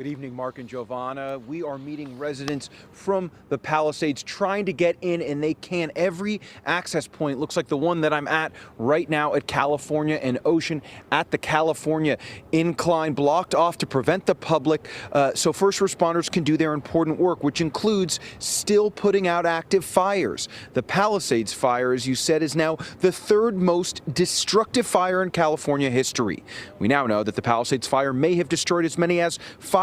Good evening, Mark and Giovanna. We are meeting residents from the Palisades trying to get in, and they can. Every access point looks like the one that I'm at right now at California and Ocean at the California incline, blocked off to prevent the public so first responders can do their important work, which includes still putting out active fires. The Palisades fire, as you said, is now the third most destructive fire in California history. We now know that the Palisades fire may have destroyed as many as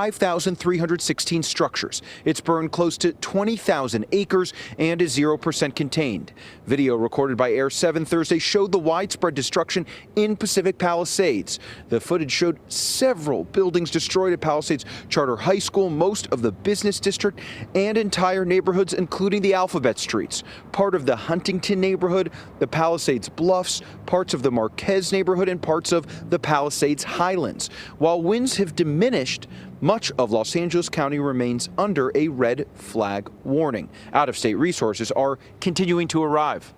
5,316 structures. It's burned close to 20,000 acres and is 0% contained. Video recorded by Air 7 Thursday showed the widespread destruction in Pacific Palisades. The footage showed several buildings destroyed at Palisades Charter High School, most of the business district, and entire neighborhoods, including the Alphabet Streets, part of the Huntington neighborhood, the Palisades Bluffs, parts of the Marquez neighborhood, and parts of the Palisades Highlands. While winds have diminished, much of Los Angeles County remains under a red flag warning. Out-of-state resources are continuing to arrive.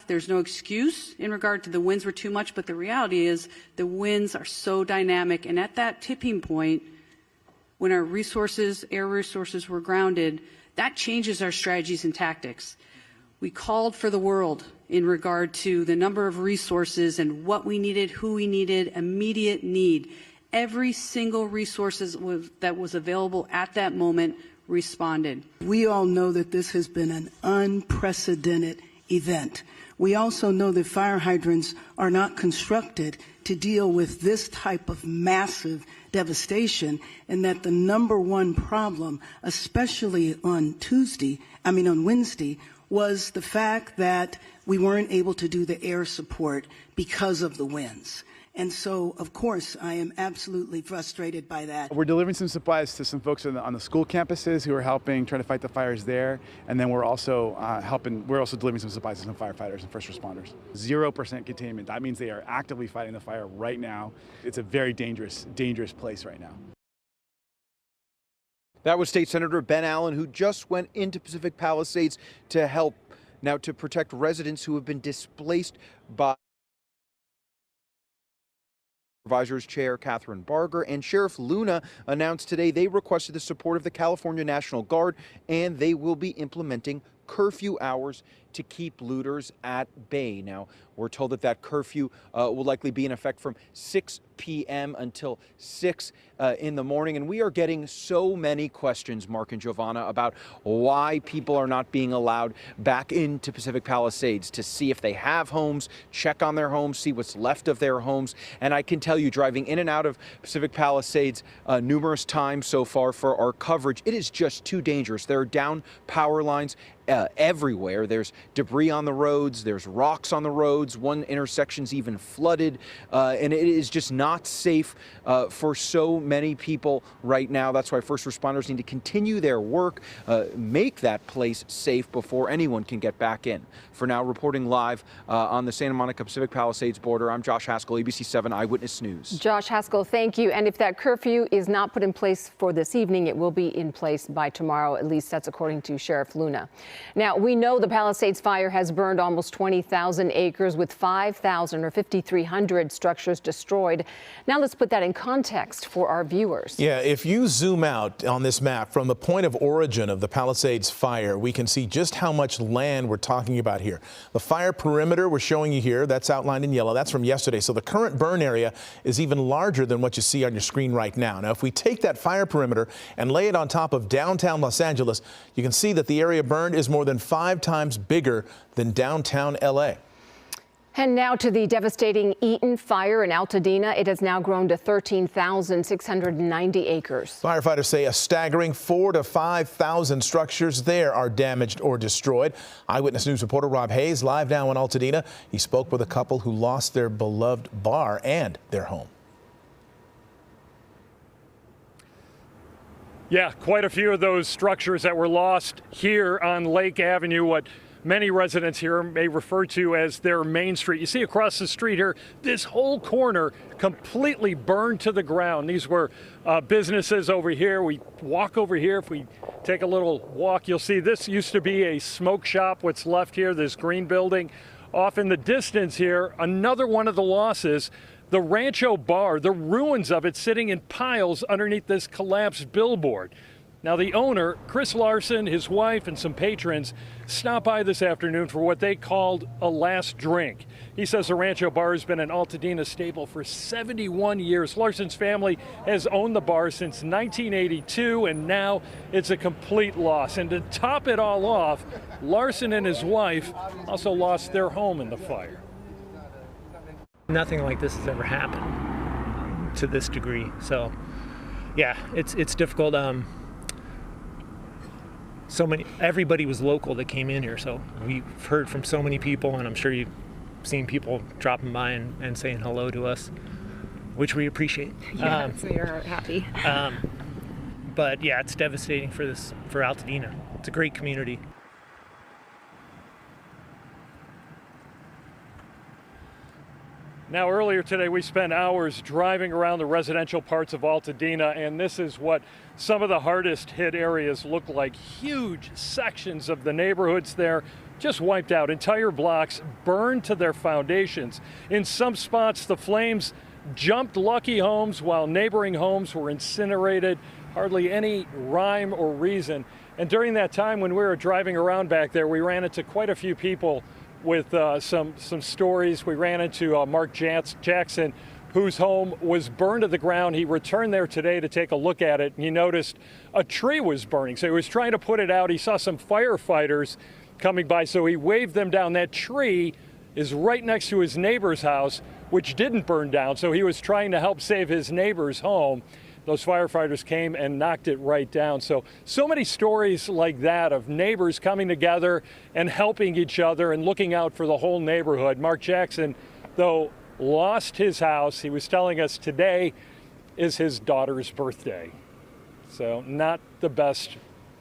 There's no excuse in regard to the winds were too much, but the reality is the winds are so dynamic, and at that tipping point, when our resources, air resources were grounded, that changes our strategies and tactics. We called for the world in regard to the number of resources and what we needed, who we needed, immediate need. Every single resource that was available at that moment responded. We all know that this has been an unprecedented event. We also know that fire hydrants are not constructed to deal with this type of massive devastation, and that the number one problem, especially on Wednesday, was the fact that we weren't able to do the air support because of the winds. And so, of course, I am absolutely frustrated by that. We're delivering some supplies to some folks on the school campuses who are helping try to fight the fires there. And then we're also delivering some supplies to some firefighters and first responders. 0% containment. That means they are actively fighting the fire right now. It's a very dangerous place right now. That was State Senator Ben Allen, who just went into Pacific Palisades to help now to protect residents who have been displaced by Supervisors Chair Catherine Barger and Sheriff Luna announced today they requested the support of the California National Guard, and they will be implementing curfew hours to keep looters at bay. Now, we're told that curfew will likely be in effect from 6 p.m. until 6 in the morning. And we are getting so many questions, Mark and Giovanna, about why people are not being allowed back into Pacific Palisades to see if they have homes, check on their homes, see what's left of their homes. And I can tell you, driving in and out of Pacific Palisades numerous times so far for our coverage, it is just too dangerous. There are down power lines everywhere. There's debris on the roads, there's rocks on the roads, one intersection's even flooded, and it is just not safe for so many people right now. That's why first responders need to continue their work, make that place safe before anyone can get back in. For now, reporting live on the Santa Monica Pacific Palisades border, I'm Josh Haskell, ABC 7 Eyewitness News. Josh Haskell, thank you. And if that curfew is not put in place for this evening, it will be in place by tomorrow. At least that's according to Sheriff Luna. Now, we know the Palisades fire has burned almost 20,000 acres with 5,000 or 5,300 structures destroyed. Now let's put that in context for our viewers. Yeah, if you zoom out on this map from the point of origin of the Palisades fire, we can see just how much land we're talking about here. The fire perimeter we're showing you here, that's outlined in yellow. That's from yesterday. So the current burn area is even larger than what you see on your screen right now. Now, if we take that fire perimeter and lay it on top of downtown Los Angeles, you can see that the area burned is more than 5 times bigger than downtown LA. And now to the devastating Eaton Fire in Altadena. It has now grown to 13,690 acres. Firefighters say a staggering 4,000 to 5,000 structures there are damaged or destroyed. Eyewitness News reporter Rob Hayes live now in Altadena. He spoke with a couple who lost their beloved bar and their home. Yeah, quite a few of those structures that were lost here on Lake Avenue, what many residents here may refer to as their main street. You see across the street here, this whole corner completely burned to the ground. These were businesses over here. We walk over here. If we take a little walk, you'll see this used to be a smoke shop. What's left here, this green building. Off in the distance here, another one of the losses. The Rancho Bar, the ruins of it sitting in piles underneath this collapsed billboard. Now, the owner, Chris Larson, his wife, and some patrons stopped by this afternoon for what they called a last drink. He says the Rancho Bar has been an Altadena staple for 71 years. Larson's family has owned the bar since 1982, and now it's a complete loss. And to top it all off, Larson and his wife also lost their home in the fire. Nothing like this has ever happened to this degree. So, yeah, it's difficult. Everybody was local that came in here, so we've heard from so many people, and I'm sure you've seen people dropping by and saying hello to us, which we appreciate. Yeah, so you're happy. But yeah, it's devastating for Altadena. It's a great community. Now, earlier today, we spent hours driving around the residential parts of Altadena, and this is what some of the hardest hit areas look like. Huge sections of the neighborhoods there just wiped out. Entire blocks burned to their foundations. In some spots, the flames jumped lucky homes while neighboring homes were incinerated. Hardly any rhyme or reason. And during that time when we were driving around back there, we ran into quite a few people with some stories. We ran into Mark Jackson, whose home was burned to the ground. He returned there today to take a look at it, and he noticed a tree was burning. So he was trying to put it out. He saw some firefighters coming by, so he waved them down. That tree is right next to his neighbor's house, which didn't burn down, so he was trying to help save his neighbor's home. Those firefighters came and knocked it right down. So many stories like that of neighbors coming together and helping each other and looking out for the whole neighborhood. Mark Jackson, though, lost his house. He was telling us today is his daughter's birthday. So not the best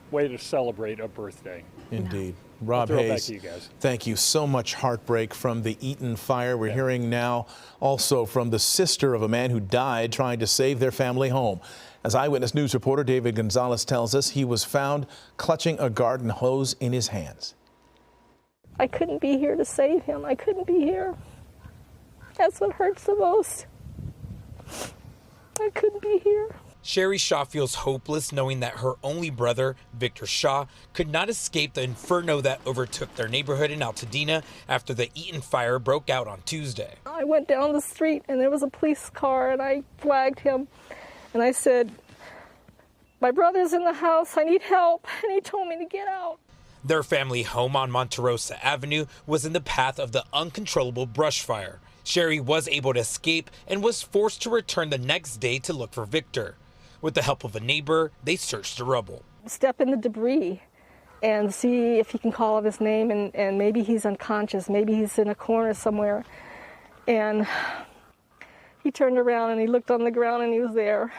way to celebrate a birthday. Indeed. No. Rob I'll throw it back Hayes, to you guys. Thank you so much. Heartbreak from the Eaton Fire. We're hearing now also from the sister of a man who died trying to save their family home. As Eyewitness News reporter David Gonzalez tells us, he was found clutching a garden hose in his hands. I couldn't be here to save him. I couldn't be here. That's what hurts the most. I couldn't be here. Sherry Shaw feels hopeless knowing that her only brother, Victor Shaw, could not escape the inferno that overtook their neighborhood in Altadena after the Eaton Fire broke out on Tuesday. I went down the street and there was a police car and I flagged him and I said, "My brother's in the house, I need help," and he told me to get out. Their family home on Monterosa Avenue was in the path of the uncontrollable brush fire. Sherry was able to escape and was forced to return the next day to look for Victor. With the help of a neighbor, they searched the rubble. Step in the debris and see if he can call out his name, and maybe he's unconscious, maybe he's in a corner somewhere. And he turned around and he looked on the ground and he was there.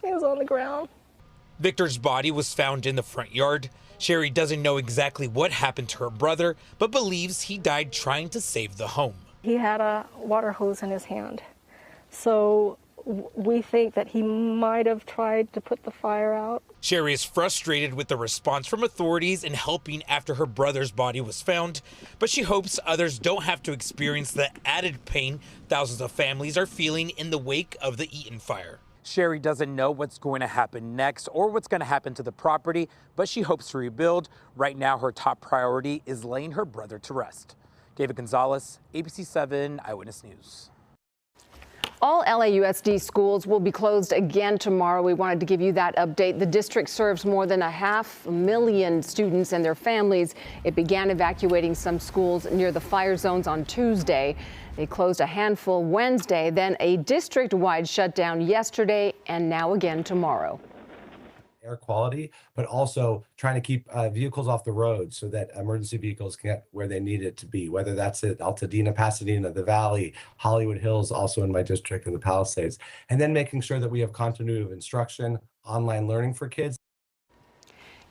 He was on the ground. Victor's body was found in the front yard. Sherry doesn't know exactly what happened to her brother, but believes he died trying to save the home. He had a water hose in his hand. So we think that he might have tried to put the fire out. Sherry is frustrated with the response from authorities in helping after her brother's body was found, but she hopes others don't have to experience the added pain thousands of families are feeling in the wake of the Eaton Fire. Sherry doesn't know what's going to happen next or what's going to happen to the property, but she hopes to rebuild. Right now, her top priority is laying her brother to rest. David Gonzalez, ABC 7 Eyewitness News. All LAUSD schools will be closed again tomorrow. We wanted to give you that update. The district serves more than 500,000 students and their families. It began evacuating some schools near the fire zones on Tuesday. They closed a handful Wednesday, then a district-wide shutdown yesterday, and now again tomorrow. Air quality, but also trying to keep vehicles off the road so that emergency vehicles can get where they need it to be, whether that's at Altadena, Pasadena, the Valley, Hollywood Hills, also in my district, in the Palisades, and then making sure that we have continuity of instruction, online learning for kids.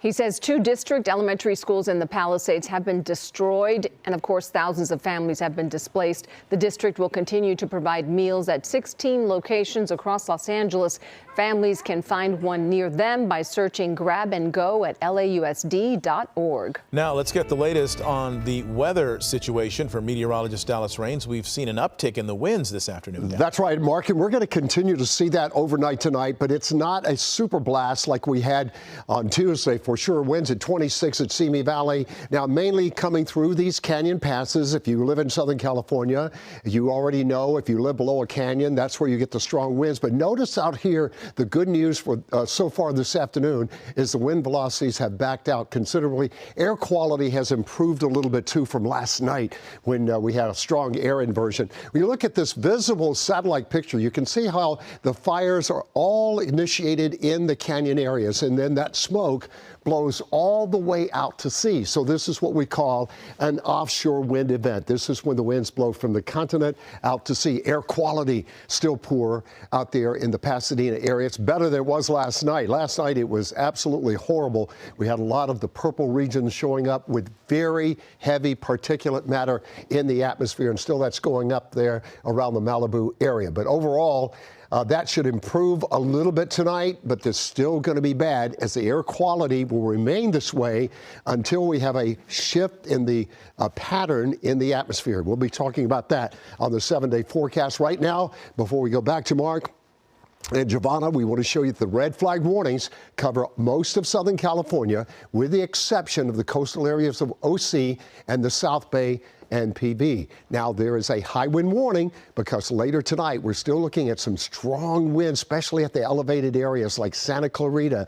He says 2 district elementary schools in the Palisades have been destroyed, and of course thousands of families have been displaced. The district will continue to provide meals at 16 locations across Los Angeles. Families can find one near them by searching Grab and Go at lausd.org. Now let's get the latest on the weather situation for meteorologist Dallas Rains. We've seen an uptick in the winds this afternoon. That's right, Mark, and we're going to continue to see that overnight tonight, but it's not a super blast like we had on Tuesday for sure. Winds at 26 at Simi Valley. Now mainly coming through these canyon passes. If you live in Southern California, you already know if you live below a canyon, that's where you get the strong winds. But notice out here, the good news for so far this afternoon is the wind velocities have backed out considerably. Air quality has improved a little bit too from last night when we had a strong air inversion. When you look at this visible satellite picture, you can see how the fires are all initiated in the canyon areas, and then that smoke blows all the way out to sea. So this is what we call an offshore wind event. This is when the winds blow from the continent out to sea. Air quality still poor out there in the Pasadena area. It's better than it was last night. Last night it was absolutely horrible. We had a lot of the purple regions showing up with very heavy particulate matter in the atmosphere, and still that's going up there around the Malibu area. But overall, that should improve a little bit tonight, but it's still going to be bad as the air quality will remain this way until we have a shift in the pattern in the atmosphere. We'll be talking about that on the 7-day forecast. Right now, before we go back to Mark and Giovanna, we want to show you the red flag warnings cover most of Southern California, with the exception of the coastal areas of OC and the South Bay and PV. Now, there is a high wind warning because later tonight we're still looking at some strong winds, especially at the elevated areas like Santa Clarita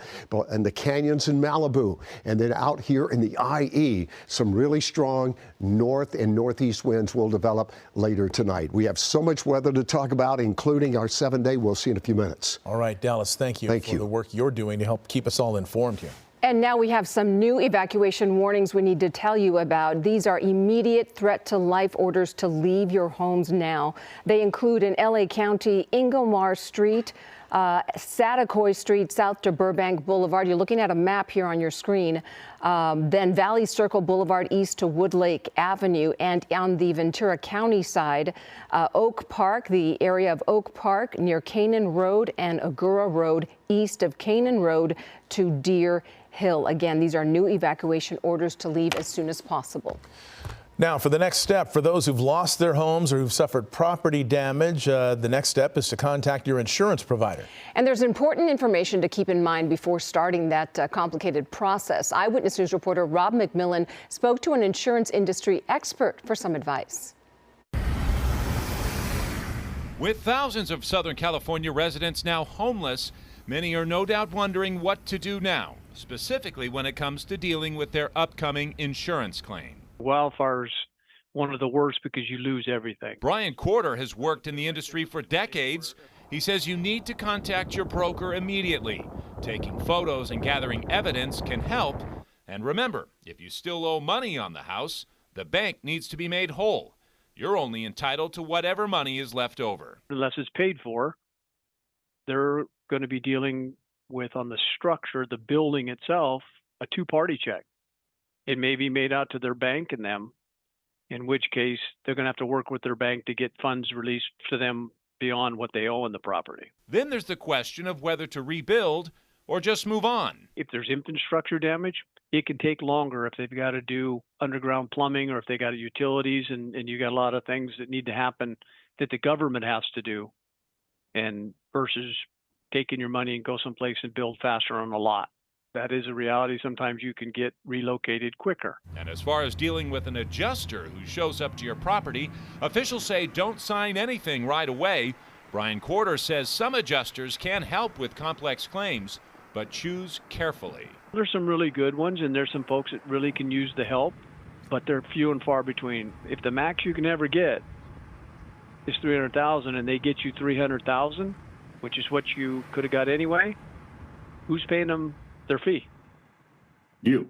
and the canyons in Malibu. And then out here in the IE, some really strong north and northeast winds will develop later tonight. We have so much weather to talk about, including our 7-day. We'll see in a few minutes. All right, Dallas, thank you for the work you're doing to help keep us all informed here. And now we have some new evacuation warnings we need to tell you about. These are immediate threat to life orders to leave your homes now. They include in LA County, Ingomar Street, Satakoy Street, south to Burbank Boulevard. You're looking at a map here on your screen. Then Valley Circle Boulevard east to Woodlake Avenue. And on the Ventura County side, Oak Park, the area of Oak Park near Canaan Road, and Agoura Road east of Canaan Road to Deer Hill. Again, these are new evacuation orders to leave as soon as possible. Now, for the next step, for those who've lost their homes or who've suffered property damage, the next step is to contact your insurance provider. And there's important information to keep in mind before starting that complicated process. Eyewitness News reporter Rob McMillan spoke to an insurance industry expert for some advice. With thousands of Southern California residents now homeless, many are no doubt wondering what to do now, specifically when it comes to dealing with their upcoming insurance claim. Wildfire's one of the worst because you lose everything. Brian Corder has worked in the industry for decades. He says you need to contact your broker immediately. Taking photos and gathering evidence can help. And remember, if you still owe money on the house, the bank needs to be made whole. You're only entitled to whatever money is left over. Unless it's paid for, they're going to be dealing with, on the structure, the building itself, a two-party check. It may be made out to their bank and them, in which case they're going to have to work with their bank to get funds released to them beyond what they owe in the property. Then there's the question of whether to rebuild or just move on. If there's infrastructure damage, it can take longer if they've got to do underground plumbing or if they got utilities and you got a lot of things that need to happen that the government has to do, and versus taking your money and go someplace and build faster on a lot. That is a reality. Sometimes you can get relocated quicker. And as far as dealing with an adjuster who shows up to your property, officials say don't sign anything right away. Brian Corder says some adjusters can help with complex claims, but choose carefully. There's some really good ones, and there's some folks that really can use the help, but they're few and far between. If the max you can ever get is $300,000 and they get you $300,000, which is what you could have got anyway, who's paying them their fee? You.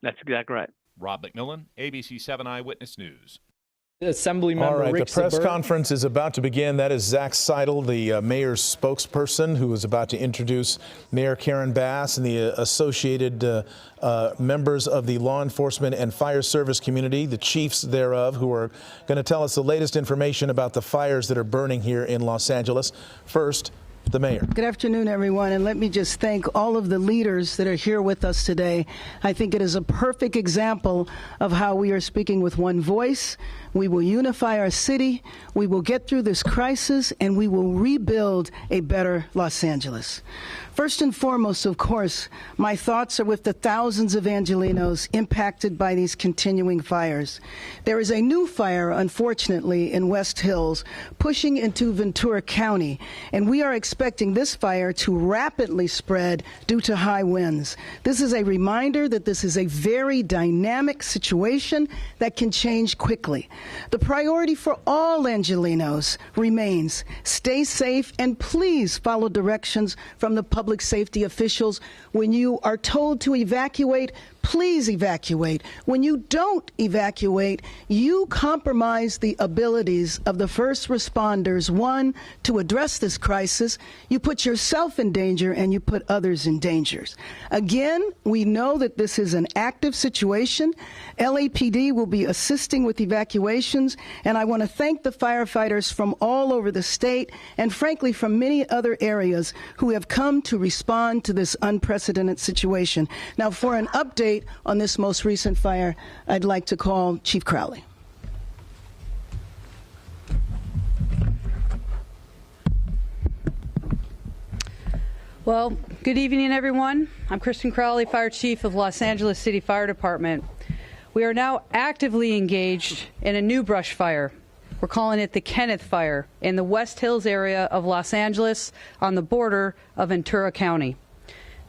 That's exactly right. Rob McMillan, ABC 7 Eyewitness News. Assembly member All right, Rick the press Seberg. conference is about to begin. That is Zach Seidel, the mayor's spokesperson, who is about to introduce Mayor Karen Bass and the associated members of the law enforcement and fire service community, the chiefs thereof, who are going to tell us the latest information about the fires that are burning here in Los Angeles. First, the mayor. Good afternoon, everyone, and let me just thank all of the leaders that are here with us today. I think it is a perfect example of how we are speaking with one voice. We will unify our city, we will get through this crisis, and we will rebuild a better Los Angeles. First and foremost, of course, my thoughts are with the thousands of Angelenos impacted by these continuing fires. There is a new fire, unfortunately, in West Hills, pushing into Ventura County, and we are expecting this fire to rapidly spread due to high winds. This is a reminder that this is a very dynamic situation that can change quickly. The priority for all Angelenos remains stay safe and please follow directions from the public safety officials. When you are told to evacuate, please evacuate. When you don't evacuate, you compromise the abilities of the first responders, one, to address this crisis. You put yourself in danger and you put others in danger. Again, we know that this is an active situation. LAPD will be assisting with evacuations, and I want to thank the firefighters from all over the state and, frankly, from many other areas who have come to respond to this unprecedented situation. Now, for an update on this most recent fire, I'd like to call Chief Crowley. Well, good evening, everyone. I'm Kristen Crowley, Fire Chief of Los Angeles City Fire Department. We are now actively engaged in a new brush fire. We're calling it the Kenneth Fire in the West Hills area of Los Angeles on the border of Ventura County.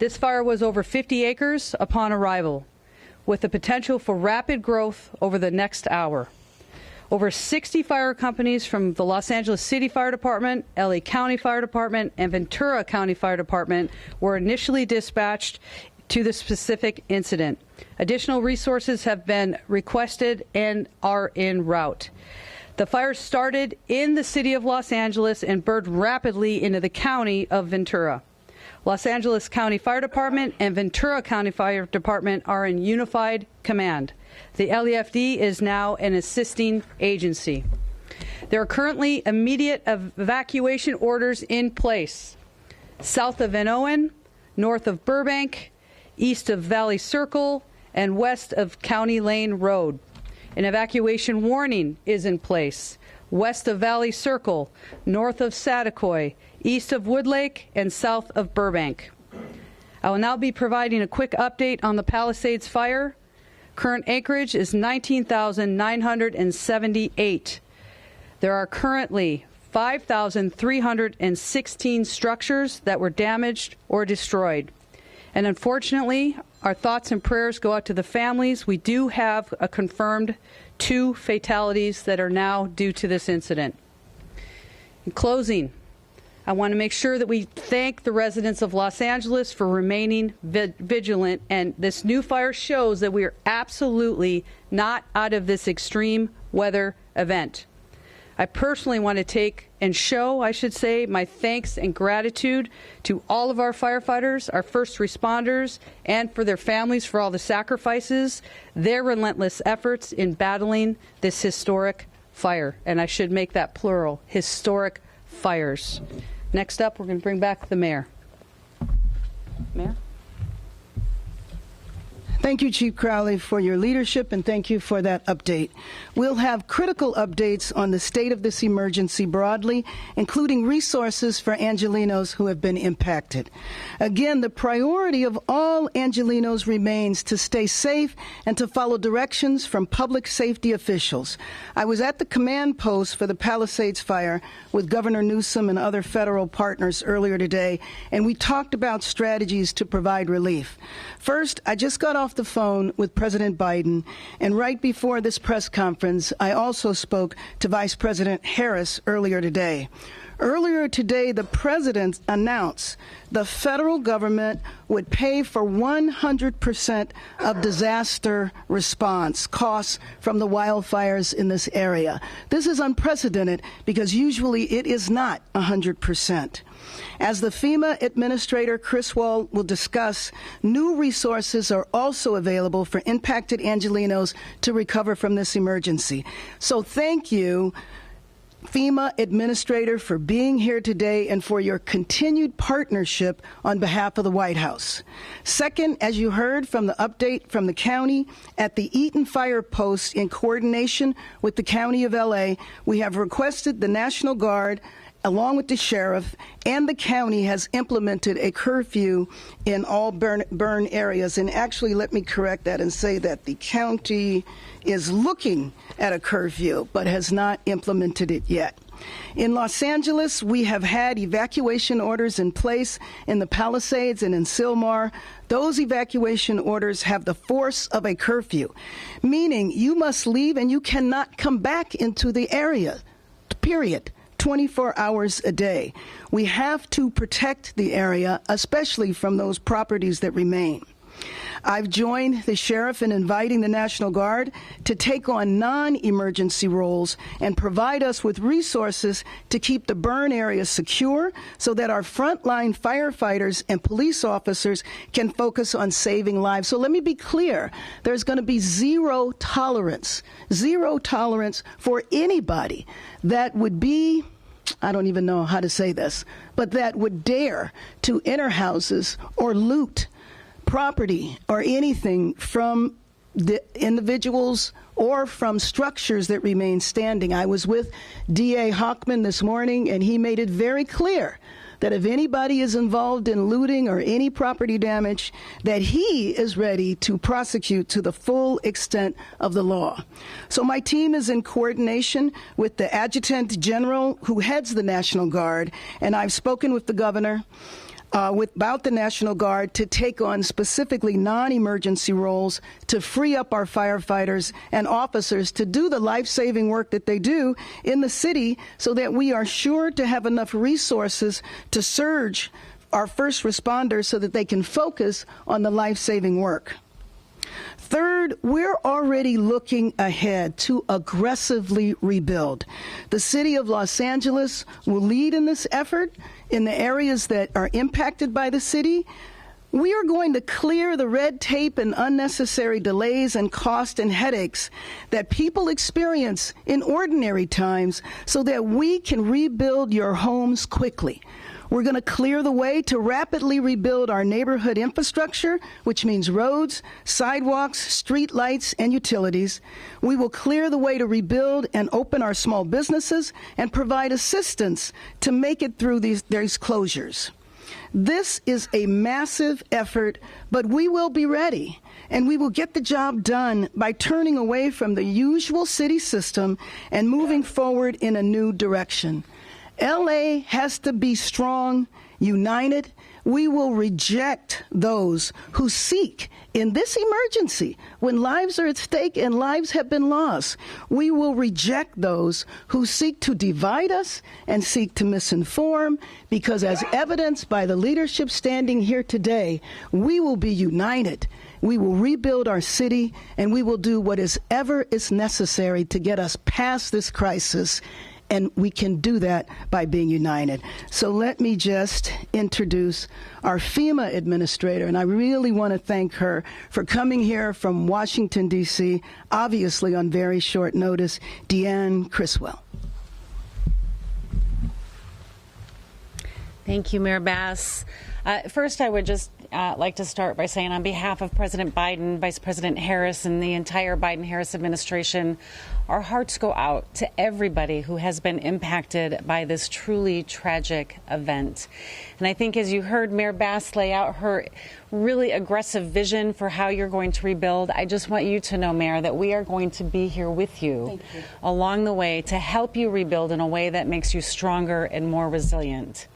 This fire was over 50 acres upon arrival, with the potential for rapid growth over the next hour. Over 60 fire companies from the Los Angeles City Fire Department, LA County Fire Department, and Ventura County Fire Department were initially dispatched to the specific incident. Additional resources have been requested and are en route. The fire started in the city of Los Angeles and burned rapidly into the county of Ventura. Los Angeles County Fire Department and Ventura County Fire Department are in unified command. The LAFD is now an assisting agency. There are currently immediate evacuation orders in place south of Van Owen, north of Burbank, east of Valley Circle, and west of County Lane Road. An evacuation warning is in place west of Valley Circle, north of Saticoy, east of Woodlake, and south of Burbank. I will now be providing a quick update on the Palisades fire. Current acreage is 19,978. There are currently 5,316 structures that were damaged or destroyed. And unfortunately, our thoughts and prayers go out to the families. We do have a confirmed 2 fatalities that are now due to this incident. In closing, I want to make sure that we thank the residents of Los Angeles for remaining vigilant, and this new fire shows that we are absolutely not out of this extreme weather event. I personally want to take and show, I should say, my thanks and gratitude to all of our firefighters, our first responders, and for their families for all the sacrifices, their relentless efforts in battling this historic fire. And I should make that plural, historic fires. Next up, we're going to bring back the mayor. Mayor? Thank you, Chief Crowley, for your leadership, and thank you for that update. We'll have critical updates on the state of this emergency broadly, including resources for Angelenos who have been impacted. Again, the priority of all Angelenos remains to stay safe and to follow directions from public safety officials. I was at the command post for the Palisades fire with Governor Newsom and other federal partners earlier today, and we talked about strategies to provide relief. First, I just got off the phone with President Biden, and right before this press conference, I also spoke to Vice President Harris earlier today. Earlier today, the president announced the federal government would pay for 100% of disaster response costs from the wildfires in this area. This is unprecedented because usually it is not 100%. As the FEMA administrator, Chris Wall, will discuss, new resources are also available for impacted Angelenos to recover from this emergency. So thank you, FEMA administrator, for being here today and for your continued partnership on behalf of the White House. Second, as you heard from the update from the county, at the Eaton Fire post in coordination with the County of LA, we have requested the National Guard, along with the sheriff, and the county has implemented a curfew in all burn areas. And actually, let me correct that and say that the county is looking at a curfew but has not implemented it yet. In Los Angeles, we have had evacuation orders in place in the Palisades and in Sylmar. Those evacuation orders have the force of a curfew, meaning you must leave and you cannot come back into the area, period. 24 hours a day. We have to protect the area, especially from those properties that remain. I've joined the sheriff in inviting the National Guard to take on non-emergency roles and provide us with resources to keep the burn area secure so that our frontline firefighters and police officers can focus on saving lives. So let me be clear. There's going to be zero tolerance for anybody that would be, I don't even know how to say this, but that would dare to enter houses or loot property or anything from the individuals or from structures that remain standing. I was with D.A. Hochman this morning, and he made it very clear that if anybody is involved in looting or any property damage, that he is ready to prosecute to the full extent of the law. So my team is in coordination with the Adjutant General who heads the National Guard, and I've spoken with the governor about the National Guard to take on specifically non-emergency roles to free up our firefighters and officers to do the life-saving work that they do in the city so that we are sure to have enough resources to surge our first responders so that they can focus on the life-saving work. Third, we're already looking ahead to aggressively rebuild. The city of Los Angeles will lead in this effort in the areas that are impacted by the city. We are going to clear the red tape and unnecessary delays and cost and headaches that people experience in ordinary times so that we can rebuild your homes quickly. We're going to clear the way to rapidly rebuild our neighborhood infrastructure, which means roads, sidewalks, street lights, and utilities. We will clear the way to rebuild and open our small businesses and provide assistance to make it through these closures. This is a massive effort, but we will be ready, and we will get the job done by turning away from the usual city system and moving forward in a new direction. LA has to be strong, united. We will reject those who seek, in this emergency, when lives are at stake and lives have been lost, we will reject those who seek to divide us and seek to misinform, because as evidenced by the leadership standing here today, we will be united. We will rebuild our city, and we will do whatever is necessary to get us past this crisis. And we can do that by being united. So let me just introduce our FEMA administrator, and I really want to thank her for coming here from Washington, D.C., obviously on very short notice, Deanne Criswell. Thank you, Mayor Bass. First, I would just like to start by saying on behalf of President Biden, Vice President Harris, and the entire Biden-Harris administration, our hearts go out to everybody who has been impacted by this truly tragic event. And I think as you heard Mayor Bass lay out her really aggressive vision for how you're going to rebuild, I just want you to know, Mayor, that we are going to be here with you along the way to help you rebuild in a way that makes you stronger and more resilient.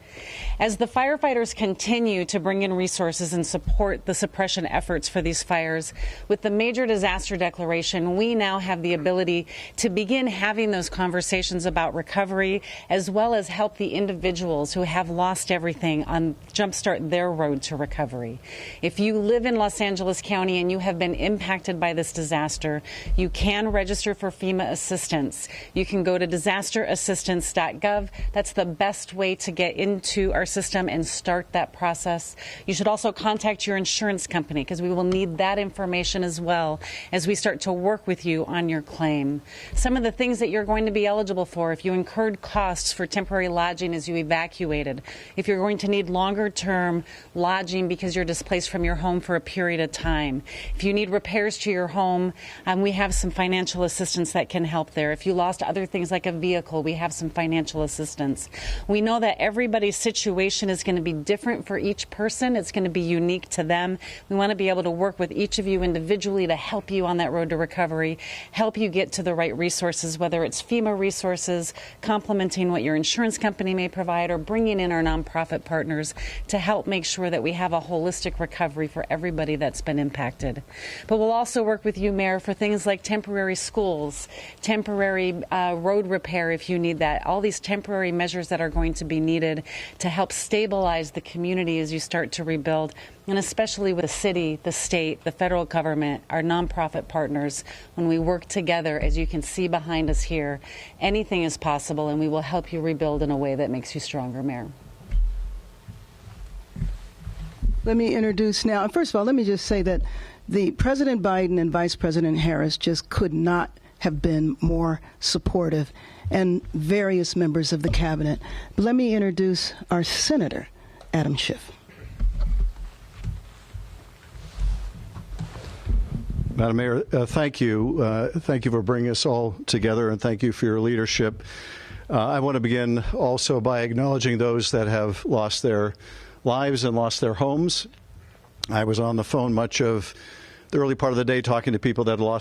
As the firefighters continue to bring in resources and support the suppression efforts for these fires, with the major disaster declaration, we now have the ability to begin having those conversations about recovery, as well as help the individuals who have lost everything on jumpstart their road to recovery. If you live in Los Angeles County and you have been impacted by this disaster, you can register for FEMA assistance. You can go to disasterassistance.gov. That's the best way to get into our system and start that process. You should also contact your insurance company, because we will need that information as well as we start to work with you on your claim. Some of the things that you're going to be eligible for: if you incurred costs for temporary lodging as you evacuated, if you're going to need longer term lodging because you're displaced from your home for a period of time, if you need repairs to your home, we have some financial assistance that can help there. If you lost other things like a vehicle, we have some financial assistance. We know that everybody's situation is going to be different for each person. It's going to be unique to them. We want to be able to work with each of you individually to help you on that road to recovery, help you get to the right resources, whether it's FEMA resources, complementing what your insurance company may provide, or bringing in our nonprofit partners to help make sure that we have a holistic recovery for everybody that's been impacted. But we'll also work with you, Mayor, for things like temporary schools, temporary road repair if you need that, all these temporary measures that are going to be needed to help stabilize the community as you start to rebuild, and especially with the city, the state, the federal government, our nonprofit partners. When we work together, as you can see behind us here, anything is possible, and we will help you rebuild in a way that makes you stronger, Mayor. Let me introduce now. First of all, let me just say that the President Biden and Vice President Harris just could not have been more supportive, and various members of the cabinet. But let me introduce our Senator, Adam Schiff. Madam Mayor, thank you. Thank you for bringing us all together, and thank you for your leadership. I want to begin also by acknowledging those that have lost their lives and lost their homes. I was on the phone much of the early part of the day talking to people that lost